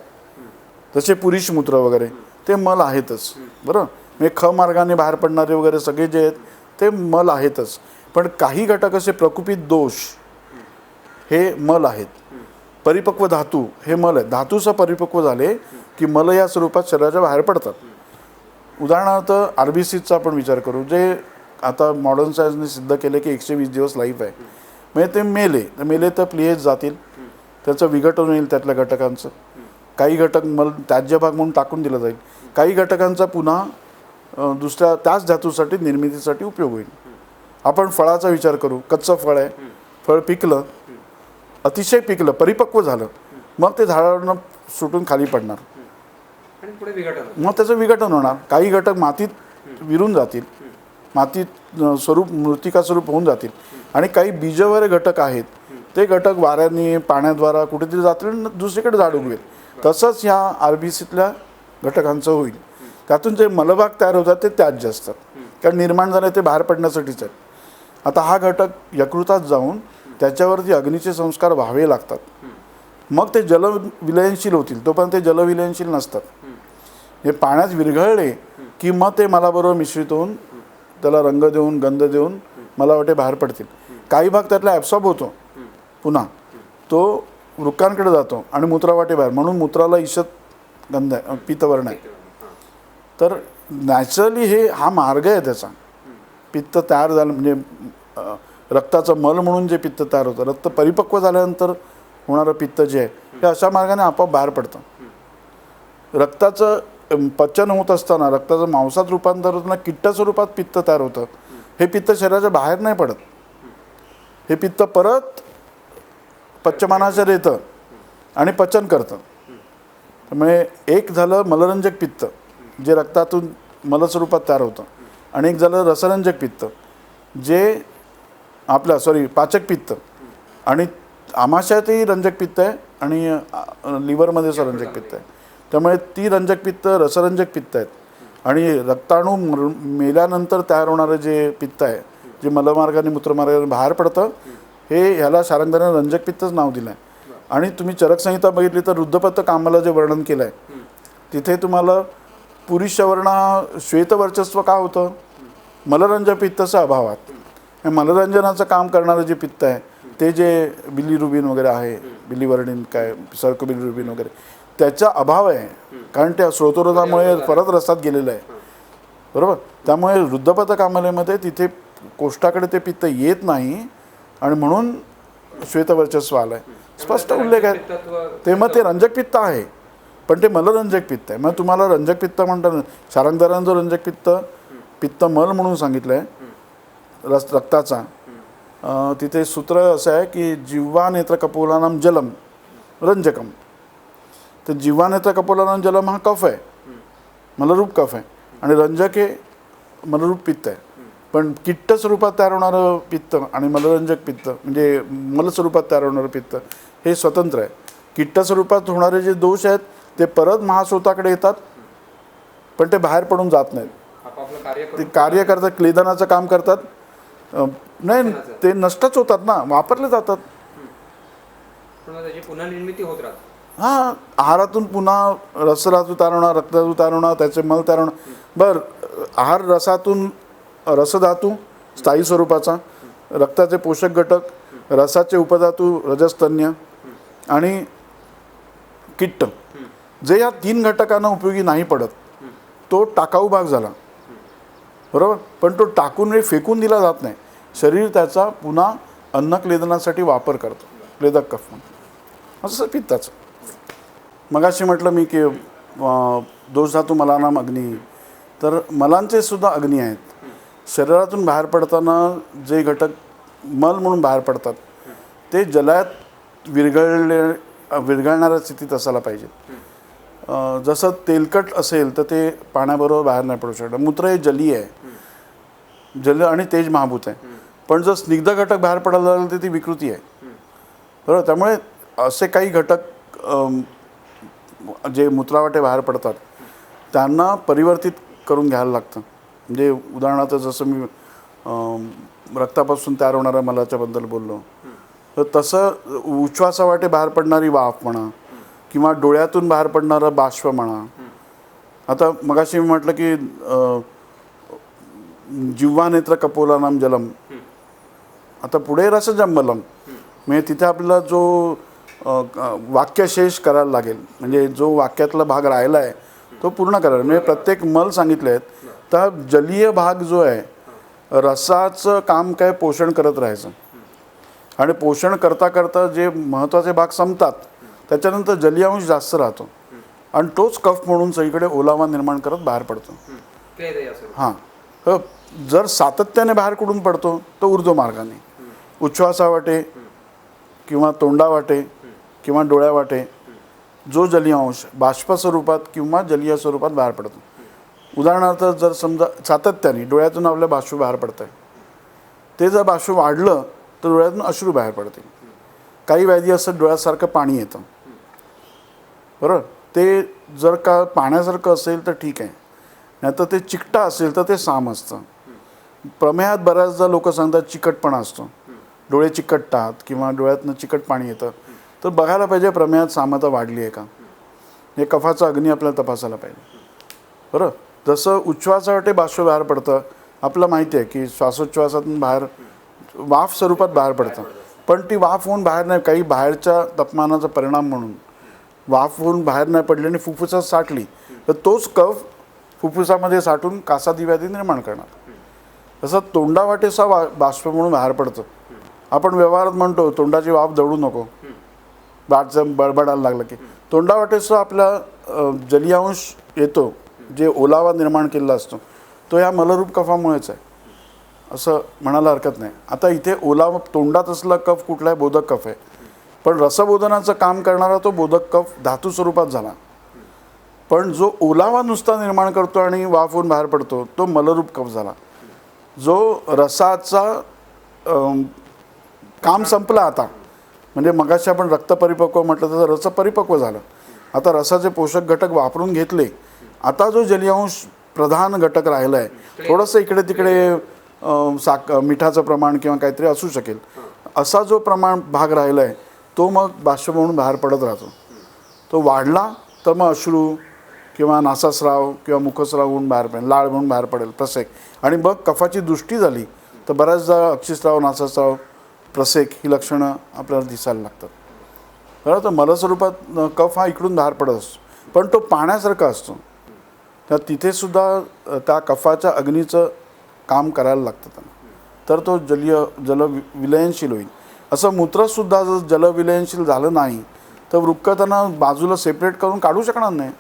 जसे पुरुष मूत्र वगैरे ते मल आहेतच, बरं. म्हणजे ख मार्गाने बाहेर पडणारे वगैरे सगळे जे आहेत ते मल आहेतच. पण काही घटक असे प्रकुपित दोष हे मल आहेत. परिपक्व धातू हे मल आहेत. धातूचं परिपक्व झाले की मल या स्वरूपात शरीराच्या बाहेर पडतात. उदाहरणार्थ RBCचा आपण विचार करू, जे आता मॉडर्न सायन्सने सिद्ध केले की 120 दिवस लाईफ आहे. म्हणजे ते मेले तर प्लीहेज जातील, त्याचं विघटन होईल त्यातल्या घटकांचं. काही घटक मल त्याज्य भाग म्हणून टाकून दिला जाईल. काही घटकांचा पुन्हा दुसऱ्या त्याच धातूसाठी निर्मितीसाठी उपयोग होईल. आपण फळाचा विचार करू, कच्चं फळ आहे, फळ पिकलं, अतिशय पिकलं, परिपक्व झालं, मग ते झाडावरनं सुटून खाली पडणार, मग त्याचं विघटन होणार. काही घटक मातीत विरून जातील, मातीत मृत्तिका स्वरूप होऊन जातील. आणि काही बीजवगैरे घटक आहेत ते घटक वाऱ्याने पाण्याद्वारा कुठेतरी जातील, दुसरीकडे झाड उगवेल. तसंच ह्या RBCतल्या घटकांचं होईल. त्यातून जे मलभाग तयार होतात ते त्याज्य असतात, कारण निर्माण झाले ते बाहेर पडण्यासाठीच आहेत. आता हा घटक यकृतात जाऊन त्याच्यावरती अग्नीचे संस्कार व्हावे लागतात, मग ते जलविलयनशील होतील. तोपर्यंत ते जलविलयनशील नसतात. हे पाण्यात विरघळले की मग ते मलाबरोबर मिश्रित होऊन त्याला रंग देऊन गंध देऊन मला वाटे बाहेर पडतील. काही भाग त्यातला ॲब्सॉर्ब होतो, पुन्हा तो वृक्कांकडे जातो आणि मूत्रावाटे बाहेर, म्हणून मूत्राला ईषत गंध आहे, पित्तवर्ण आहे. तर नॅचरली हा मार्ग आहे त्याचा. पित्त तयार झालं म्हणजे रक्ताचं मल म्हणून जे पित्त तयार होतं, रक्त परिपक्व झाल्यानंतर होणारं पित्त जे आहे हे अशा मार्गाने आपोआप बाहेर पडतं. रक्ताचं पचन होत असताना रक्ताचं मांसात रूपांतर होताना किट्ट स्वरूपात पित्त तयार होतं. हे पित्त शरीराच्या बाहेर नाही पडत, हे पित्त परत पच्यमानाच्या येतं आणि पचन करतं. त्यामुळे एक झालं मलरंजक पित्त जे रक्तातून मलस्वरूपात तयार होतं, आणि एक झालं रसरंजक पित्त जे पाचक पित्त. आणि आमाशयातही रंजक पित्त आहे आणि लिव्हरमध्ये रंजक पित्त आहे. त्यामुळे ती रंजक पित्त रसरंजक पित्त आहेत. आणि रक्ताणू मेल्यानंतर तयार होणारं जे पित्त आहे जे मलमार्गाने मूत्रमार्गाने बाहेर पडतं, हे ह्याला शारंगाने रंजक पित्तच नाव दिलं आहे. आणि तुम्ही चरकसंहिता बघितली तर रुद्रपत्त कामाला जे वर्णन केलं आहे तिथे तुम्हाला पुरुषवर्ण श्वेतवर्चस्व का होतं, मलरंजक पित्ताच्या अभावात. हे मलरंजनाचं काम करणारं जे पित्त आहे ते जे बिलिरुबिन वगैरे आहे, बिलिवर्णिन काय सर्कोबिलिरुबिन वगैरे त्याचा अभाव आहे कारण त्या स्रोतरोधामुळे परत रसात गेलेलं आहे, बरोबर. त्यामुळे वृद्धपथक आम्हालेमध्ये तिथे कोष्ठाकडे ते पित्त येत नाही आणि म्हणून श्वेतवर्चस्व आलं आहे, स्पष्ट उल्लेख आहे. ते मग ते रंजक पित्त आहे, पण ते मलरंजक पित्त आहे. मग तुम्हाला रंजक पित्त म्हणतात, शारंगधरांचं जो रंजक पित्त मल म्हणून सांगितलं आहे रक्ताचा. तिथे सूत्र असं आहे की जिव्हा नेत्र कपोलानाम जलम रंजकम. तर जिव्हा नेत्र कपोलानाम जलम हा कफ आहे, मलरूप कफ आहे, आणि रंजक हे मलरूप पित्त आहे. पण किट्ट स्वरूपात तयार होणारं पित्त आणि मलरंजक पित्त म्हणजे मल स्वरूपात तयार होणारं पित्त हे स्वतंत्र आहे. किट्ट स्वरूपात होणारे जे दोष आहेत ते परत महास्रोताकडे येतात, पण ते बाहेर पडून जात नाहीत. ते कार्य करतात, क्लेदनाचं काम करतात. नाही, ते नष्टच होतात ना, वापरले जातात. पुनर्निर्मिती होत राहते. हां, आहारातून पुन्हा रसरात उतारवणार, रक्तात उतारवणार, त्याचे मल तयार होणार. बरं, आहार रसातून रसधातू स्थायी स्वरूपाचा, रक्ताचे पोषक घटक, रसाचे उपधातू रजस्तन्य आणि किट्ट, जे या 3 घटकांना उपयोगी नाही पडत तो टाकाऊ भाग झाला, बरोबर. पण तो टाकून फेकून दिला जात नाही. शरीर त्याचा पुन्हा अन्नक्लेदनासाठी वापर करतो, क्लेदक कफ म्हणून. असं पित्ताचं. मगाशी म्हटलं मी की दोष धातू मलानाम अग्नी, तर मलांचे सुद्धा अग्नी आहेत. शरीरातून बाहेर पडताना जे घटक मल म्हणून बाहेर पडतात ते जलात विरघळणाऱ्या स्थितीत असायला पाहिजे. जसं तेलकट असेल तर ते पाण्याबरोबर बाहेर नाही पडू शकत. मूत्र हे जलीय आहे, जल आणि तेज महाभूत आहे. पण जर स्निग्ध घटक बाहेर पडायला लागले तर ती विकृती आहे, बरोबर. त्यामुळे असे काही घटक जे मूत्रावाटे बाहेर पडतात त्यांना परिवर्तित करून घ्यायला लागतं. म्हणजे उदाहरणार्थ जसं मी रक्तापासून तयार होणाऱ्या मलाच्याबद्दल बोललो, तर तसं उच्छ्वासावाटे बाहेर पडणारी वाफ म्हणा किंवा डोळ्यातून बाहेर पडणारं बाष्प म्हणा. आता मगाशी मी म्हटलं की जिव्हा नेत्र कपोलानाम जलम, आता पुढे रसजंबलम, म्हणजे तिथे आपल्याला जो वाक्यशेष करायला लागेल, म्हणजे जो वाक्यातला भाग राहिला आहे तो पूर्ण करायला. म्हणजे प्रत्येक मल सांगितले आहेत, तर जलीय भाग जो आहे रसाचं काम काय पोषण करत राहायचं, आणि पोषण करता करता जे महत्त्वाचे भाग संपतात त्याच्यानंतर जलीय अंश जास्त राहतो आणि तोच कफ म्हणून सगळीकडे ओलावा निर्माण करत बाहेर पडतो. हां, जर सातत्याने बाहेर कुठून पडतो तो ऊर्ध्व मार्गाने, उच्छ्वासावाटे किंवा तोंडावाटे किंवा डोळ्यावाटे जो जलीय अंश बाष्प स्वरूपात किंवा जलीय स्वरूपात बाहेर पडतो. उदाहरणार्थ जर समजा सातत्याने डोळ्यातून आपल्या बाष्प बाहेर पडत आहे, ते जर बाष्प वाढलं तर डोळ्यातून अश्रू बाहेर पडते. काही व्याधी असं डोळ्यासारखं पाणी येतं, बरोबर. ते जर का पाण्यासारखं असेल तर ठीक आहे, नाही तर ते चिकटा असेल तर ते साम असतं. प्रमेहात बऱ्याचदा लोक सांगतात चिकटपणा असतो, डोळे चिकटतात किंवा डोळ्यातनं चिकट पाणी येतं, तर बघायला पाहिजे प्रमेहात सामता वाढली आहे का. हे कफाचा अग्नी आपल्याला तपासायला पाहिजे, बरं. जसं उच्छ्वासावाटे बाष्प बाहेर पडतं, आपल्याला माहिती आहे की श्वासोच्छ्वासातून बाहेर वाफ स्वरूपात बाहेर पडतं, पण ती वाफ होऊन बाहेर नाही, काही बाहेरच्या तापमानाचा परिणाम म्हणून वाफ होऊन बाहेर नाही पडली आणि फुफ्फुसात साठली तर तोच कफ फुफ्फुसामध्ये साठून कासादी व्याधी निर्माण करणार. तसं तोंडावाटेचा बाष्प म्हणून बाहेर पडतं. आपण व्यवहारात म्हणतो तोंडाची वाफ दळू नको, बाटचं बडबडायला लागलं की. तोंडावाटेचा आपला जलीयांश येतो, जे ओलावा निर्माण केलेला असतो तो ह्या मलरूप कफामुळेच आहे असं म्हणायला हरकत नाही. आता इथे ओलावा तोंडात असलेला कफ कुठला आहे, बोधक कफ आहे. पण रसबोधनाचं काम करणारा तो बोधक कफ धातू स्वरूपात झाला, पण जो ओलावा नुसता निर्माण करतो आणि वाफ होऊन बाहेर पडतो तो मलरूप कफ झाला. जो रसाचा काम संपला आता, म्हणजे मगाशी आपण रक्तपरिपक्व म्हटलं तर रस परिपक्व झालं. आता रसाचे पोषक घटक वापरून घेतले, आता जो जलीयांश प्रधान घटक राहिला आहे, थोडंसं इकडे तिकडे मिठाचं प्रमाण किंवा काहीतरी असू शकेल, असा जो भाग राहिला आहे तो मग बाष्प म्हणून बाहेर पडत राहतो. तो वाढला तर मग अश्रू किंवा नासास्राव किंवा मुखस्राव होऊन बाहेर पडेल, लाळ म्हणून बाहेर पडेल, प्रसेक. आणि मग कफाची दृष्टी झाली तर बऱ्याचदा अक्षिस्राव, नासास्राव, प्रसेक ही लक्षणं आपल्याला दिसायला लागतात, बरं. तर मलस्वरूपात कफ हा इकडून बाहेर पडत असतो. पण तो पाण्यासारखा असतो. तर तिथे सुद्धा त्या कफाच्या अग्नीचं काम करायला लागतं त्यांना, तर तो जलविलयनशील होईल. असं मूत्रसुद्धा जर जलविलयनशील झालं नाही तर वृक्क त्यांना बाजूला सेपरेट करून काढू शकणार नाही.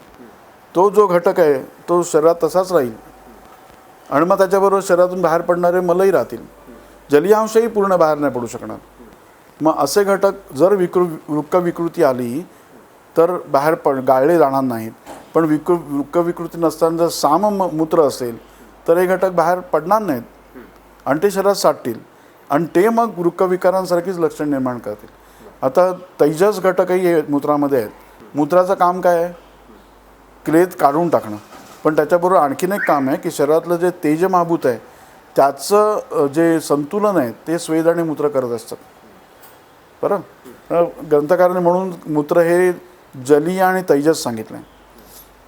तो जो घटक आहे तो शरीरात तसाच राहील आणि मग त्याच्याबरोबर शरीरातून बाहेर पडणारे मलही राहतील. जलीय अंशही पूर्ण बाहेर नाही पडू शकणार. मग असे घटक जर वृक्क विकृती आली तर बाहेर गाळले जाणार नाहीत. पण वृक्क विकृती नसताना जर मूत्र असेल तर हे घटक बाहेर पडणार नाहीत आणि ते शरीरात साठतील आणि ते मग वृक्कविकारांसारखीच लक्षण निर्माण करतील. आता तैजस घटकही हे मूत्रामध्ये आहेत. मूत्राचं काम काय आहे? क्लेद काढून टाकणं. पण त्याच्याबरोबर आणखीन एक काम आहे की शरीरातलं जे तेज महाभूत आहे त्याचं जे संतुलन आहे ते स्वेद आणि मूत्र करत असतात. बरं, ग्रंथकाराने म्हणून मूत्र हे जलीय आणि तैजस सांगितलं आहे.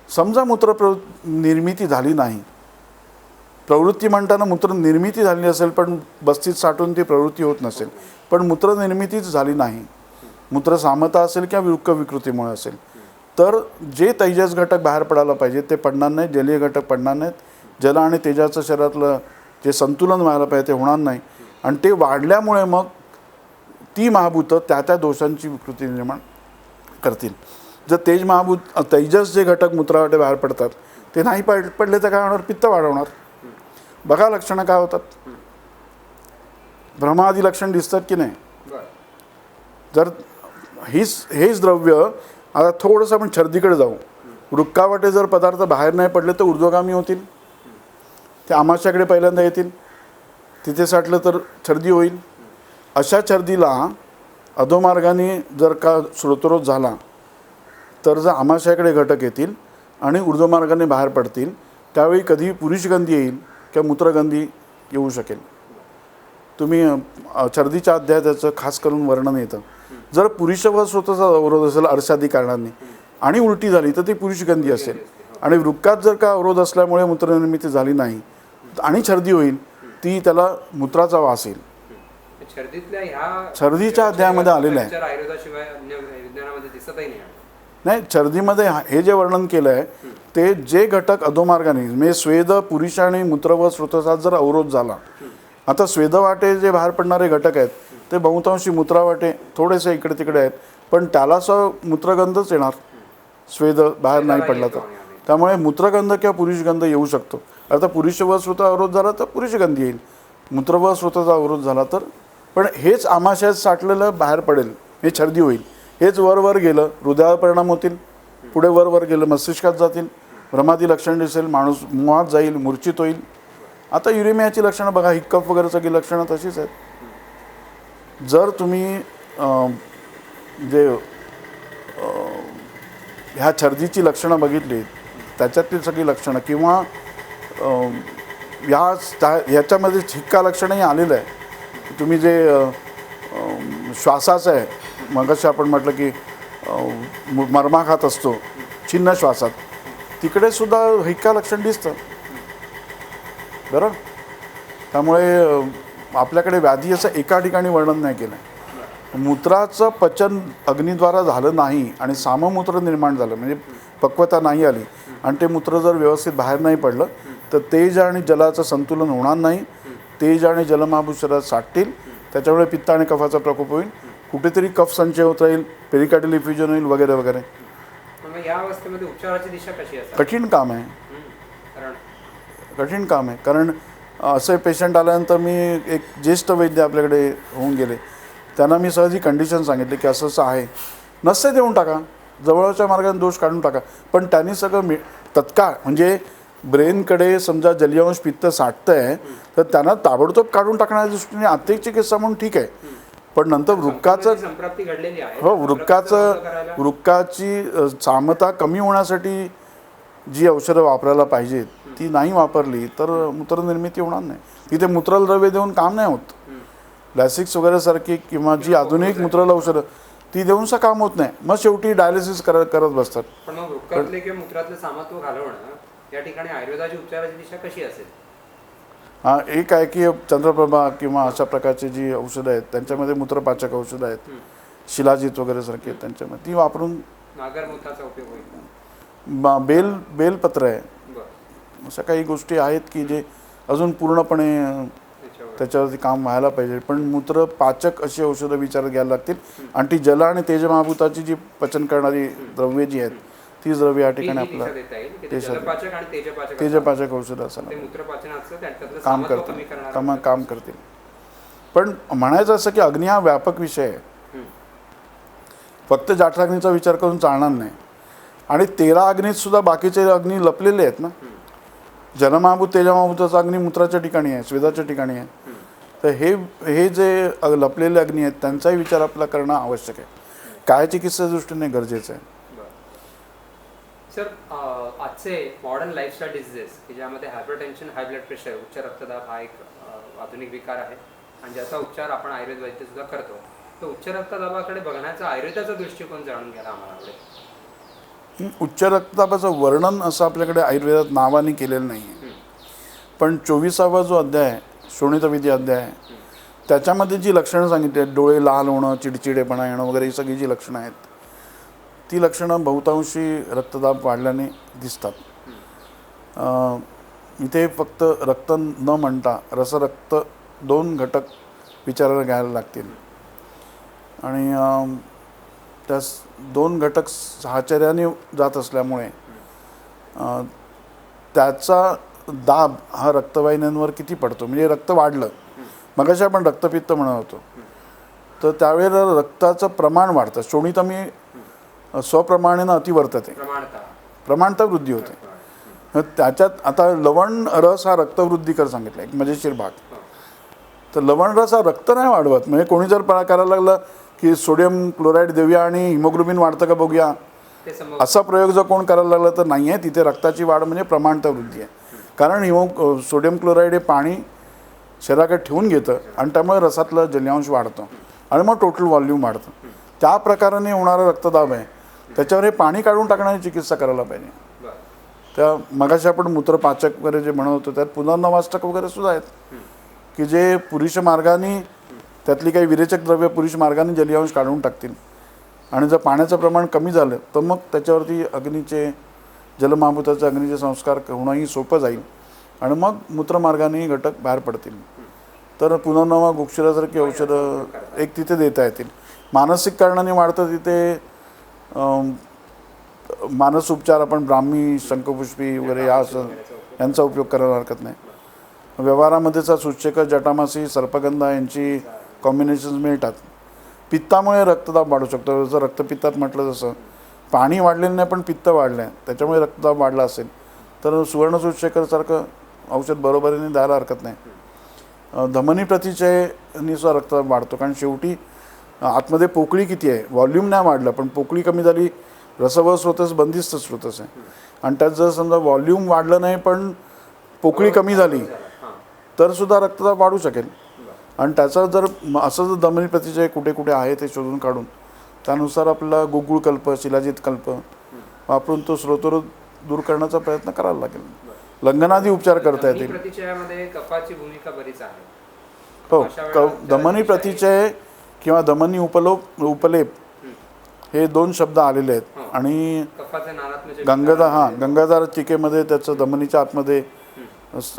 समजा मूत्र निर्मिती झाली नाही, प्रवृत्ती म्हणताना मूत्र निर्मिती झाली असेल पण बस्तीत साठून ती प्रवृत्ती होत नसेल, पण मूत्र निर्मितीच झाली नाही, मूत्र सामता असेल किंवा वृक्क विकृतीमुळे असेल, तर जे तैजस घटक बाहेर पडायला पाहिजे ते पडणार नाहीत, जलीय घटक पडणार नाहीत. जल आणि तेजाचं शरीरातलं जे संतुलन व्हायला पाहिजे ते होणार नाही आणि ते वाढल्यामुळे मग ती महाभूतं त्या दोषांची विकृती निर्माण करतील. जर तैजस जे घटक मूत्रावाटे बाहेर पडतात ते नाही पडले तर काय होणार? पित्त वाढवणार. बघा लक्षणं काय होतात. भ्रमादी लक्षण दिसतात की नाही? जर हेच द्रव्य, आता थोडंसं आपण छर्दीकडे जाऊ. वृक्कावाटे जर पदार्थ बाहेर नाही पडले तर ऊर्ध्वगामी होतील, ते आमाशयाकडे पहिल्यांदा येतील, तिथे साठलं तर छर्दी होईल. अशा छर्दीला अधोमार्गाने जर का स्रोतरोध झाला तर जर आमाशयाकडे घटक येतील आणि ऊर्ध्वमार्गाने बाहेर पडतील, त्यावेळी कधी पुरुषगंधी येईल किंवा मूत्रगंधी येऊ शकेल. तुम्ही छर्दीच्या अध्यायात त्याचं खास करून वर्णन येतं. जर पुरुषवत स्रोताचा अवरोध असेल अर्शादी कारणांनी आणि उलटी झाली तर ती पुरुषगंधी असेल. आणि वृक्कात जर का अवरोध असल्यामुळे मूत्रनिर्मिती झाली नाही आणि छर्दी होईल, ती त्याला मूत्राचा वास येईल. छर्दीच्या अध्यायामध्ये आलेलं आहे. नाही, छर्दीमध्ये हे जे वर्णन केलं आहे ते जे घटक अधोमार्गाने म्हणजे स्वेद, पुरुष आणि मूत्र व स्रोतसात जर अवरोध झाला. आता स्वेदवाटे जे बाहेर पडणारे घटक आहेत ते बहुतांशी मूत्रावाटे थोडेसे इकडे तिकडे आहेत, पण त्याला मूत्रगंधच येणार स्वेद बाहेर नाही पडला तर. त्यामुळे मूत्रगंध किंवा पुरुषगंध येऊ शकतो. आता पुरुष व स्रोत अवरोध झाला तर पुरुषगंधी येईल, मूत्र व स्रोताचा अवरोध झाला तर. पण हेच आमाशयात साठलेलं बाहेर पडेल, हे छर्दी होईल. हेच वर गेलं हृदयावर परिणाम होतील, पुढे वर गेलं मस्तिष्कात जातील, भ्रमादी लक्षण दिसेल, माणूस मोहात जाईल, मूर्छित होईल. आता युरेमियाची लक्षणं बघा, हिक्कफ वगैरे सगळी लक्षणं तशीच आहेत. जर तुम्ही जे ह्या छर्दीची लक्षणं बघितली त्याच्यातली सगळी लक्षणं किंवा ह्याच्यामध्ये हिक्का लक्षणही आलेलं आहे. तुम्ही जे श्वासाचं आहे, मगाशी आपण म्हटलं की मर्माघात असतो छिन्न श्वासात, तिकडे सुद्धा हिक्का लक्षण दिसतं. बरं, त्यामुळे आपल्याकडे व्याधी असं एका ठिकाणी वर्णन नाही केलं. मूत्राचं पचन अग्नीद्वारा झालं नाही आणि साममूत्र निर्माण झालं म्हणजे पक्वता नाही आली आणि ते मूत्र जर व्यवस्थित बाहेर नाही पडलं तर तेज आणि जलाचं संतुलन होणार नाही. तेज आणि जलमहाभूत शरीरात साठतील, त्याच्यामुळे पित्त आणि कफाचा प्रकोप होईल, कुठेतरी कफ संचय होत राहील, पेरिकार्डियल इफ्युजन होईल वगैरे वगैरे. या अवस्थेमध्ये उपचाराची दिशा कशी असेल? कठीण काम आहे, कठीण काम आहे. कारण असे पेशंट आल्यानंतर मी एक ज्येष्ठ वैद्य आपल्याकडे होऊन गेले, त्यांना मी सहज ही कंडिशन सांगितली की असं असं आहे, नसते देऊन टाका, जवळच्या मार्गाने दोष काढून टाका. पण त्यांनी सगळं तत्काळ म्हणजे ब्रेनकडे समजा जलीयांश पित्त साठतं आहे तर त्यांना ताबडतोब काढून टाकण्याच्या दृष्टीने आत्तेची किस्सा म्हणून ठीक आहे. पण नंतर वृक्काचं हो वृक्काची सामता कमी होण्यासाठी जी औषधं वापरायला पाहिजेत ती नाही वापरली तर मूत्रनिर्मिती होणार नाही. तिथे मूत्रद्रव्य देऊन काम नाही होत. लॅसिक्स वगैरे सारखी किंवा जी आधुनिक मूत्रल औषधं ती देऊनचं काम होत नाही. मग शेवटी डायलिसिस करत बसतात. पण मग वृक्कातले किंवा मूत्रातलं सामत्व घालवणं या ठिकाणी आयुर्वेदाची उपचाराची दिशा कशी असेल? हां, एक आहे की चंद्रप्रभा किंवा अशा प्रकारची जी औषधं आहेत त्यांच्यामध्ये मूत्रपाचक औषधं आहेत, शिलाजीत वगैरे सारखी आहेत, त्यांच्यामध्ये ती वापरून नागरमूत्राचा उपयोग होईल. बेलपत्र आहे, बरं. अशा काही गोष्टी आहेत की जे अजून पूर्णपणे त्याच्यावर. त्याच्यावरती काम व्हायला पाहिजे. पण मूत्रपाचक अशी औषधं विचारात घ्यायला लागतील आणि ती जल आणि तेजमहाभूताची जी पचन करणारी द्रव्ये जी आहेत ती द्रव्ये या ठिकाणी ही आपल्याला दिशा देता येईल की ते देशात- जलपाचक आणि तेजपाचक तेजपाचक औषधं असायला ते मूत्रपाचनाचं त्यातलं काम सामर्थ्य कमी करतील, करणारं काम करतील. पण म्हणायचं असं की अग्नी हा व्यापक विषय आहे, हं. फक्त जाठराग्नीचा विचार करून चालणार नाही. आणि 13 अग्नीत सुद्धा बाकीचे अग्नी लपलेले आहेत ना. जलमहाभूत तेजमहाभूताचा अग्नी मूत्राच्या ठिकाणी आहे, स्वेदाच्या ठिकाणी आहे. तर हे जे लपलेले अग्नी आहेत त्यांचाही विचार आपला करणं आवश्यक आहे. काय चिकित्सेच्या दृष्टीने गरजेचं आहे. सर, आजचे मॉडर्न लाईफस्टाईल डिझिजेस की ज्यामध्ये हायपरटेन्शन, हाय ब्लड प्रेशर, उच्च रक्तदाब हा एक आधुनिक विकार आहे आणि ज्याचा उपचार आपण आयुर्वेद वैद्य सुद्धा करतो. तर उच्च रक्तदाबाकडे बघण्याचा आयुर्वेदाचा दृष्टिकोन जाणून घ्यायला आम्हाला आवडेल. उच्च रक्तदाबाचं वर्णन असं आपल्याकडे आयुर्वेदात नावाने केलेलं नाही आहे. पण 24वा जो अध्याय आहे, शोणितविधी अध्याय आहे, त्याच्यामध्ये जी लक्षणं सांगितली आहेत, डोळे लाल होणं, चिडचिडेपणा येणं वगैरे ही सगळी जी लक्षणं आहेत, ती लक्षणं बहुतांशी रक्तदाब वाढल्याने दिसतात. इथे फक्त रक्त न म्हणता रसरक्त 2 घटक विचारायला घ्यायला लागतील. आणि त्या 2 घटक साहचर्याने जात असल्यामुळे त्याचा दाब हा रक्तवाहिन्यांवर किती पडतो, म्हणजे रक्त वाढलं, मगाशी आपण रक्तपित्त म्हणत होतो, तर त्यावेळेला रक्ताचं प्रमाण वाढतं. शोणितमी स्वप्रमाणेनं अतिवर्तते, प्रमाणता वृद्धी होते. त्याच्यात आता लवण रस हा रक्तवृद्धिकर सांगितला, एक मजेशीर भाग. तर लवण रस हा रक्त नाही वाढवत. म्हणजे कोणी जर करायला लागलं की सोडियम क्लोराईड देऊया आणि हिमोग्लोबिन वाढतं का बघूया, असा प्रयोग जर कोण करायला लागला तर नाही आहे. तिथे रक्ताची वाढ म्हणजे प्रमाणता वृद्धी आहे. कारण सोडियम क्लोराईड हे पाणी शरीराकडे ठेवून घेतं आणि त्यामुळे रसातलं जलीयांश वाढतं आणि मग टोटल व्हॉल्यूम वाढतं. त्या प्रकाराने होणारा रक्तदाब आहे, त्याच्यावर हे पाणी काढून टाकण्याची चिकित्सा करायला पाहिजे. त्या मगाशी आपण मूत्रपाचक वगैरे जे म्हणत होतो त्यात पुनर्नवाष्टक वगैरे सुद्धा आहेत की जे पुरुष मार्गाने त्यातली काही विरेचक द्रव्य पुरुष मार्गाने जलीयांश काढून टाकतील. आणि जर पाण्याचं प्रमाण कमी झालं तर मग त्याच्यावरती अग्नीचे जलमहाभूताचे अग्नीचे संस्कार होणंही सोपं जाईल आणि मग मूत्रमार्गाने घटक बाहेर पडतील. तर पुनर्नवा गोक्षरासारखी औषधं एक तिथे देता येतील. मानसिक कारणाने वाढतं तिथे मानस उपचार आपण ब्राह्मी, शंखपुष्पी वगैरे यांचा उपयोग करायला हरकत नाही. व्यवहारामध्येचा सूचक, जटामासी, सर्पगंधा यांची कॉम्बिनेशन्स मिळतात. पित्तामुळे रक्तदाब वाढू शकतो. जसं रक्तपित्तात म्हटलं जसं पाणी वाढलेलं नाही पण पित्त वाढलं आहे त्याच्यामुळे रक्तदाब वाढला असेल तर सुवर्णसूचकेसारखं औषध बरोबरीने द्यायला हरकत नाही. धमनी प्रतिचयनी सुद्धा रक्तदाब वाढतो, कारण शेवटी आतमध्ये पोकळी किती आहे, व्हॉल्यूम नाही वाढलं पण पोकळी कमी झाली, रसव स्रोतस बंदिस्त स्रोतस आहे. आणि त्यात जर समजा व्हॉल्यूम वाढलं नाही पण पोकळी कमी झाली तर सुद्धा रक्तदाब वाढू शकेल. आणि त्याचा जर असं जर धमनी प्रतिचय कुठे कुठे आहे ते शोधून काढून त्यानुसार आपल्याला गुगुळकल्प, शिलाजित कल्प वापरून तो स्रोतरोध दूर करण्याचा प्रयत्न करायला लागेल. लंघनादी उपचार करता येतील. प्रतिचयामध्ये कफाची भूमिका बरीच आहे. हो, धमनी प्रतिचय किंवा धमनी उपलेप हे 2 शब्द आलेले आहेत. आणि गंगाधार चिकेमध्ये त्याचं धमनीच्या आतमध्ये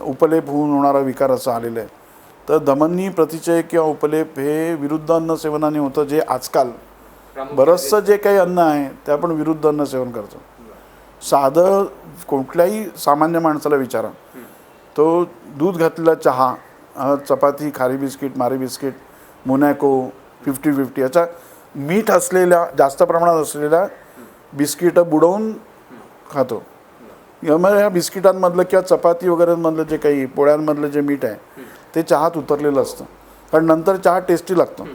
उपलेप होऊन होणारा विकार असं आलेलं आहे. तर धमनी प्रतिचय किंवा उपलेप हे विरुद्ध अन्न सेवनाने होतं, जे आजकाल बरंचसं जे काही अन्न आहे ते आपण विरुद्ध अन्न सेवन करतो. साधं कुठल्याही सामान्य माणसाला विचारा, तो दूध घातलेला चहा, चपाती, खारी बिस्किट, मारी बिस्किट, मोनॅको, 50-50 याचा मीठ असलेल्या, जास्त प्रमाणात असलेल्या बिस्किटं बुडवून खातो. यामुळे ह्या बिस्किटांमधलं किंवा चपाती वगैरेमधलं जे काही पोळ्यांमधलं जे मीठ आहे ते चहात उतरलेलं असतं. कारण नंतर चहा टेस्टी लागतो.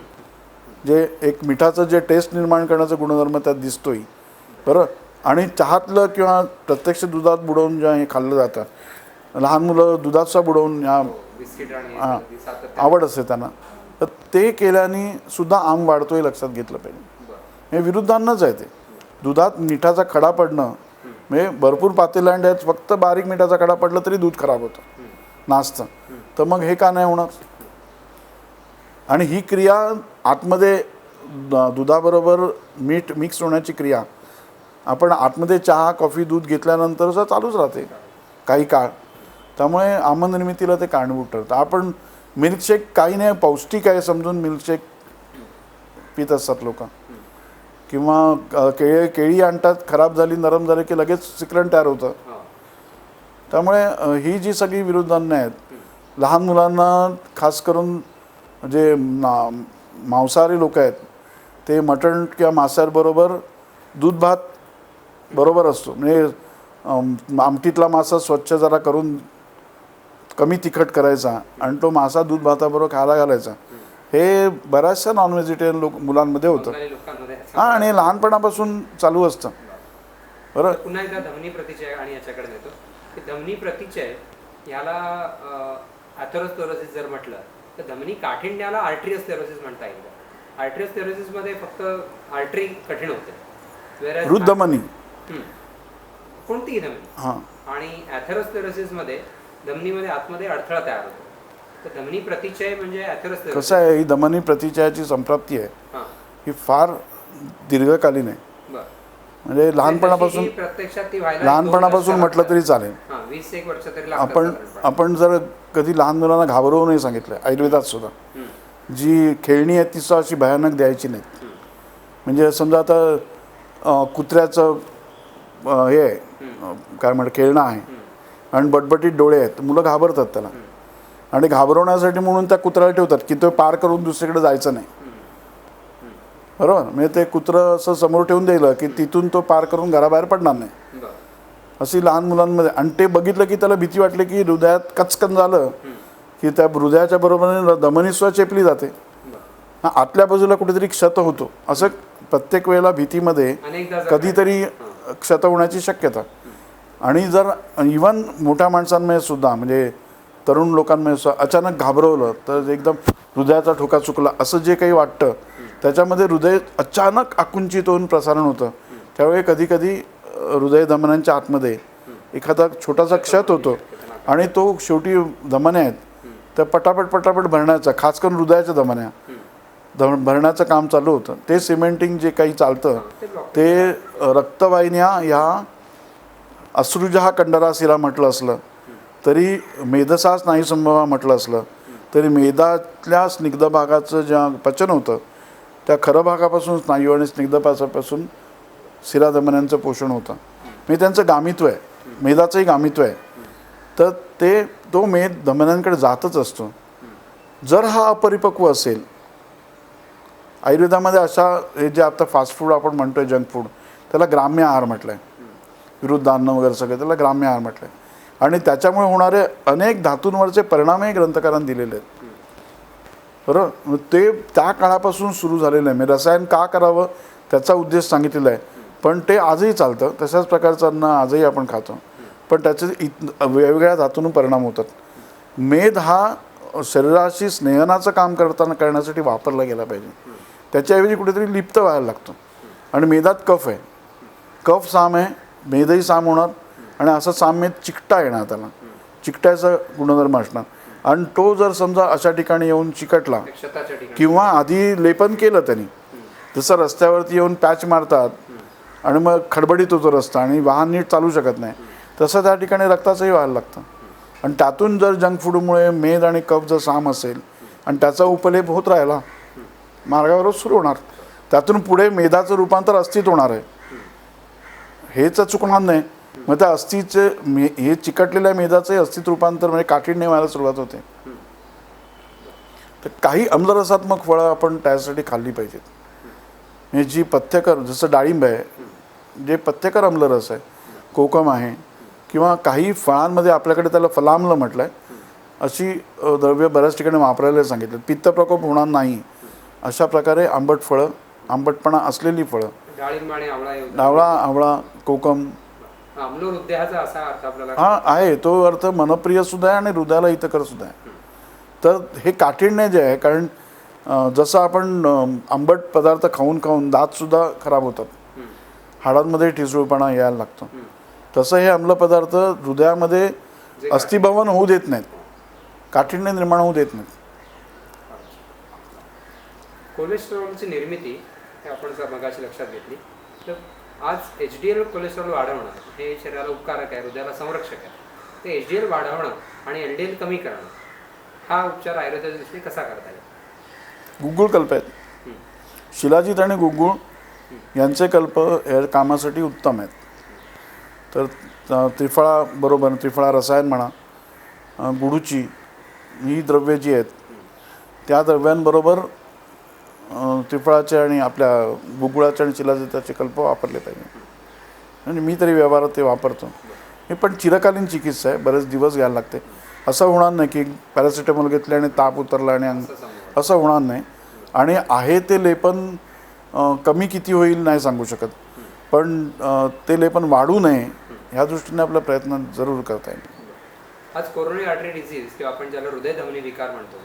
जे एक मिठाचं जे टेस्ट निर्माण करण्याचा गुणधर्म त्यात दिसतोय बरं. आणि चहातलं किंवा प्रत्यक्ष दुधात बुडवून जे हे खाल्लं जातं, लहान मुलं दुधात सुद्धा बुडवून आवड असते त्यांना, तर ते केल्याने सुद्धा आंग वाढतो हे लक्षात घेतलं पाहिजे. हे विरुद्ध अन्नच आहे. ते दुधात मिठाचा खडा पडणं म्हणजे भरपूर पातेलँड आहेत, फक्त बारीक मिठाचा खडा पडला तरी दूध खराब होतं, नाचतं. तर मग हे का नाही होणार. आणि ही क्रिया आतमध्ये दुधाबरोबर मीठ मिक्स होण्याची क्रिया आपण आतमध्ये चहा कॉफी दूध घेतल्यानंतर सुद्धा चालूच राहते काही काळ. त्यामुळे आमंद-निर्मितीला ते कारणीभूत ठरतं. आपण मिल्कशेक काही नाही पौष्टिक आहे समजून मिल्कशेक पित असतात लोक, किंवा केळी आणतात, खराब झाली नरम झाली की लगेच श्रीखंड तयार होतं. त्यामुळे ही जी सगळी विरोधांना आहेत, लहान मुलांना खास करून जे मांसाहारी लोक आहेत ते मटण किंवा मांसाहारबरोबर दूध भात बरोबर असतो. म्हणजे आमटीतला मासा स्वच्छ जरा करून कमी तिखट करायचा आणि तो मासा दूध भाताबरोबर खायला घालायचा. हे बऱ्याचशा नॉन व्हेजिटेरियन मुलांमध्ये होतं. हां, आणि लहानपणापासून चालू असतं. बरं, पुन्हा एकदा धमनी प्रतिचय आणि याच्याकडे नेतो की धमनी प्रतिचय याला ॲथेरोस्क्लेरोसिस जर म्हटलं तर धमनी काठिण्याला आर्टरिओस्क्लेरोसिस म्हणता येईल. आर्टरिओस्क्लेरोसिसमध्ये फक्त आर्टरी कठीण होते, रुद्धमनी कोणतीही धमनी. हां, आणि ॲथेरोस्क्लेरोसिसमध्ये धमनीमध्ये आतमध्ये अडथळा तयार होतो. तर धमनी प्रतिचय म्हणजे ॲथेरोस्क्लेरोसिस. कसं आहे, ही धमनी प्रतिचयाची संप्राप्ती आहे ही फार दीर्घकालीन आहे. म्हणजे लहानपणापासून प्रत्यक्षात ती व्हायला लहानपणापासून म्हटलं तरी चालेल. 20-1 वर्ष तरी लागतात. आपण जर कधी लहान मुलांना घाबरवू नाही सांगितलं आयुर्वेदात सुद्धा, जी खेळणी आहे ती सुद्धा अशी भयानक द्यायची नाहीत. म्हणजे समजा आता कुत्र्याचं हे आहे, काय म्हणतात, खेळणं आहे आणि बटबटीत डोळे आहेत, मुलं घाबरतात त्याला. आणि घाबरवण्यासाठी म्हणून त्या कुत्र्याला ठेवतात की तो पार करून दुसरीकडे जायचं नाही. बरोबर, म्हणजे ते कुत्रं असं समोर ठेवून दिलं की तिथून तो पार करून घराबाहेर पडणार नाही. अशी लहान मुलांमध्ये. आणि ते बघितलं की त्याला भीती वाटली की हृदयात कचकन झालं की त्या हृदयाच्या बरोबरीने धमनी सुद्धा चेपली जाते. आतल्या बाजूला कुठेतरी क्षत होतो. असं प्रत्येक वेळेला भीतीमध्ये कधीतरी क्षत होण्याची शक्यता. आणि जर इव्हन मोठ्या माणसांमध्ये सुद्धा, म्हणजे तरुण लोकांमध्ये सुद्धा अचानक घाबरवलं तर एकदम हृदयाचा ठोका चुकला असं जे काही वाटतं त्याच्यामध्ये हृदय अचानक आकुंचित होऊन प्रसारण होतं. त्यावेळी कधीकधी हृदय धमन्यांच्या आतमध्ये एखादा छोटासा क्षत होतो आणि तो शेवटी धमन्या आहेत त्या पटापट भरण्याचा, खास करून हृदयाच्या धमन्या भरण्याचं काम चालू होतं. ते सिमेंटिंग जे काही चालतं ते रक्तवाहिन्या ह्या अश्रुजहा कंडरासिरा म्हटलं असलं तरी, मेधसा स्नायूसंभवा म्हटलं असलं तरी, मेदातल्या स्निग्ध भागाचं ज्या पचन होतं त्या खरं भागापासून स्नायू आणि स्निग्धपासापासून शिराधमन्यांचं पोषण होतं. म्हणजे त्यांचं गामित्व आहे, मेदाचंही गामित्व आहे. तर तो मेद धमन्यांकडे जातच असतो. जर हा अपरिपक्व असेल, आयुर्वेदामध्ये अशा हे जे आता फास्ट फूड आपण म्हणतोय जंक फूड, त्याला ग्राम्य आहार म्हटलं आहे. विरुद्ध अन्न वगैरे सगळं त्याला ग्राम्य आहार म्हटलं आहे. आणि त्याच्यामुळे होणारे अनेक धातूंवरचे परिणामही ग्रंथकारांनी दिलेले आहेत. बरोबर, ते त्या काळापासून सुरू झालेलं आहे. म्हणजे रसायन का करावं त्याचा उद्देश सांगितलेला आहे. पण ते आजही चालतं. तशाच प्रकारचं अन्न आजही आपण खातो, पण त्याचे वेगवेगळ्या धातूंवर परिणाम होतात. मेद हा शरीराशी स्नेहनाचं काम करण्यासाठी वापरला गेला पाहिजे. त्याच्याऐवजी कुठेतरी लिप्त व्हायला लागतो. आणि मेदात कफ आहे, कफ साम आहे, मेदही साम होणार आणि असं साम्य चिकटा येणार, त्याला चिकटायचा गुणधर्म असणार. आणि तो जर समजा अशा ठिकाणी येऊन चिकटला किंवा आधी लेपन केलं त्यांनी, जसं रस्त्यावरती येऊन पॅच मारतात आणि मग खडबडीत होतो रस्ता आणि वाहन नीट चालू शकत नाही, तसं त्या ठिकाणी रक्ताचंही व्हायला लागतं. आणि त्यातून जर जंक फूडमुळे मेद आणि कफ जर साम असेल आणि त्याचा उपलेप होत राहिला, मार्गावरच सुरू होणार. त्यातून पुढे मेदाचं रूपांतर अस्थित होणार आहे, हेच चुकणार नाही. मग त्या अस्थिचे हे चिकटलेल्या मेदाचंही अस्थित रूपांतर म्हणजे काठीण्य व्हायला सुरुवात होते. तर काही आम्लरसात्मक फळं आपण त्यासाठी खाल्ली पाहिजेत. म्हणजे जी पथ्यकर, जसं डाळिंब आहे जे पथ्यकर आम्लरस आहे, कोकम आहे, किंवा काही फळांमध्ये आपल्याकडे त्याला फलाम्ल म्हटलं आहे, अशी द्रव्य बऱ्याच ठिकाणी वापरायला सांगितलं. पित्त प्रकोप होणार नाही अशा प्रकारे आंबट फळं, आंबटपणा असलेली फळं, आवळा, कोकम. हा आहे, तो अर्थ मनप्रिय सुद्धा आहे आणि हृदयाला हितकर सुद्धा आहे. तर हे काठिण्य जे आहे, कारण जसं आपण आंबट पदार्थ खाऊन खाऊन दातसुद्धा खराब होतात, हाडांमध्ये ठिसूळपणा यायला लागतो, तसं हे आम्ल पदार्थ हृदयामध्ये अस्थिभवन होऊ देत नाहीत, काठिण्य निर्माण होऊ देत नाहीत. कोलेस्ट्रॉलची निर्मिती आपण जर मगाशी लक्षात घेतली तर आज HDL कोलेस्ट्रॉल वाढवणं हे शरीराला उपकारक आहे, हृदयाला संरक्षक आहे. ते HDL वाढवणं आणि LDL कमी करणं हा उपचार आयुर्वेदाच्या दृष्टीने कसा करता येईल? गुग्गुळ कल्प आहेत. शिलाजीत आणि गुग्गुळ यांचे कल्प या कामासाठी उत्तम आहेत. तर त्रिफळा बरोबर, त्रिफळा रसायन म्हणा, गुडूची ही द्रव्ये जी आहेत त्या द्रव्यांबरोबर त्रिफळाचे आणि आपल्या गुग्गुळाचे आणि शिलाजीताचे कल्प वापरले पाहिजे. म्हणजे मी तरी व्यवहारात ते वापरतो. हे पण चिरकालीन चिकित्सा आहे, बरेच दिवस घ्यायला लागते. असं होणार नाही की पॅरासिटामॉल घेतले आणि ताप उतरला आणि असं होणार नाही. आणि आहे ते लेपन कमी किती होईल नाही सांगू शकत, पण ते लेपन वाढू नये ह्या दृष्टीने आपला प्रयत्न जरूर करता येईल. आज कोरोनरी आर्टरी डिसीज किंवा आपण ज्याला हृदयधमनी विकार म्हणतो,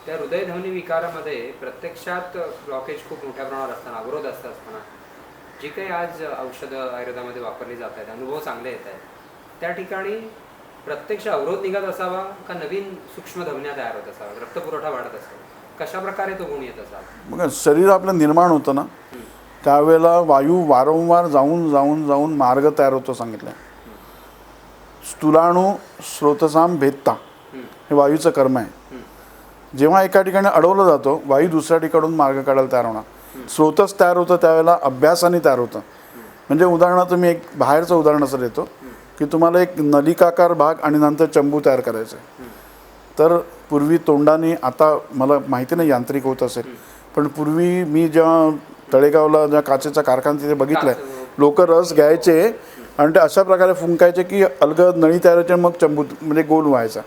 त्या हृदयधमनी विकारामध्ये प्रत्यक्षात ब्लॉकेज खूप मोठ्या प्रमाणावर असताना, अवरोध असताना जी काही आज औषधं आयुर्वेदामध्ये वापरली जात आहेत, अनुभव चांगले येत आहेत, त्या ठिकाणी प्रत्यक्ष अवरोध निघत असावा का नवीन सूक्ष्म धमन्या तयार होत असावा, रक्तपुरवठा वाढत असावा, कशा प्रकारे तो गुण येत असावा? मग शरीर आपलं निर्माण होतं ना, त्यावेळेला वायू वारंवार जाऊन जाऊन जाऊन मार्ग तयार होतो सांगितलं. स्थूलाणू स्रोतसाम भेदता हे वायूचं कर्म आहे. जेव्हा एका ठिकाणी अडवलं जातो वायू दुसऱ्या ठिकाणून मार्ग काढायला तयार होणार. स्रोतच तयार होतं त्यावेळेला अभ्यासाने तयार होतं. म्हणजे उदाहरणार्थ मी एक बाहेरचं उदाहरण असं देतो की तुम्हाला एक नलिकाकार भाग आणि नंतर चंबू तयार करायचं आहे. तर पूर्वी तोंडाने, आता मला माहिती नाही यांत्रिक होत असेल, पण पूर्वी मी जेव्हा तळेगावला ज्या काचेचा कारखाना तिथे बघितलं आहे, लोक रस घ्यायचे आणि ते अशा प्रकारे फुंकायचे की अलगद नळी तयार व्हायचे, मग चंबू म्हणजे गोल व्हायचा,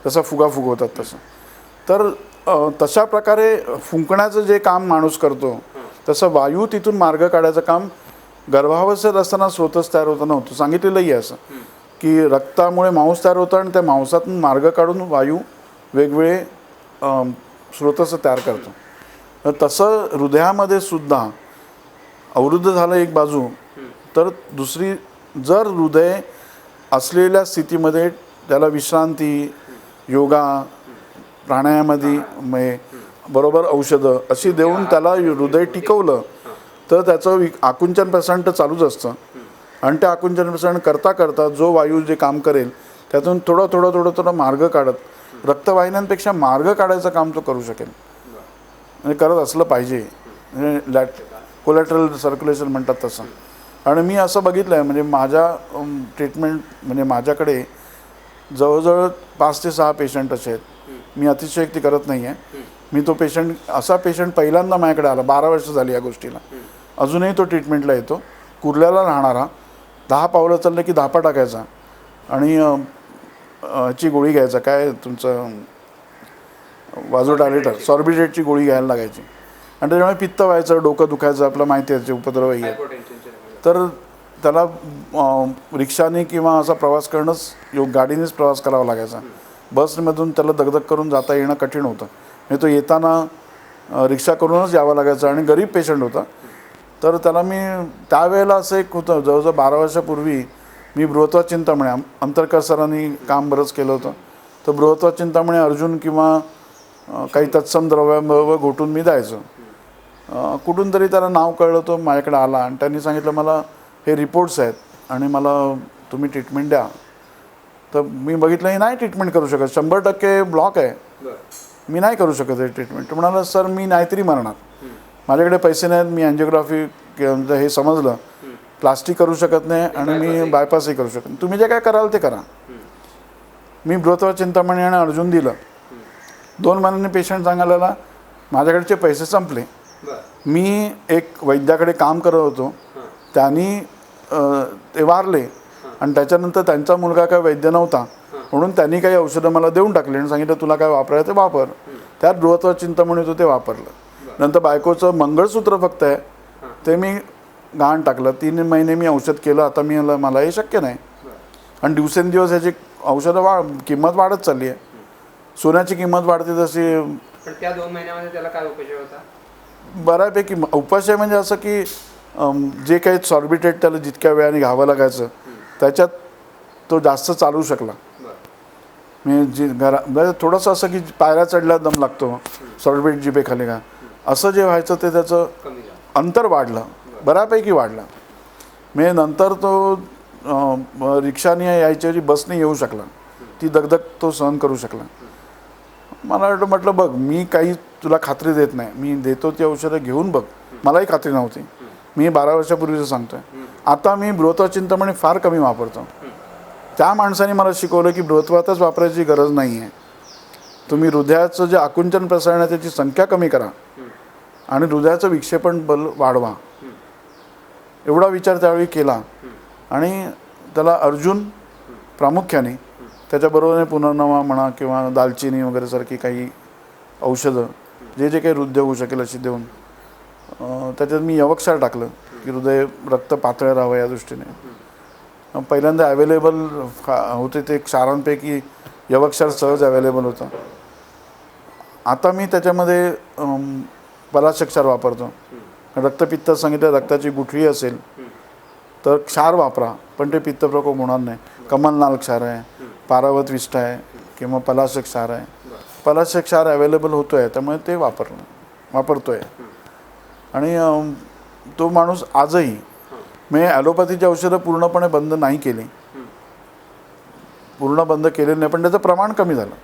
तसा फुगा फुगवतात तसं. तर तशा प्रकारे फुंकण्याचं जे काम माणूस करतो तसं वायू तिथून मार्ग काढायचं काम गर्भावस्थेत असताना स्रोतच तयार होताना होतं. सांगितलेलंही आहे असं की रक्तामुळे मांस तयार होतं आणि त्या मांसातून मार्ग काढून वायू वेगवेगळे स्रोतच तयार करतो. तर तसं हृदयामध्ये सुद्धा अवरुद्ध झालं एक बाजू, तर दुसरी जर हृदय असलेल्या स्थितीमध्ये त्याला विश्रांती, योगा, प्राणायामादी बरोबर औषधं अशी देऊन त्याला हृदय टिकवलं तर त्याचं आकुंचन प्रसारण तर चालूच असतं. आणि त्या आकुंचन प्रसारण करता करता जो वायू जे काम करेल त्यातून थोडं मार्ग काढत रक्तवाहिन्यांपेक्षा मार्ग काढायचं काम तो करू शकेल. म्हणजे करत असलं पाहिजे. म्हणजे कोलॅटरल सर्क्युलेशन म्हणतात तसं. आणि मी असं बघितलं आहे, म्हणजे माझ्या ट्रीटमेंट म्हणजे माझ्याकडे जवळजवळ 5 ते 6 पेशंट असे आहेत. मी अतिशयोक्ती करत नाही आहे. मी तो पेशंट, असा पेशंट पहिल्यांदा माझ्याकडे आला, 12 वर्ष झाली या गोष्टीला, अजूनही तो ट्रीटमेंटला येतो. कुर्ल्याला राहणारा, 10 पावलं चाललं की धापा टाकायचा आणि ची गोळी घ्यायचा, काय तुमचं वाझोडायलेटर, सॉर्बिट्रेटची गोळी घ्यायला लागायची. आणि त्याच्यामुळे पित्त व्हायचं, डोकं दुखायचं, आपलं माहिती आहे, उपद्रवही आहे. तर त्याला रिक्षाने किंवा असा प्रवास करणंच, गाडीनेच प्रवास करावा लागायचा. बसमधून त्याला दगदग करून जाता येणं कठीण होतं. म्हणजे तो येताना रिक्षा करूनच यावं लागायचं आणि गरीब पेशंट होता. तर त्याला मी त्यावेळेला असं एक होतं, जवळजवळ 12 वर्षापूर्वी मी बृहत्वा चिंतामणी, अंतरकर सरांनी काम बरंच केलं होतं. तर बृहत्वा चिंतामणी अर्जुन किंवा काही तत्सम द्रव्यांबरोबर घोटून मी द्यायचो. कुठून तरी त्याला नाव कळलं, तो माझ्याकडे आला आणि त्यांनी सांगितलं मला हे रिपोर्ट्स आहेत आणि मला तुम्ही ट्रीटमेंट द्या. तर मी बघितलं हे नाही ट्रीटमेंट करू शकत, 100% ब्लॉक आहे, मी नाही करू शकत हे ट्रीटमेंट. तो म्हणाला सर मी नाहीतरी मरणार, माझ्याकडे पैसे नाहीत, मी अँजिओग्राफी हे समजलं, प्लास्टिक करू शकत नाही आणि मी बायपासही करू शकत नाही, तुम्ही जे काय कराल ते करा. मी बृहत्वा चिंतामणी आणि अर्जुन दिलं. 2 महिन्यांनी पेशंट सांगायला माझ्याकडचे पैसे संपले. मी एक वैद्याकडे काम करत होतो, त्यांनी ते वारले आणि त्याच्यानंतर त्यांचा मुलगा काय वैद्य नव्हता म्हणून त्यांनी काही औषधं मला देऊन टाकली आणि सांगितलं तुला काय वापरायचं ते वापर. त्यात बृहत्वा चिंतामणी होतं ते वापरलं. नंतर बायकोचं मंगळसूत्र फक्त आहे ते मी गहाण टाकलं. 3 महिने मी औषध केलं. आता मला हे शक्य नाही आणि दिवसेंदिवस ह्याची औषधं किंमत वाढत चालली आहे. सोन्याची किंमत वाढते तशी. पण त्या 2 महिन्यामध्ये त्याला काय उपयोग होता? बऱ्यापैकी उपाय म्हणजे असं की जे काही सॉर्बिट्रेट त्याला जितक्या वेळाने घ्यावं लागायचं त्याच्यात तो जास्त चालू शकला. म्हणजे म्हणजे थोडंसं असं की पायऱ्या चढल्या दम लागतो, सॉर्बिट्रेट जिभेखाली का असं जे व्हायचं ते त्याचं अंतर वाढलं, बऱ्यापैकी वाढलं. म्हणजे नंतर तो रिक्षाने यायच्याऐवजी बसने येऊ शकला, ती दगदग तो सहन करू शकला. मला म्हटलं बघ, मी काही तुला खात्री देत नाही, मी देतो ती औषधं घेऊन बघ. मलाही खात्री नव्हती, मी 12 वर्षापूर्वीचं सांगतोय. आता मी बृहत्वचिंतामणी फार कमी वापरतो. त्या माणसाने मला शिकवलं की बृहत्वातच वापरायची गरज नाही आहे. तुम्ही हृदयाचं जे आकुंचन प्रसारण आहे त्याची संख्या कमी करा आणि हृदयाचं विक्षेपण बल वाढवा, एवढा विचार त्यावेळी केला. आणि त्याला अर्जुन प्रामुख्याने, त्याच्याबरोबरने पुनर्नवा म्हणा किंवा दालचिनी वगैरे सारखी काही औषधं जे जे काही हृदय होऊ शकेल अशी देऊन, त्याच्यात मी यवक्षार टाकलं की हृदय रक्त पातळ राहावं या दृष्टीने. पहिल्यांदा अवेलेबल होते ते क्षारांपैकी यवक्षार सहज अवेलेबल होतं. आता मी त्याच्यामध्ये पलाशक्षार वापरतो. रक्तपित्त सांगितलं, रक्ताची गुठळी असेल तर क्षार वापरा, पण ते पित्तप्रकोप होणार नाही. कमलनाल क्षार आहे, पारावत विष्ठा आहे किंवा पलाश क्षार आहे. पलाश क्षार अवेलेबल होतो आहे, त्यामुळे ते वापरतो आहे. आणि तो माणूस आजही, मी ॲलोपॅथीची औषधं पूर्णपणे बंद नाही केली, पूर्ण बंद केलेलं नाही, पण त्याचं प्रमाण कमी झालं.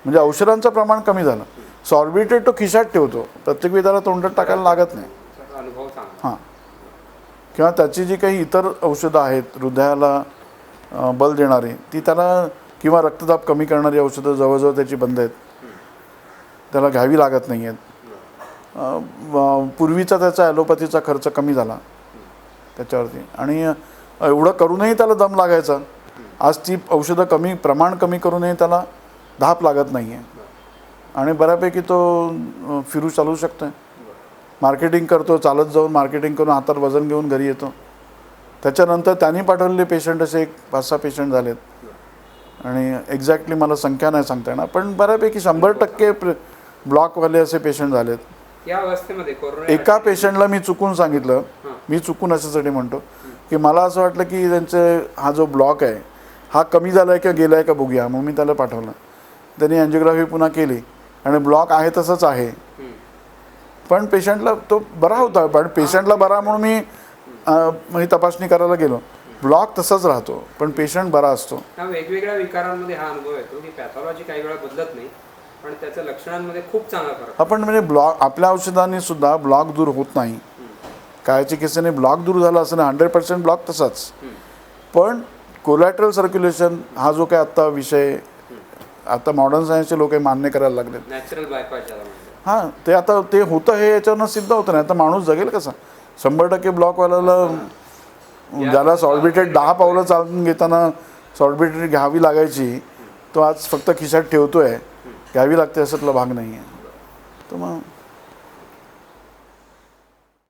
म्हणजे औषधांचं प्रमाण कमी झालं. सॉर्बिट्रेट तो खिशात ठेवतो, प्रत्येक वेळी त्याला तोंडात टाकायला लागत नाही. हां, किंवा त्याची जी काही इतर औषधं आहेत हृदयाला बल देणारी, ती त्याला, किंवा रक्तदाब कमी करणारी औषधं जवळजवळ त्याची बंद आहेत, त्याला घ्यावी लागत नाही आहेत. पूर्वीचा त्याचा ॲलोपॅथीचा खर्च कमी झाला त्याच्यावरती, आणि एवढं करूनही त्याला दम लागायचा. आज ती औषधं प्रमाण कमी करूनही त्याला धाप लागत नाही आहे आणि बऱ्यापैकी तो फिरू चालू शकतो आहे. मार्केटिंग करतो, चालत जाऊन मार्केटिंग करून हातात वजन घेऊन घरी येतो. त्याच्यानंतर त्यांनी पाठवलेले पेशंट असे 5-6 पेशंट झालेत, आणि एक्झॅक्टली मला संख्या नाही सांगता येणार, पण बऱ्यापैकी 100% ब्लॉकवाले असे पेशंट झालेत. या अवस्थेमध्ये एका पेशंटला मी चुकून सांगितलं, मी चुकून अशासाठी म्हणतो की मला असं वाटलं की त्यांचे हा जो ब्लॉक आहे हा कमी झाला आहे किंवा गेला आहे का बघूया, मग मी त्याला पाठवलं. त्यांनी अँजिओग्राफी पुन्हा केली आणि ब्लॉक आहे तसंच आहे, पण पेशंटला तो बरा होता. पण पेशंटला बरा म्हणून मी तपासणी करायला गेलो, ब्लॉक तसाच राहतो पण पेशंट बरा असतो. वेगवेगळ्या विकारांमध्ये हा अनुभव येतो की पॅथॉलॉजी काही वेळा बदलत नाही, पण त्याच्या लक्षणांमध्ये खूप चांगला फरक. आपण म्हणजे ब्लॉक, आपल्या औषधांनी सुद्धा ब्लॉक दूर होत नाही. काय चिकित्सेने ब्लॉक दूर झाला असं नाही, 100% ब्लॉक तसाच, पण कोलॅटरल सर्क्युलेशन हा जो काय आत्ता विषय, आता मॉडर्न सायन्सचे लोक मान्य करायला लागले, नॅचरल बायपास झाला. हां, ते आता ते होतं, हे याच्यावरनं सिद्ध होतं. नाही आता माणूस जगेल कसा? 100% ब्लॉकवाल्याला, ज्याला सॉर्बिट्रेट 10 पावलं चालून घेताना सॉर्बिट्रेट घ्यावी लागायची, तो आज फक्त खिशात ठेवतो आहे, घ्यावी लागते अशातला भाग नाही आहे. तर मग